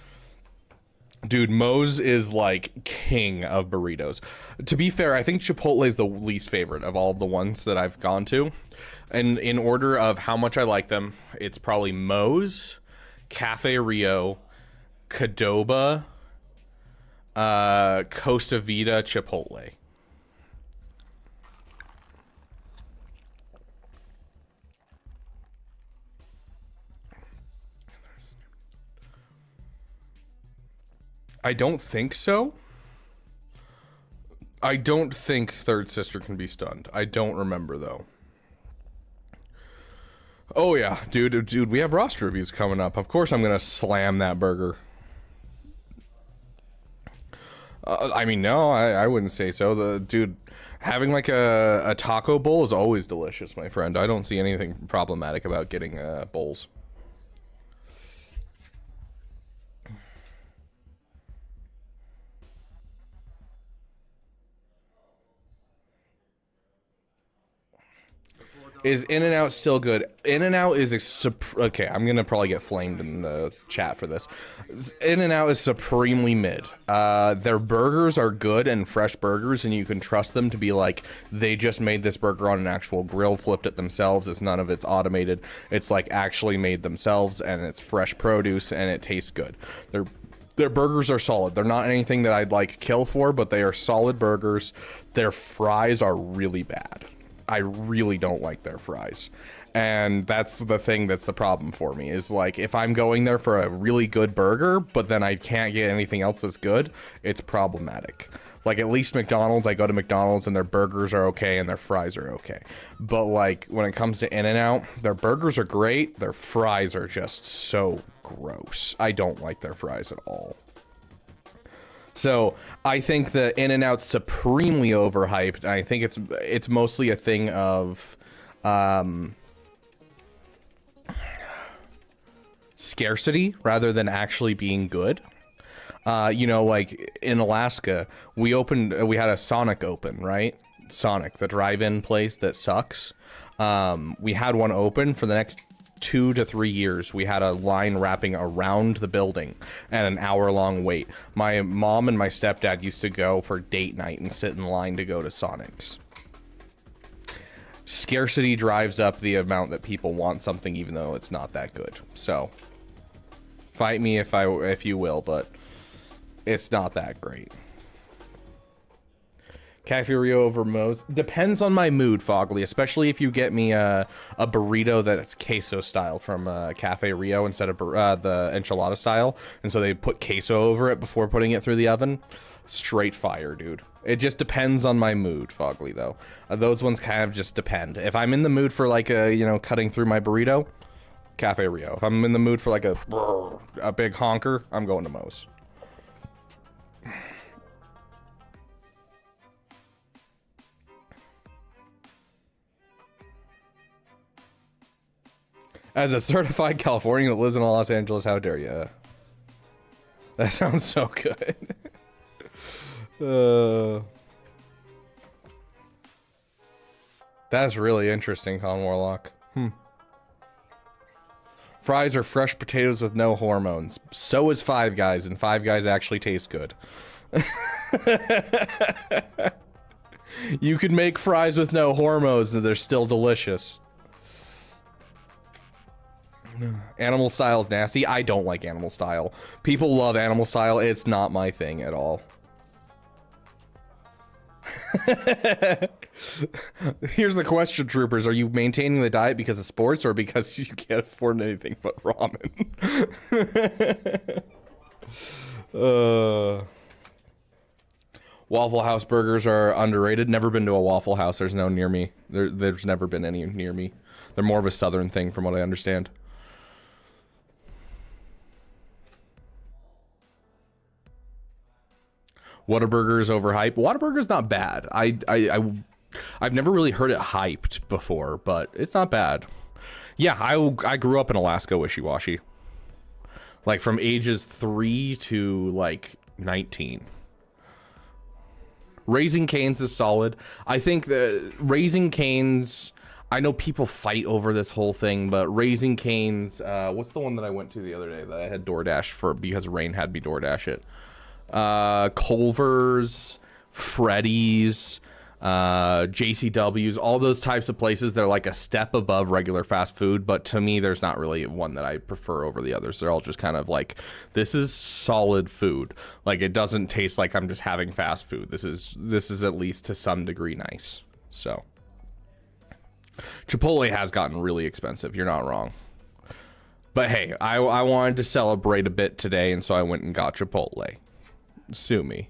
[SPEAKER 1] Dude, Moe's is like king of burritos. To be fair, I think Chipotle is the least favorite of all the ones that I've gone to. And in order of how much I like them, it's probably Moe's, Cafe Rio, Qdoba, Costa Vida, Chipotle. I don't think so. I don't think Third Sister can be stunned. I don't remember though. Oh yeah, dude, we have roster reviews coming up. Of course I'm gonna slam that burger. I mean, no, I wouldn't say so. Dude, having like a taco bowl is always delicious, my friend. I don't see anything problematic about getting bowls. Is In-N-Out still good? In-N-Out is okay. I'm gonna probably get flamed in the chat for this. In-N-Out is supremely mid. Their burgers are good and fresh burgers, and you can trust them to be like they just made this burger on an actual grill, flipped it themselves. It's none of it's automated. It's like actually made themselves, and it's fresh produce, and it tastes good. Their burgers are solid. They're not anything that I'd like kill for, but they are solid burgers. Their fries are really bad. I really don't like their fries. And that's the thing that's the problem for me, is like if I'm going there for a really good burger, but then I can't get anything else that's good, it's problematic. Like, at least McDonald's, I go to McDonald's and their burgers are okay and their fries are okay. But, like, when it comes to In-N-Out, their burgers are great. Their fries are just so gross. I don't like their fries at all. So, I think the In-N-Out's supremely overhyped. I think it's mostly a thing of, scarcity rather than actually being good. You know, like in Alaska, we had a Sonic open, right? Sonic, the drive-in place that sucks. We had one open for the next 2 to 3 years. We had a line wrapping around the building and an hour-long wait. My mom and my stepdad used to go for date night and sit in line to go to Sonic's. Scarcity drives up the amount that people want something, even though it's not that good. So, fight me if you will, but it's not that great. Cafe Rio over Moe's. Depends on my mood, Fogley. Especially if you get me a burrito that's queso style from Cafe Rio instead of the enchilada style. And so they put queso over it before putting it through the oven. Straight fire, dude. It just depends on my mood, Fogley, though. Those ones kind of just depend. If I'm in the mood for like cutting through my burrito, Cafe Rio. If I'm in the mood for like a big honker, I'm going to Moe's. As a certified Californian that lives in Los Angeles, how dare you? That sounds so good. That's really interesting, Con Warlock. Fries are fresh potatoes with no hormones. So is Five Guys, and Five Guys actually taste good. You could make fries with no hormones and they're still delicious. Animal style's nasty. I don't like animal style. People love animal style. It's not my thing at all. Here's the question, troopers. Are you maintaining the diet because of sports or because you can't afford anything but ramen? Waffle House burgers are underrated. Never been to a Waffle House. There's no near me. There's never been any near me. They're more of a southern thing from what I understand. Whataburger is overhyped. Whataburger's not bad. I've never really heard it hyped before, but it's not bad. Yeah, I grew up in Alaska wishy-washy. Like from ages 3 to like 19. Raising Cane's is solid. I think that Raising Cane's, I know people fight over this whole thing, but Raising Cane's, what's the one that I went to the other day that I had DoorDash for because Rain had me DoorDash it? Culver's, Freddy's, JCW's, all those types of places. They're like a step above regular fast food, but to me there's not really one that I prefer over the others. They're all just kind of like, this is solid food. Like, it doesn't taste like I'm just having fast food. This is at least to some degree nice. So Chipotle has gotten really expensive, you're not wrong, but hey, I wanted to celebrate a bit today, and so I went and got Chipotle. Sue me.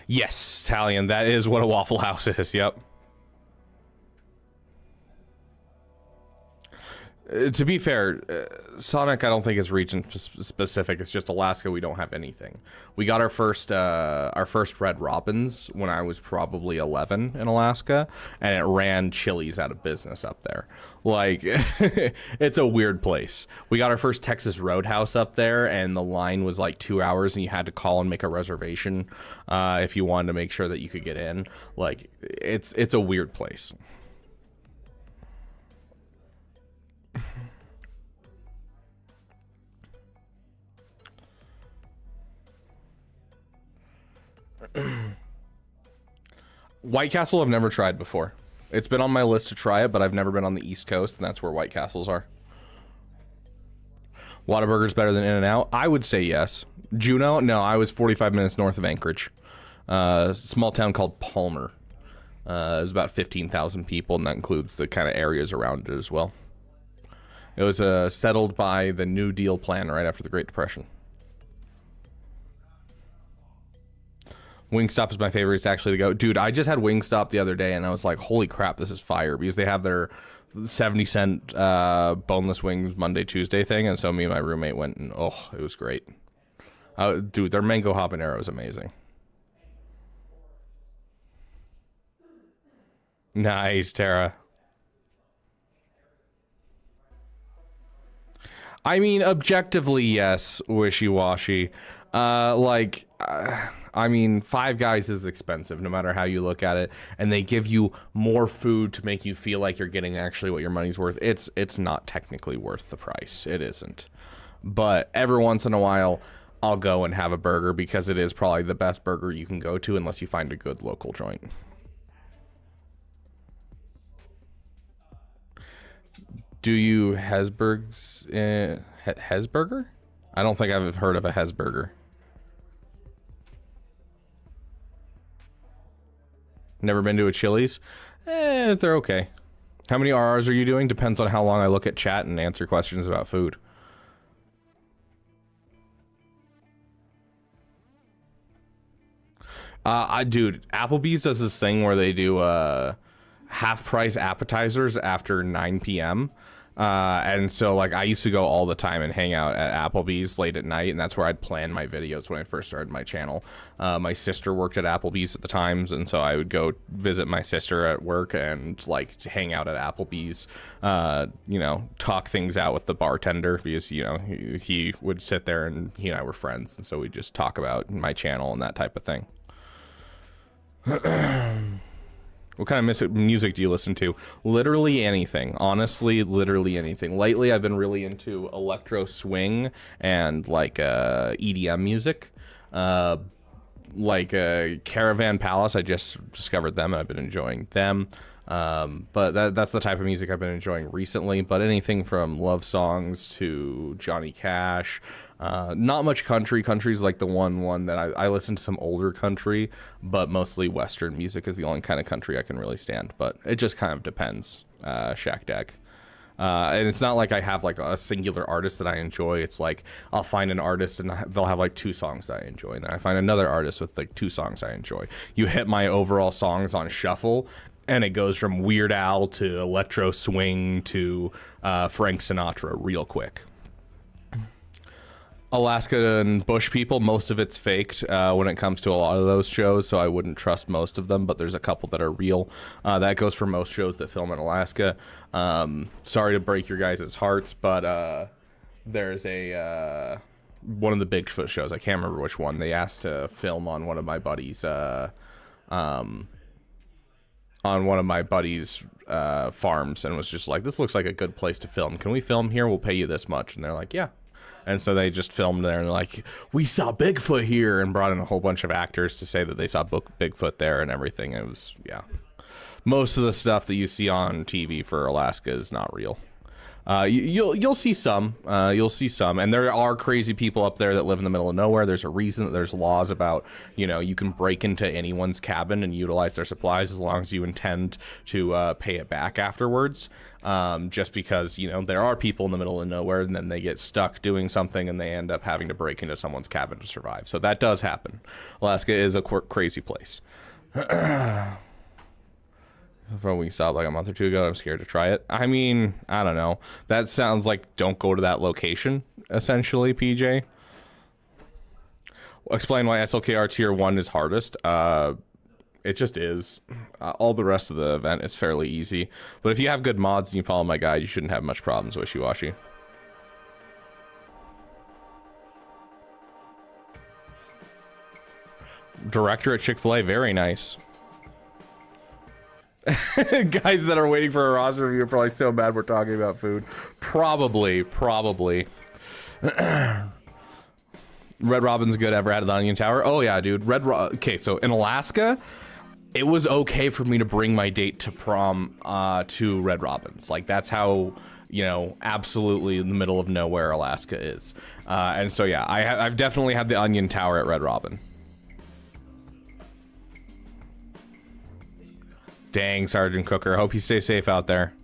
[SPEAKER 1] Yes, Talion, that is what a Waffle House is. Yep. To be fair, Sonic I don't think is region specific. It's just Alaska. We don't have anything. We got our first Red Robins when I was probably 11 in Alaska, and it ran Chili's out of business up there. Like, it's a weird place. We got our first Texas Roadhouse up there, and the line was like 2 hours, and you had to call and make a reservation if you wanted to make sure that you could get in. Like, it's a weird place. White Castle I've never tried before. It's been on my list to try it, but I've never been on the East Coast, and that's where White Castles are. Whataburger's better than In-N-Out? I would say yes. Juneau? No, I was 45 minutes north of Anchorage. Small town called Palmer. There's about 15,000 people, and that includes the kind of areas around it as well. It was settled by the New Deal plan right after the Great Depression. Wingstop is my favorite. It's actually to go. Dude, I just had Wingstop the other day and I was like, holy crap, this is fire, because they have their 70-cent boneless wings Monday, Tuesday thing. And so me and my roommate went and, oh, it was great. Dude, their mango habanero is amazing. Nice, Tara. I mean, objectively, yes, wishy-washy. I mean, Five Guys is expensive no matter how you look at it, and they give you more food to make you feel like you're getting actually what your money's worth. It's not technically worth the price. It isn't. But every once in a while, I'll go and have a burger because it is probably the best burger you can go to unless you find a good local joint. Do you Hesburgers? Hesburger? I don't think I've heard of a Hesburger. Never been to a Chili's? They're okay. How many RRs are you doing? Depends on how long I look at chat and answer questions about food. Dude, Applebee's does this thing where they do half price appetizers after 9 p.m. And so like I used to go all the time and hang out at Applebee's late at night, and that's where I'd plan my videos when I first started my channel. My sister worked at Applebee's at the times, and so I would go visit my sister at work and like hang out at Applebee's, you know, talk things out with the bartender, because you know he would sit there and he and I were friends, and so we'd just talk about my channel and that type of thing. What kind of music do you listen to? Literally anything. Honestly, literally anything. Lately, I've been really into electro swing and like EDM music. Like Caravan Palace, I just discovered them and I've been enjoying them. But that's the type of music I've been enjoying recently. But anything from love songs to Johnny Cash. Not much country. Country's like the one that I listen to some older country, but mostly Western music is the only kind of country I can really stand. But it just kind of depends. Shack Deck. And it's not like I have like a singular artist that I enjoy. It's like I'll find an artist and they'll have like 2 songs that I enjoy, and then I find another artist with like 2 songs I enjoy. You hit my overall songs on shuffle, and it goes from Weird Al to electro swing to Frank Sinatra real quick. Alaska and Bush People, most of it's faked when it comes to a lot of those shows, so I wouldn't trust most of them, but there's a couple that are real. That goes for most shows that film in Alaska. Sorry to break your guys' hearts, but there's a one of the Bigfoot shows, I can't remember which one, they asked to film on one of my buddies' farms, and was just like, this looks like a good place to film. Can we film here? We'll pay you this much. And they're like, yeah. And so they just filmed there and they're like, we saw Bigfoot here, and brought in a whole bunch of actors to say that they saw Bigfoot there and everything. It was, yeah. Most of the stuff that you see on TV for Alaska is not real. You'll see some, and there are crazy people up there that live in the middle of nowhere. There's a reason that there's laws about, you know, you can break into anyone's cabin and utilize their supplies as long as you intend to pay it back afterwards. Just because, you know, there are people in the middle of nowhere and then they get stuck doing something and they end up having to break into someone's cabin to survive. So that does happen. Alaska is a crazy place. From we saw like a month or 2 ago, I'm scared to try it. I mean, I don't know. That sounds like don't go to that location, essentially, PJ. Explain why SLKR Tier 1 is hardest. It just is. All the rest of the event is fairly easy. But if you have good mods and you follow my guide, you shouldn't have much problems, Wishy-Washy. Director at Chick-fil-A, very nice. Guys that are waiting for a roster review are probably so mad we're talking about food. Probably. Red Robin's good. Ever had the Onion Tower? Oh yeah, dude. Okay, so in Alaska, it was okay for me to bring my date to prom to Red Robin's. Like, that's how, you know, absolutely in the middle of nowhere Alaska is. And so yeah, I've definitely had the Onion Tower at Red Robin. Dang, Sergeant Cooker. Hope you stay safe out there.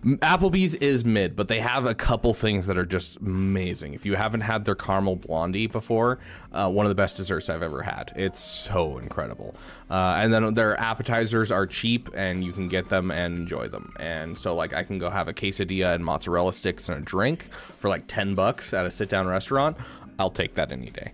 [SPEAKER 1] Applebee's is mid, but they have a couple things that are just amazing. If you haven't had their caramel blondie before, one of the best desserts I've ever had. It's so incredible. And then their appetizers are cheap, and you can get them and enjoy them. And so, like, I can go have a quesadilla and mozzarella sticks and a drink for like $10 at a sit-down restaurant. I'll take that any day.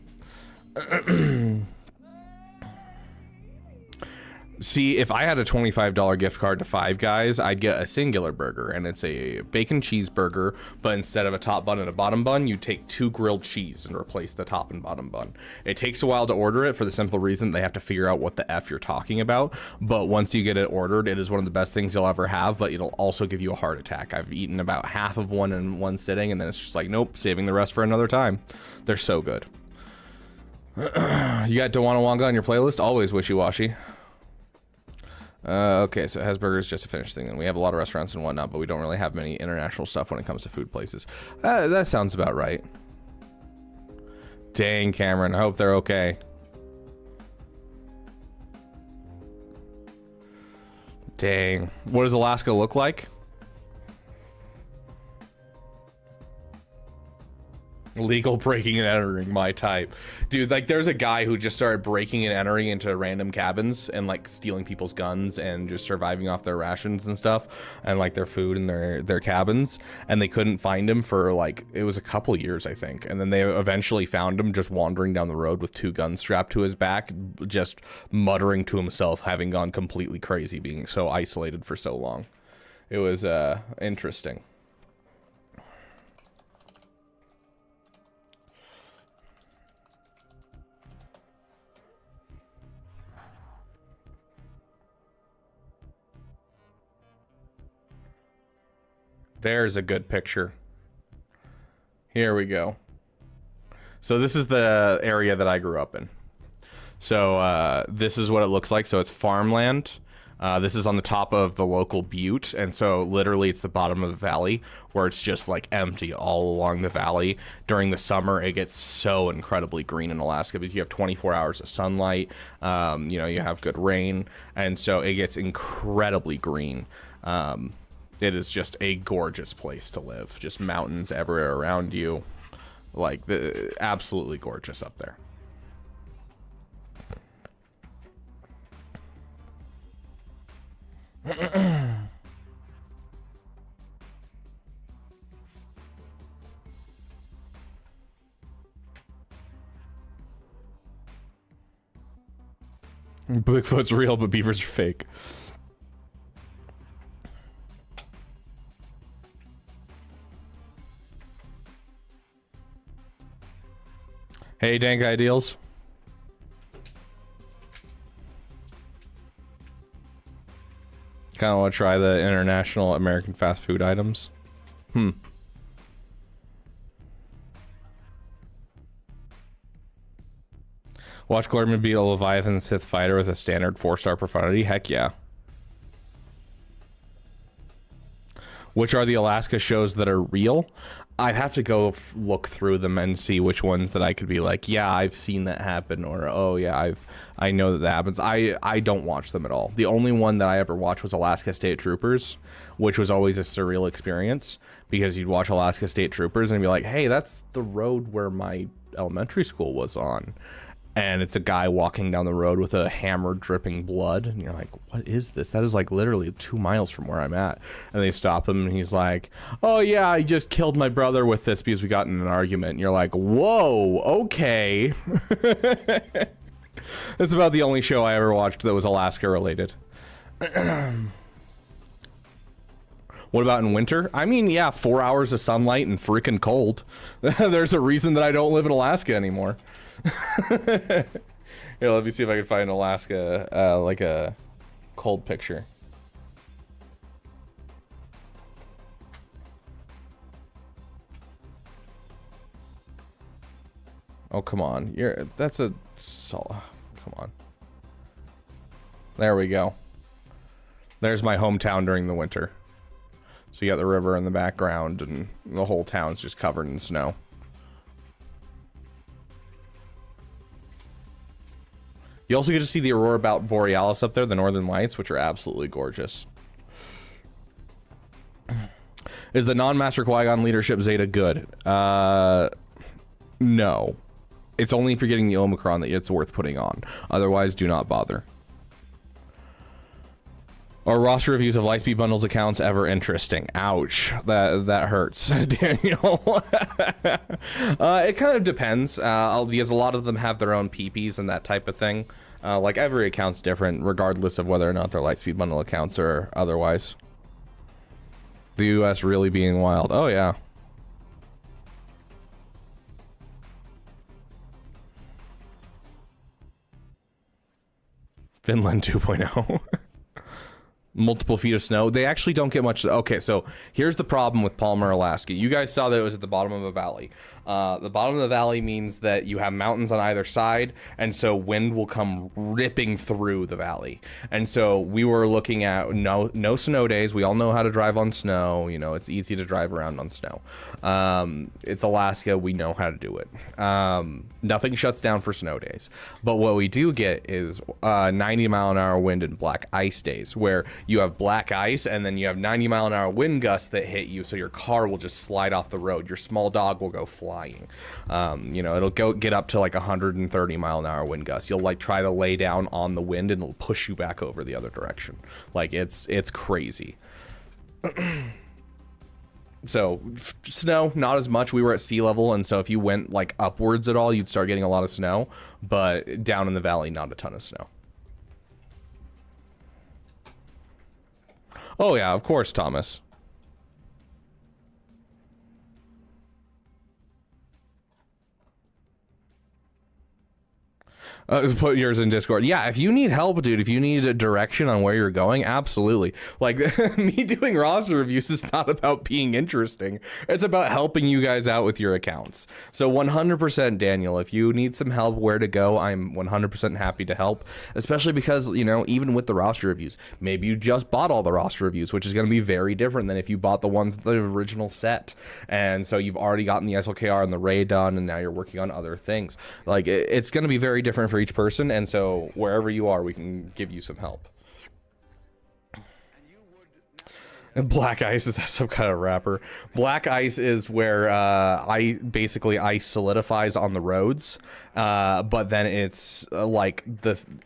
[SPEAKER 1] See, if I had a $25 gift card to Five Guys, I'd get a singular burger, and it's a bacon cheeseburger, but instead of a top bun and a bottom bun, you take 2 grilled cheese and replace the top and bottom bun. It takes a while to order it for the simple reason they have to figure out what the F you're talking about, but once you get it ordered, it is one of the best things you'll ever have, but it'll also give you a heart attack. I've eaten about half of one in one sitting, and then it's just like, nope, saving the rest for another time. They're so good. You got Dawana Wanga on your playlist? Always wishy-washy. Okay, so it has burgers, just a finished thing. And we have a lot of restaurants and whatnot, but we don't really have many international stuff when it comes to food places. That sounds about right. Dang, Cameron, I hope they're okay. Dang. What does Alaska look like? Legal breaking and entering, my type. Dude, like, there's a guy who just started breaking and entering into random cabins and like stealing people's guns and just surviving off their rations and stuff and like their food and their cabins, and they couldn't find him for like, it was a couple years, I think, and then they eventually found him just wandering down the road with 2 guns strapped to his back, just muttering to himself, having gone completely crazy being so isolated for so long. It was interesting. There's a good picture. Here we go. So this is the area that I grew up in. So this is what it looks like. So it's farmland. This is on the top of the local butte. And so literally it's the bottom of the valley where it's just like empty all along the valley. During the summer, it gets so incredibly green in Alaska because you have 24 hours of sunlight. You know, you have good rain. And so it gets incredibly green. It is just a gorgeous place to live. Just mountains everywhere around you. Like, absolutely gorgeous up there. Bigfoot's real, but beavers are fake. Hey, Dank Ideals. Kind of want to try the international American fast food items. Watch Glorman beat a Leviathan Sith fighter with a standard 4-star profundity. Heck yeah. Which are the Alaska shows that are real? I'd have to go look through them and see which ones that I could be like, yeah, I've seen that happen, or oh yeah, I know that happens. I don't watch them at all. The only one that I ever watched was Alaska State Troopers, which was always a surreal experience because you'd watch Alaska State Troopers and be like, hey, that's the road where my elementary school was on. And it's a guy walking down the road with a hammer dripping blood. And you're like, what is this? That is like literally 2 miles from where I'm at. And they stop him and he's like, oh yeah, I just killed my brother with this because we got in an argument. And you're like, whoa, okay. That's about the only show I ever watched that was Alaska related. What about in winter? I mean, yeah, 4 hours of sunlight and freaking cold. There's a reason that I don't live in Alaska anymore. Here, let me see if I can find Alaska, like a cold picture. Oh, come on. That's a come on. There we go. There's my hometown during the winter. So you got the river in the background and the whole town's just covered in snow. You also get to see the Aurora Borealis up there, the Northern Lights, which are absolutely gorgeous. Is the non-Master Qui-Gon leadership Zeta good? No. It's only if you're getting the Omicron that it's worth putting on. Otherwise, do not bother. Are roster reviews of Lightspeed Bundles accounts ever interesting? Ouch. That hurts, Daniel. It kind of depends, because a lot of them have their own PPs and that type of thing. Like, every account's different, regardless of whether or not they're Lightspeed Bundle accounts or otherwise. The US really being wild. Oh, yeah. Finland 2.0. Multiple feet of snow. They actually don't get much. Okay, so here's the problem with Palmer, Alaska. You guys saw that it was at the bottom of a valley. The bottom of the valley means that you have mountains on either side, and so wind will come ripping through the valley. And so we were looking at no snow days. We all know how to drive on snow. You know, it's easy to drive around on snow. It's Alaska. We know how to do it. Nothing shuts down for snow days. But what we do get is 90-mile-an-hour wind and black ice days, where you have black ice and then you have 90-mile-an-hour wind gusts that hit you, so your car will just slide off the road. Your small dog will go flying. You know, it'll get up to like 130-mile-an-hour wind gusts. You'll like try to lay down on the wind and it'll push you back over the other direction. Like it's crazy. So snow, not as much. We were at sea level, and so if you went like upwards at all, you'd start getting a lot of snow, but down in the valley, not a ton of snow. Oh yeah, of course, Thomas. Put yours in Discord. Yeah, if you need help, dude, if you need a direction on where you're going, absolutely. Like, me doing roster reviews is not about being interesting. It's about helping you guys out with your accounts. So 100%, Daniel, if you need some help where to go, I'm 100% happy to help, especially because, you know, even with the roster reviews, maybe you just bought all the roster reviews, which is going to be very different than if you bought the ones, the original set. And so you've already gotten the SLKR and the Ray done, and now you're working on other things. Like, it's going to be very different for each person, and so wherever you are, we can give you some help. And Black Ice, is that some kind of rapper? Black Ice is where ice solidifies on the roads, but then it's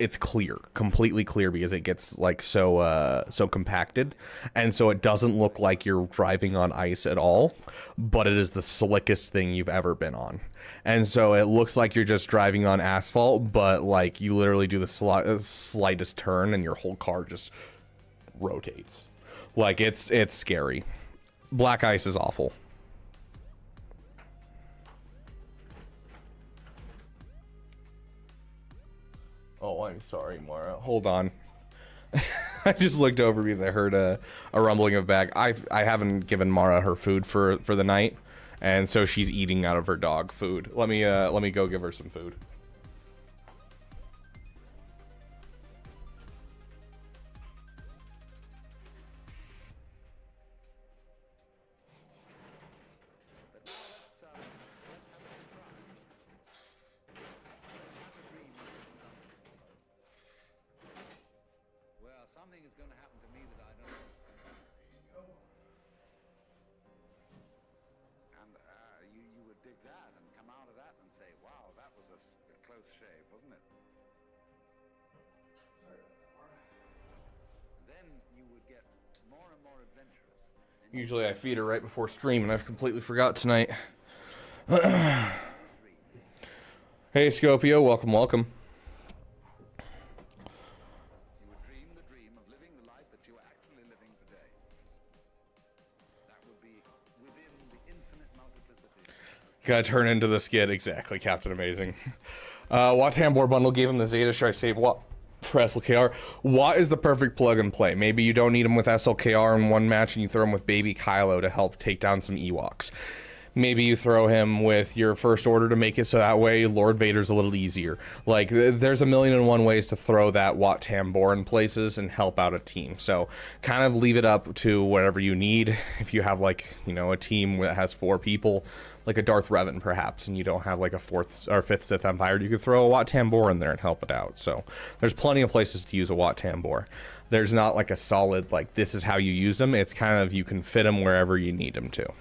[SPEAKER 1] it's clear, completely clear, because it gets like so compacted, and so it doesn't look like you're driving on ice at all, but it is the slickest thing you've ever been on. And so it looks like you're just driving on asphalt, but like you literally do the slightest turn and your whole car just rotates. Like it's scary. Black Ice is awful. Oh, I'm sorry, Mara. Hold on. I just looked over because I heard a rumbling of bag. I haven't given Mara her food for the night, and so she's eating out of her dog food. Let me go give her some food. Usually I feed her right before stream, and I've completely forgot tonight. Hey, Scopio, welcome, welcome. Gotta turn into the skid, exactly, Captain Amazing. Wat Tambor bundle gave him the Zeta. Should I save Wat for SLKR? Wat is the perfect plug and play. Maybe you don't need him with SLKR in one match and you throw him with Baby Kylo to help take down some Ewoks. Maybe you throw him with your First Order to make it so that way Lord Vader's a little easier. Like, there's a million and one ways to throw that Wat Tambor in places and help out a team. So kind of leave it up to whatever you need. If you have, like, you know, a team that has 4 people, like a Darth Revan perhaps, and you don't have like a 4th or 5th Sith Empire, you could throw a Wat Tambor in there and help it out. So there's plenty of places to use a Wat Tambor. There's not like a solid, like, this is how you use them. It's kind of, you can fit them wherever you need them to.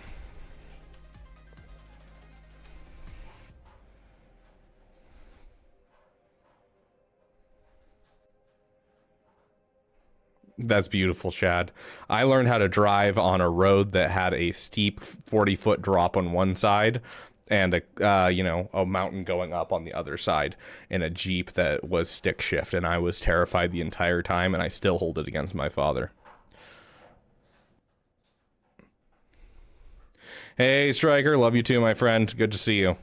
[SPEAKER 1] That's beautiful, Chad. I learned how to drive on a road that had a steep 40-foot drop on one side and a you know, a mountain going up on the other side in a Jeep that was stick shift, and I was terrified the entire time, and I still hold it against my father. Hey, Striker, love you too, my friend. Good to see you.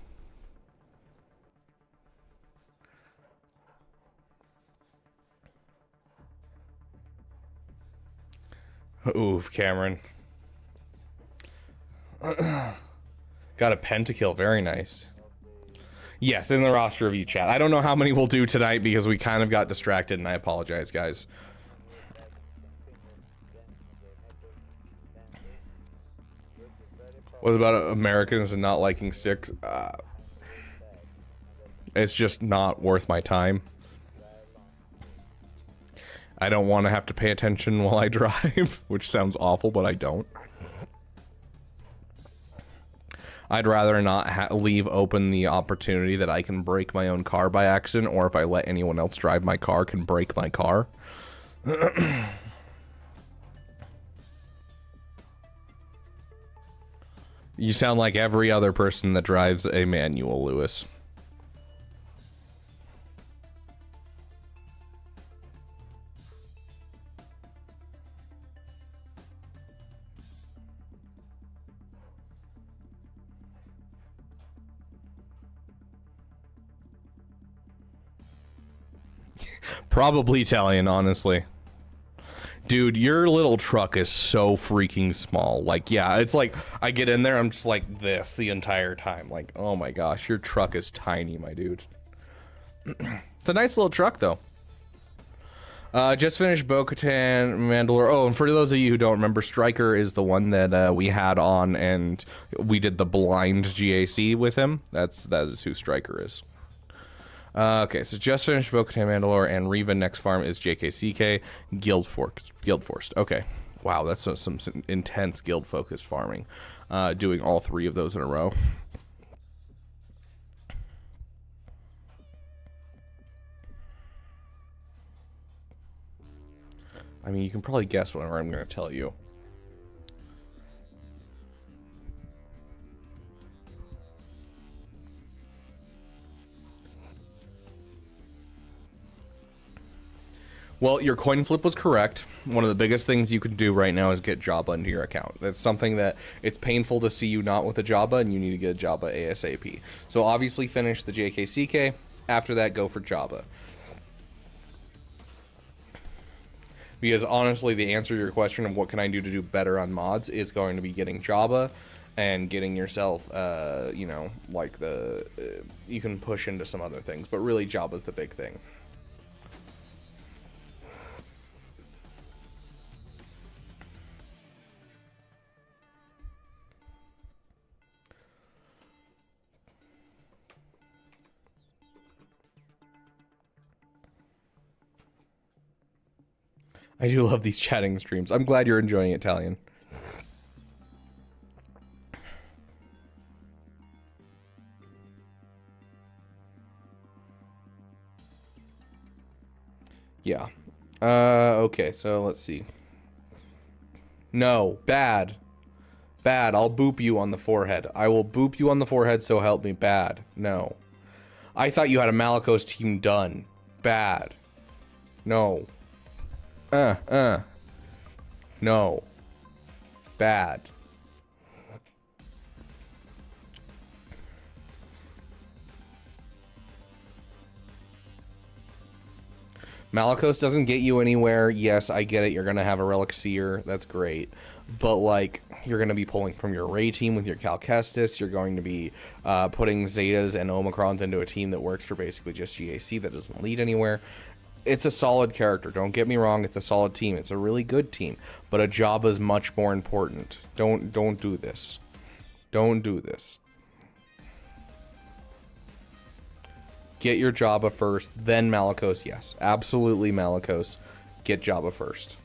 [SPEAKER 1] Oof, Cameron. Got a pentakill, very nice. Yes, in the roster of you, chat. I don't know how many we'll do tonight because we kind of got distracted, and I apologize, guys. What about Americans and not liking sticks? It's just not worth my time. I don't want to have to pay attention while I drive, which sounds awful, but I don't. I'd rather not leave open the opportunity that I can break my own car by accident, or if I let anyone else drive my car, can break my car. You sound like every other person that drives a manual, Lewis. Probably Italian, honestly. Dude, your little truck is so freaking small. Like, yeah, it's like, I get in there, I'm just like this the entire time. Like, oh my gosh, your truck is tiny, my dude. It's a nice little truck, though. Just finished Bo-Katan, Mandalore. Oh, and for those of you who don't remember, Stryker is the one that we had on, and we did the blind GAC with him. That is who Stryker is. Okay, so just finished Bo-Katan, Mandalore, and Reva next farm is JKCK, Guild Forced. Okay, wow, that's some intense guild focused farming. Doing all 3 of those in a row. I mean, you can probably guess what I'm going to tell you. Well, your coin flip was correct. One of the biggest things you can do right now is get Jabba into your account. That's something that it's painful to see you not with a Jabba, and you need to get a Jabba ASAP. So obviously finish the JKCK. After that, go for Jabba. Because honestly, the answer to your question of what can I do to do better on mods is going to be getting Jabba and getting yourself, you know, like you can push into some other things, but really Jabba's the big thing. I do love these chatting streams. I'm glad you're enjoying it, Italian. Yeah. Okay, so let's see. No, bad. Bad, I'll boop you on the forehead. I will boop you on the forehead, so help me. Bad. No. I thought you had a Malicos team done. Bad. No. No. Bad. Malicos doesn't get you anywhere. Yes, I get it. You're going to have a Relic Seer. That's great. But, like, you're going to be pulling from your Ray team with your Cal Kestis. You're going to be putting Zetas and Omicrons into a team that works for basically just GAC that doesn't lead anywhere. It's a solid character. Don't get me wrong. It's a solid team. It's a really good team. But a Jabba is much more important. Don't do this. Don't do this. Get your Jabba first, then Malicos. Yes, absolutely Malicos. Get Jabba first.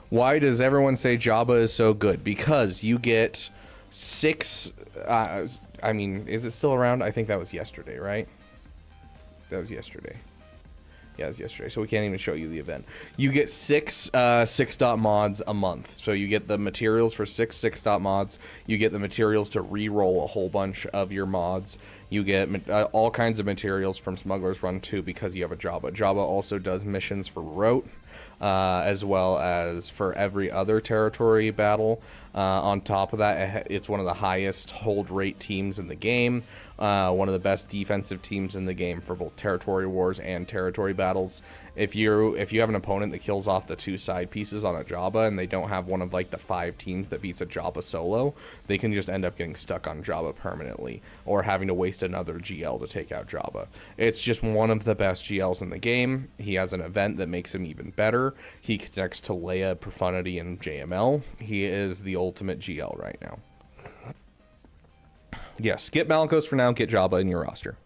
[SPEAKER 1] Why does everyone say Jabba is so good? Because you get 6... I mean, is it still around? I think that was yesterday, right? That was yesterday. Yeah, it was yesterday, so we can't even show you the event. You get 6 6-dot mods a month. So you get the materials for 6 6-dot mods. You get the materials to re-roll a whole bunch of your mods. You get all kinds of materials from Smuggler's Run 2 because you have a Jabba. Jabba also does missions for Rote, as well as for every other territory battle. On top of that, it's one of the highest hold rate teams in the game. One of the best defensive teams in the game for both territory wars and territory battles. If you have an opponent that kills off the 2 side pieces on a Jabba and they don't have one of like the 5 teams that beats a Jabba solo, they can just end up getting stuck on Jabba permanently or having to waste another GL to take out Jabba. It's just one of the best GLs in the game. He has an event that makes him even better. He connects to Leia, Profundity, and JML. He is the ultimate GL right now. Yes, get Malicos for now, get Jabba in your roster.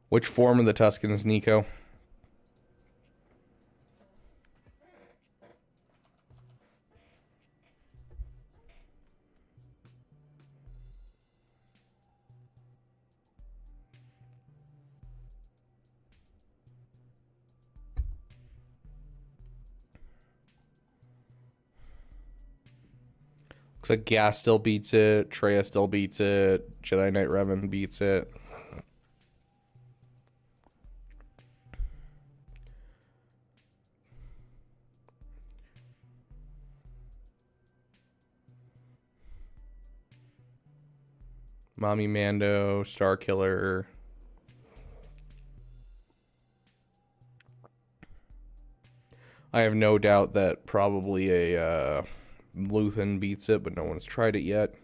[SPEAKER 1] Which form of the Tuscans, Nico? Looks like Gas still beats it. Treya still beats it. Jedi Knight Revan beats it. Mommy Mando, Star Killer. I have no doubt that probably a Luthen beats it, but no one's tried it yet.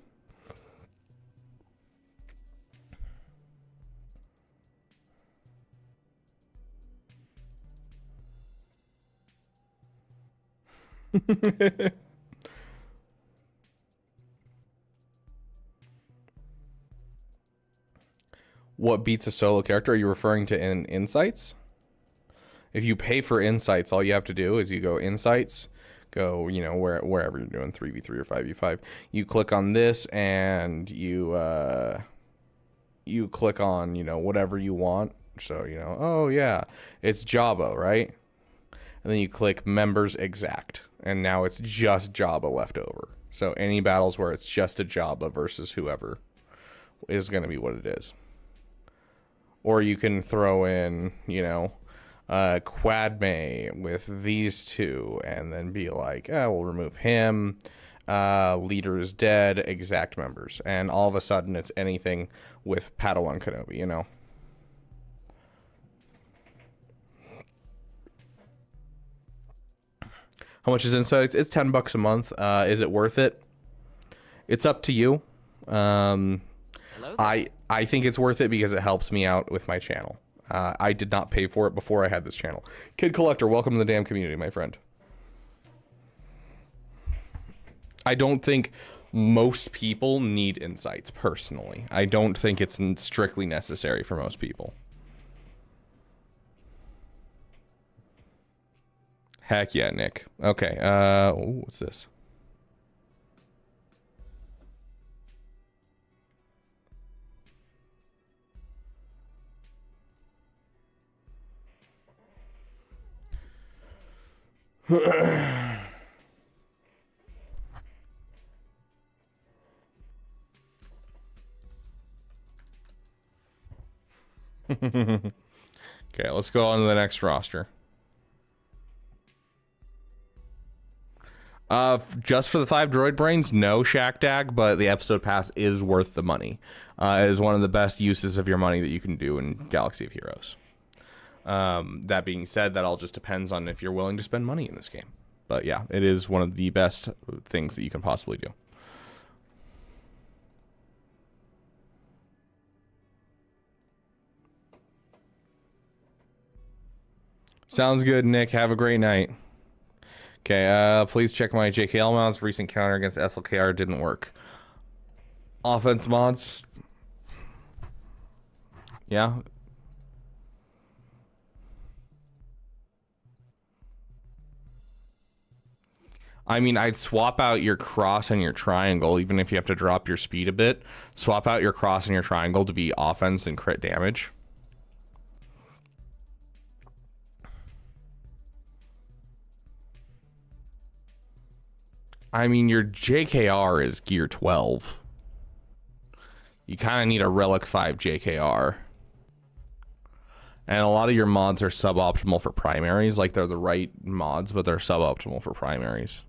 [SPEAKER 1] What beats a solo character? Are you referring to in Insights? If you pay for Insights, all you have to do is you go Insights, go, you know, wherever you're doing 3v3 or 5v5. You click on this and you click on, you know, whatever you want. So, you know, oh yeah, it's Jabba, right? And then you click Members Exact, and now it's just Jabba left over. So any battles where it's just a Jabba versus whoever is going to be what it is. Or you can throw in, you know, Quadme with these two and then be like, oh, we'll remove him. Leader is dead, exact members. And all of a sudden it's anything with Padawan Kenobi, you know. How much is Insights? It's $10 a month. Is it worth it? It's up to you. I think it's worth it because it helps me out with my channel. I did not pay for it before I had this channel. Kid Collector, welcome to the damn community, my friend. I don't think most people need Insights, personally. I don't think it's strictly necessary for most people. Heck yeah, Nick. Okay, what's this? Okay, let's go on to the next roster. Just for the 5 droid brains, no Shackdag, but the episode pass is worth the money. It is one of the best uses of your money that you can do in Galaxy of Heroes. That being said, that all just depends on if you're willing to spend money in this game. But yeah, it is one of the best things that you can possibly do. Sounds good, Nick. Have a great night. Okay, please check my JKL mods. Recent counter against SLKR didn't work. Offense mods. Yeah. I mean, I'd swap out your cross and your triangle, even if you have to drop your speed a bit. Swap out your cross and your triangle to be offense and crit damage. I mean, your JKR is gear 12. You kind of need a Relic 5 JKR. And a lot of your mods are suboptimal for primaries. Like, they're the right mods, but they're suboptimal for primaries.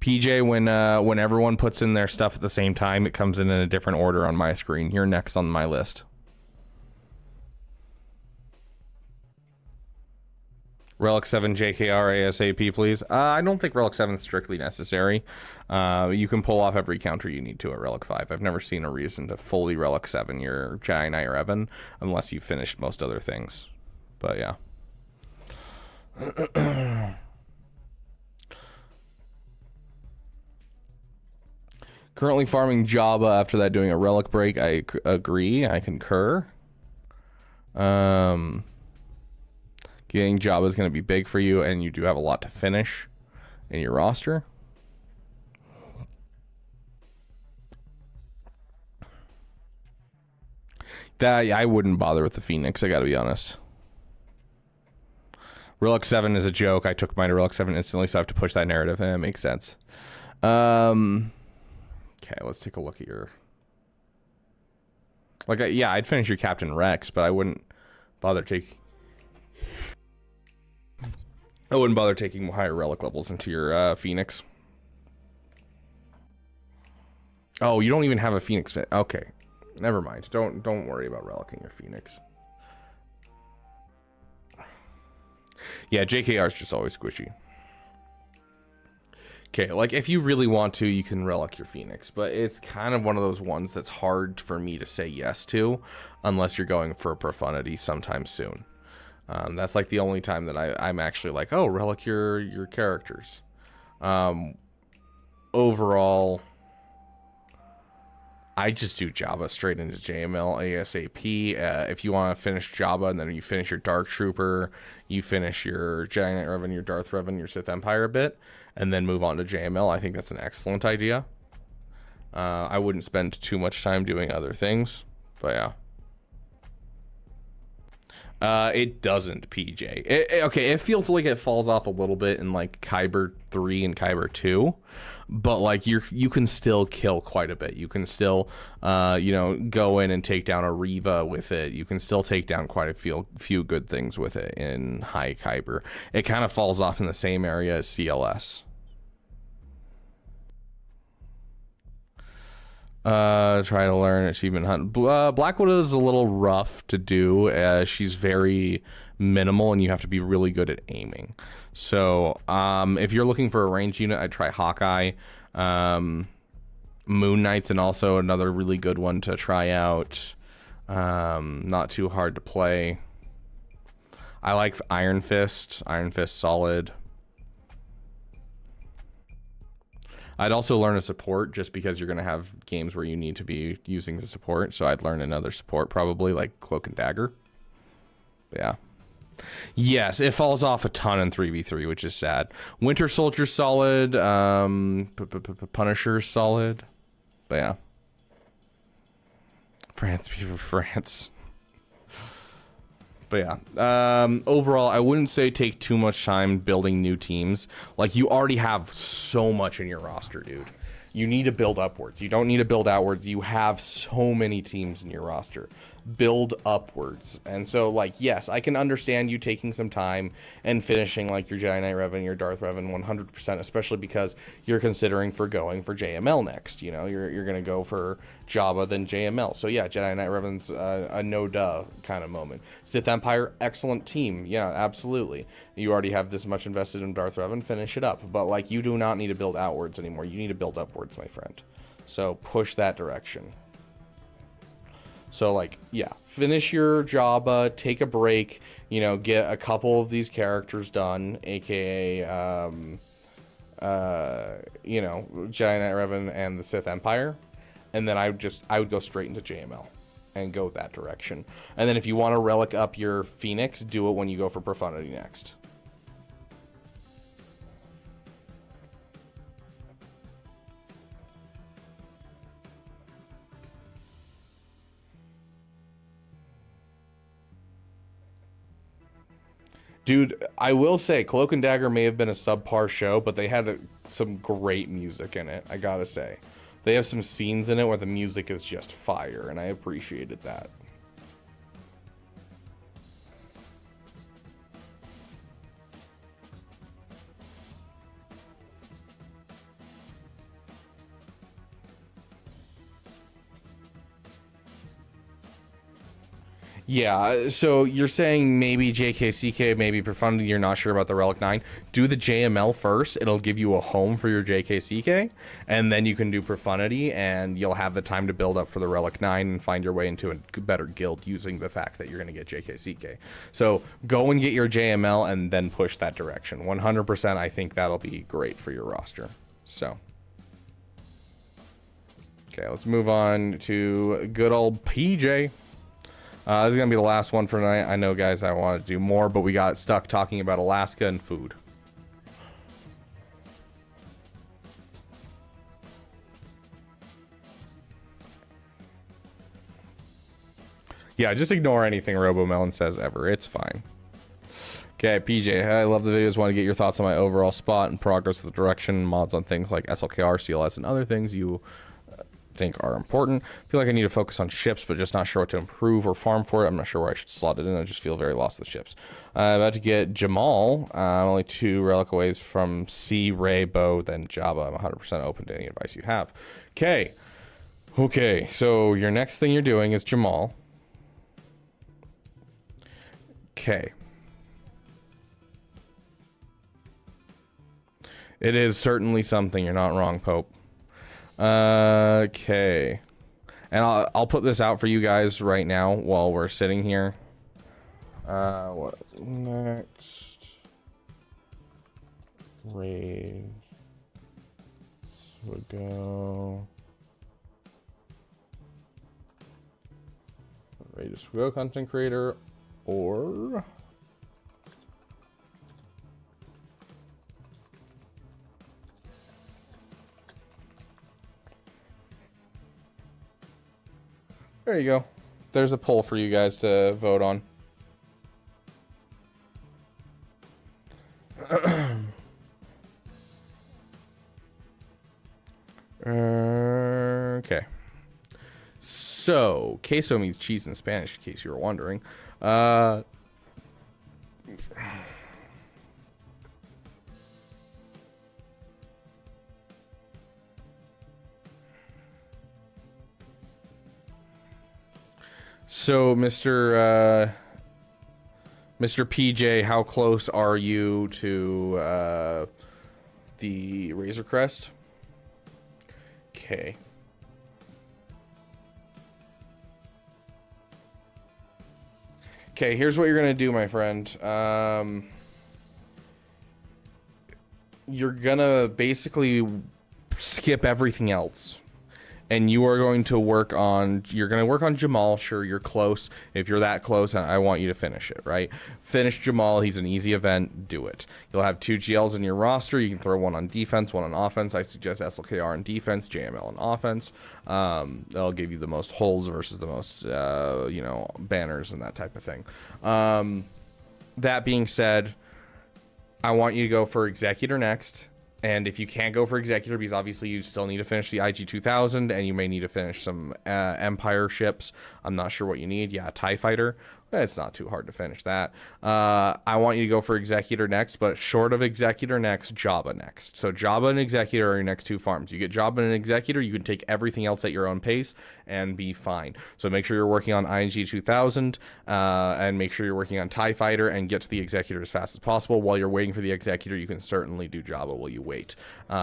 [SPEAKER 1] PJ, when everyone puts in their stuff at the same time, it comes in a different order on my screen. You're next on my list. Relic 7 JKR ASAP, please. I don't think Relic 7 is strictly necessary. You can pull off every counter you need to at Relic 5. I've never seen a reason to fully Relic 7 your Jedi Knight or Evan, unless you've finished most other things. But yeah. Currently farming Jabba after that, doing a Relic break. I agree. I concur. Getting Jabba is going to be big for you, and you do have a lot to finish in your roster. That I wouldn't bother with the Phoenix, I got to be honest. Relic 7 is a joke. I took mine to Relic 7 instantly, so I have to push that narrative. It makes sense. Okay, let's take a look at your... Like, yeah, I'd finish your Captain Rex, but I wouldn't bother taking... I wouldn't bother taking higher relic levels into your Phoenix. Oh, you don't even have a Phoenix fit. Okay, never mind. Don't worry about relicing your Phoenix. Yeah, JKR is just always squishy. Okay, like if you really want to, you can relic your Phoenix, but it's kind of one of those ones that's hard for me to say yes to, unless you're going for a profundity sometime soon. That's like the only time that I'm actually like, oh, relic your characters. Overall, I just do Jabba straight into JML ASAP. If you want to finish Jabba and then you finish your Dark Trooper, you finish your Jedi Knight Revan, your Darth Revan, your Sith Empire a bit, and then move on to JML, I think that's an excellent idea. I wouldn't spend too much time doing other things, but yeah. It doesn't, PJ. Okay, it feels like it falls off a little bit in like Kyber 3 and Kyber 2, but like you can still kill quite a bit. You can still, go in and take down a Reva with it. You can still take down quite a few good things with it in high Kyber. It kind of falls off in the same area as CLS. Try to learn achievement hunt. Black Widow is a little rough to do. She's very minimal and you have to be really good at aiming. So if you're looking for a range unit, I'd try Hawkeye. Moon Knight's and also another really good one to try out. Not too hard to play. I like Iron Fist. Iron Fist solid. I'd also learn a support just because you're going to have games where you need to be using the support. So I'd learn another support probably like Cloak and Dagger. But yeah. Yes, it falls off a ton in 3v3, which is sad. Winter Soldier's solid. Punisher's solid. But yeah. France, Beaver, France. But yeah, overall, I wouldn't say take too much time building new teams. Like, you already have so much in your roster, dude. You need to build upwards. You don't need to build outwards. You have so many teams in your roster. build upwards. And so, like, yes, I can understand you taking some time and finishing like your Jedi Knight Revan, your Darth Revan 100%, especially because you're considering for going for JML next. You know, you're gonna go for Jabba then JML. So yeah, Jedi Knight Revan's a no duh kind of moment. Sith Empire, excellent team. Yeah, absolutely. You already have this much invested in Darth Revan, finish it up. But like, you do not need to build outwards anymore. You need to build upwards, my friend. So push that direction. So, like, yeah, finish your Jabba, take a break, you know, get a couple of these characters done, aka, you know, Jedi Knight Revan and the Sith Empire, and then I would go straight into JML and go that direction. And then if you want to relic up your Phoenix, do it when you go for Profundity next. Dude, I will say, Cloak and Dagger may have been a subpar show, but they had some great music in it, I gotta say. They have some scenes in it where the music is just fire, and I appreciated that. Yeah, so you're saying maybe JKCK, maybe Profundity, you're not sure about the Relic 9. Do the JML first, it'll give you a home for your JKCK, and then you can do Profundity, and you'll have the time to build up for the Relic 9 and find your way into a better guild using the fact that you're going to get JKCK. So go and get your JML and then push that direction. 100%, I think that'll be great for your roster. So, okay, let's move on to good old PJ. This is going to be the last one for tonight. I know, guys, I want to do more, but we got stuck talking about Alaska and food. Yeah, just ignore anything RoboMelon says ever. It's fine. Okay, PJ, I love the videos. Want to get your thoughts on my overall spot and progress with the direction, mods on things like SLKR, CLS, and other things you think are important. I feel like I need to focus on ships, but just not sure what to improve or farm for it. I'm not sure where I should slot it in. I just feel very lost with ships. About to get Jamal. I'm only 2 relic aways from C, Ray, Bo, then Jabba. I'm 100% open to any advice you have. Okay. Okay, so your next thing you're doing is Jamal. Okay. It is certainly something. You're not wrong, Pope. Okay, and I'll put this out for you guys right now while we're sitting here. What next? Raid would go. Raid would go content creator or. There you go. There's a poll for you guys to vote on. Okay. So, queso means cheese in Spanish, in case you were wondering. So, Mr. PJ, how close are you to the Razor Crest? Okay. Okay, here's what you're gonna do, my friend. You're gonna basically skip everything else. And you are going to work on, Jamal. Sure, you're close. If you're that close, I want you to finish it, right? Finish Jamal. He's an easy event. Do it. You'll have 2 GLs in your roster. You can throw one on defense, one on offense. I suggest SLKR on defense, JML on offense. That'll give you the most holds versus the most, banners and that type of thing. That being said, I want you to go for Executor next. And if you can't go for Executor, because obviously you still need to finish the IG-2000, and you may need to finish some Empire ships. I'm not sure what you need. Yeah, TIE Fighter. It's not too hard to finish that. I want you to go for Executor next, but short of Executor next, Jabba next. So Jabba and Executor are your next two farms. You get Jabba and Executor, you can take everything else at your own pace and be fine. So make sure you're working on IG-2000 and make sure you're working on TIE Fighter and get to the Executor as fast as possible. While you're waiting for the Executor, you can certainly do Jabba while you wait.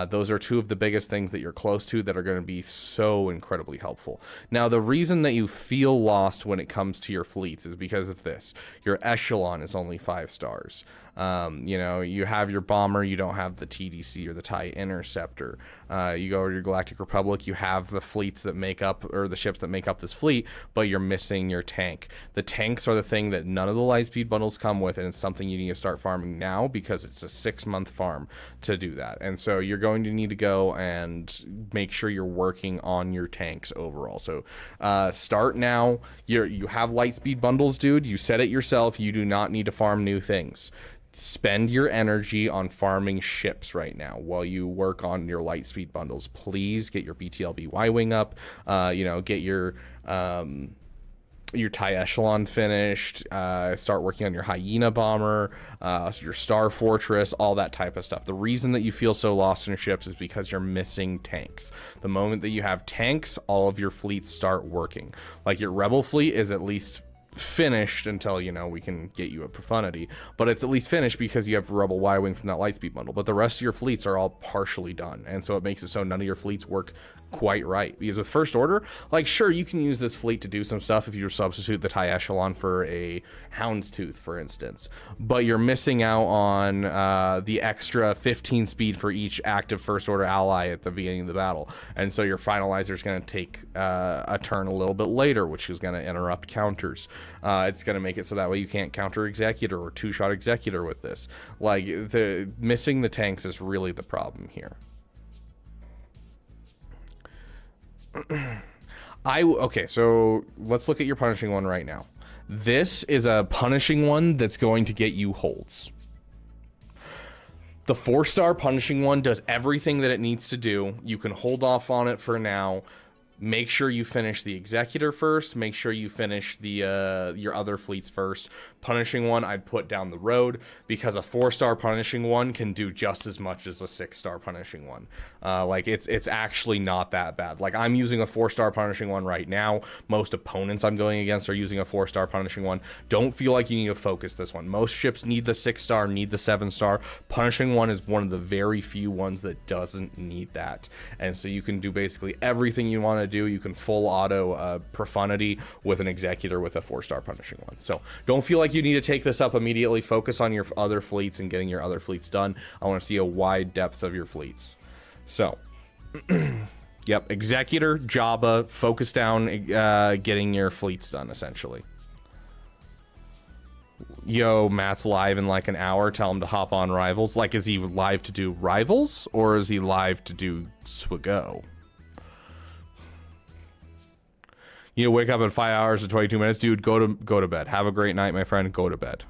[SPEAKER 1] Those are two of the biggest things that you're close to that are going to be so incredibly helpful. Now, the reason that you feel lost when it comes to your fleets is because of this. Your echelon is only 5 stars. You know, you have your bomber, you don't have the TDC or the TIE Interceptor. You go to your Galactic Republic, you have the fleets that make up, or the ships that make up this fleet, but you're missing your tank. The tanks are the thing that none of the Lightspeed bundles come with, and it's something you need to start farming now because it's a 6-month farm to do that. And so you're going to need to go and make sure you're working on your tanks overall. So start now. You have Lightspeed bundles, dude. You said it yourself. You do not need to farm new things. Spend your energy on farming ships right now while you work on your Lightspeed bundles. Please get your BTLB Y-Wing up. You know, get your TIE Echelon finished. Start working on your Hyena Bomber, your Star Fortress, all that type of stuff. The reason that you feel so lost in ships is because you're missing tanks. The moment that you have tanks, all of your fleets start working. Like your Rebel fleet is at least finished until, you know, we can get you a Profundity, but it's at least finished because you have Rebel Y-Wing from that Lightspeed bundle. But the rest of your fleets are all partially done, and so it makes it so none of your fleets work quite right. Because with First Order, like, sure, you can use this fleet to do some stuff if you substitute the TIE Echelon for a Houndstooth, for instance, but you're missing out on the extra 15 speed for each active First Order ally at the beginning of the battle, and so your Finalizer is going to take a turn a little bit later, which is going to interrupt counters. It's going to make it so that way you can't counter Executor or two-shot Executor with this. Like, the missing the tanks is really the problem here. Okay, so let's look at your punishing one right now. This is a punishing one that's going to get you holds. The 4-star punishing one does everything that it needs to do. You can hold off on it for now. Make sure you finish the Executor first. Make sure you finish the your other fleets first. Punishing one, I'd put down the road, because a 4-star punishing one can do just as much as a 6-star punishing one. Like, it's actually not that bad. Like, I'm using a 4-star punishing one right now. Most opponents I'm going against are using a 4-star punishing one. Don't feel like you need to focus this one. Most ships need the 6-star, need the 7-star. Punishing one is one of the very few ones that doesn't need that. And so you can do basically everything you want to do. You can full auto Profundity with an Executor with a 4-star punishing one. So don't feel like you need to take this up immediately. Focus on your other fleets and getting your other fleets done. I want to see a wide depth of your fleets. So yep, Executor, Jabba, focus down getting your fleets done, essentially. Yo, Matt's live in like an hour. Tell him to hop on Rivals. Like, is he live to do Rivals, or is he live to do Swago? You know, wake up in 5 hours and 22 minutes, dude. Go to bed. Have a great night, my friend. Go to bed.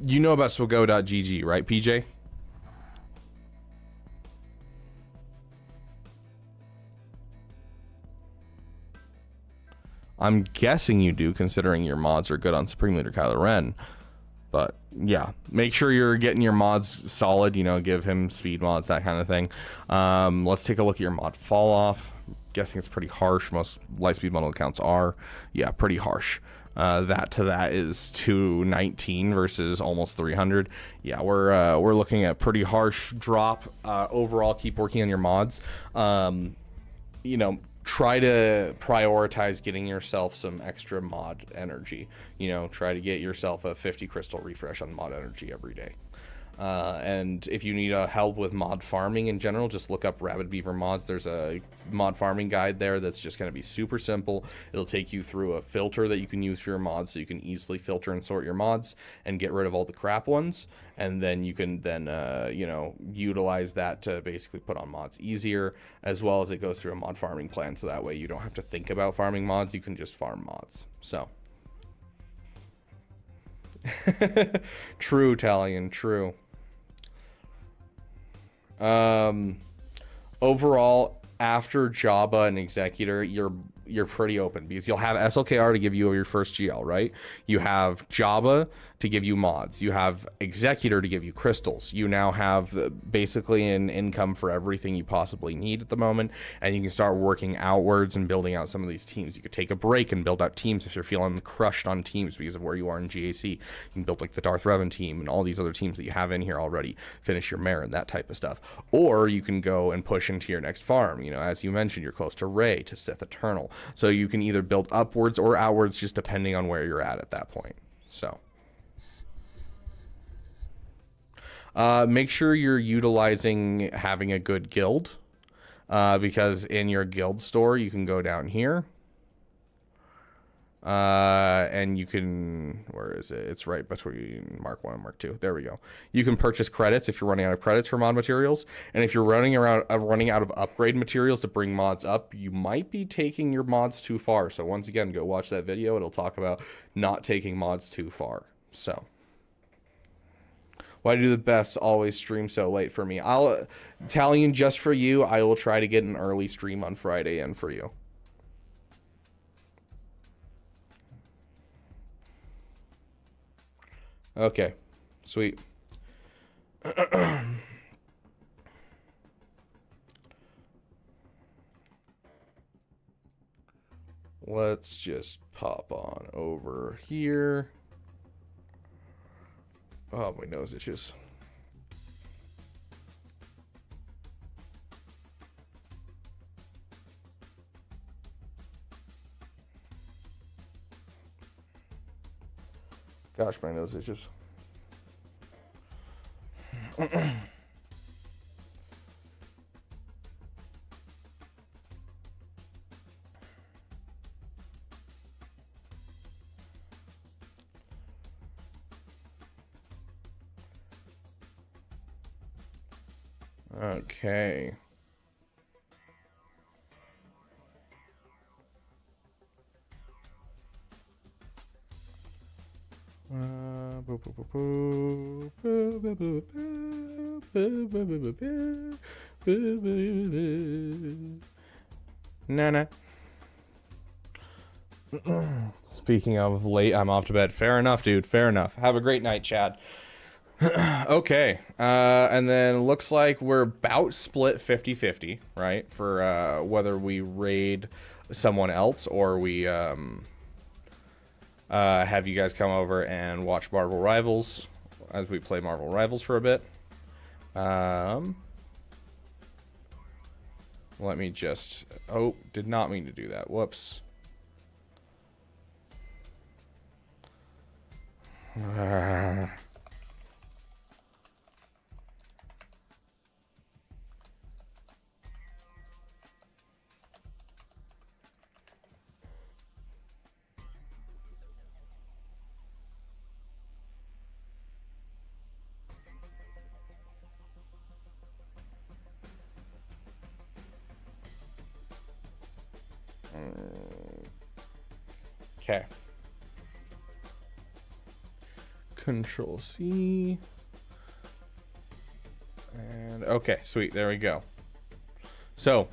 [SPEAKER 1] You know about swago.gg, right, PJ? I'm guessing you do, considering your mods are good on Supreme Leader Kylo Ren. But yeah, make sure you're getting your mods solid, you know, give him speed mods, that kind of thing. Let's take a look at your mod fall off. Guessing it's pretty harsh. Most Lightspeed bundle accounts are. Yeah, pretty harsh. That is 219 versus almost 300. Yeah, we're looking at pretty harsh drop. Overall, keep working on your mods. You know, try to prioritize getting yourself some extra mod energy. You know, try to get yourself a 50 crystal refresh on mod energy every day. And if you need help with mod farming in general, just look up Rabid Beaver Mods. There's a mod farming guide there that's just going to be super simple. It'll take you through a filter that you can use for your mods, so you can easily filter and sort your mods and get rid of all the crap ones. And then you can then, you know, utilize that to basically put on mods easier, as well as it goes through a mod farming plan. So that way you don't have to think about farming mods. You can just farm mods. So true, Italian, true. Overall, after Jabba and Executor, you're pretty open, because you'll have SLKR to give you your first GL, right? You have Jabba to give you mods. You have Executor to give you crystals. You now have basically an income for everything you possibly need at the moment, and you can start working outwards and building out some of these teams. You could take a break and build out teams if you're feeling crushed on teams because of where you are in GAC. You can build like the Darth Revan team and all these other teams that you have in here already, finish your Marin, that type of stuff. Or you can go and push into your next farm. You know, as you mentioned, you're close to Rey, to Sith Eternal. So you can either build upwards or outwards, just depending on where you're at that point. So make sure you're utilizing having a good guild, because in your guild store, you can go down here. And you can, where is it? It's right between Mark 1 and Mark 2. There we go. You can purchase credits if you're running out of credits for mod materials. And if you're running out of upgrade materials to bring mods up, you might be taking your mods too far. So once again, go watch that video. It'll talk about not taking mods too far. So why do the best always stream so late for me? Italian, just for you, I will try to get an early stream on Friday in for you. Okay, sweet. Let's just pop on over here. Oh, my nose itches. Gosh, my nose itches. Okay. Nah. Speaking of late, I'm off to bed. Fair enough, dude. Fair enough. Have a great night, Chad. Okay. And then looks like we're about split 50-50, right? For whether we raid someone else or we have you guys come over and watch Marvel Rivals as we play Marvel Rivals for a bit. Let me just... Oh, did not mean to do that. Whoops. Okay. Control C. And okay, sweet. There we go. So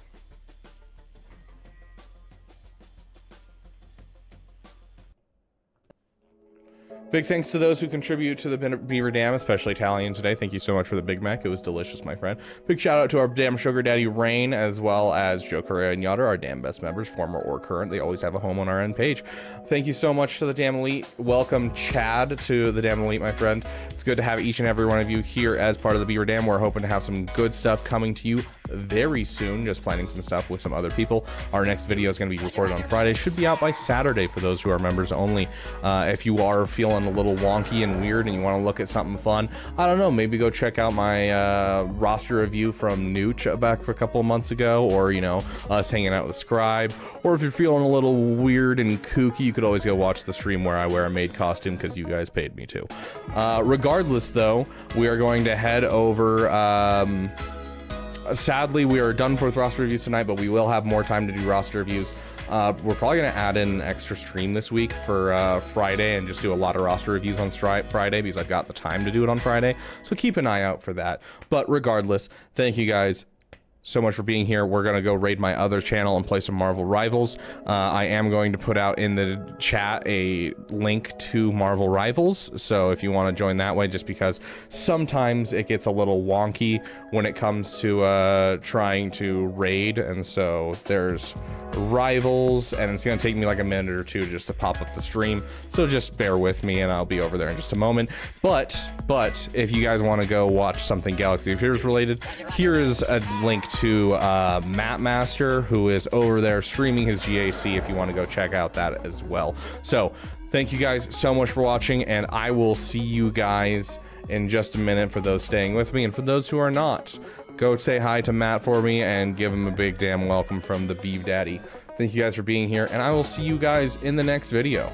[SPEAKER 1] big thanks to those who contribute to the Beaver Dam, especially Italian today. Thank you so much for the Big Mac. It was delicious, my friend. Big shout out to our damn sugar daddy Rain, as well as Joe Correa and Yoder, our damn best members, former or current. They always have a home on our end page. Thank you so much to the Damn Elite. Welcome, Chad, to the Damn Elite, my friend. It's good to have each and every one of you here as part of the Beaver Dam. We're hoping to have some good stuff coming to you very soon, just planning some stuff with some other people. Our next video is going to be recorded on Friday, should be out by Saturday for those who are members only. If you are feeling a little wonky and weird and you want to look at something fun, I don't know, maybe go check out my roster review from Nooch back a couple of months ago, or, you know, us hanging out with Scribe. Or if you're feeling a little weird and kooky, you could always go watch the stream where I wear a maid costume because you guys paid me to. Regardless, though, we are going to head over. Sadly, we are done with roster reviews tonight, but we will have more time to do roster reviews. We're probably going to add in an extra stream this week for Friday and just do a lot of roster reviews on Friday because I've got the time to do it on Friday. So keep an eye out for that. But regardless, thank you guys so much for being here. We're going to go raid my other channel and play some Marvel Rivals. I am going to put out in the chat a link to Marvel Rivals, so if you want to join that way, just because sometimes it gets a little wonky when it comes to trying to raid, and so there's Rivals, and it's going to take me like a minute or two just to pop up the stream, so just bear with me and I'll be over there in just a moment. But if you guys want to go watch something Galaxy of Heroes related, here is a link to Map Master, who is over there streaming his GAC if you want to go check out that as well. So thank you guys so much for watching, and I will see you guys in just a minute for those staying with me, and for those who are not, go say hi to Matt for me and give him a big damn welcome from the Beaver Daddy. Thank you guys for being here, and I will see you guys in the next video.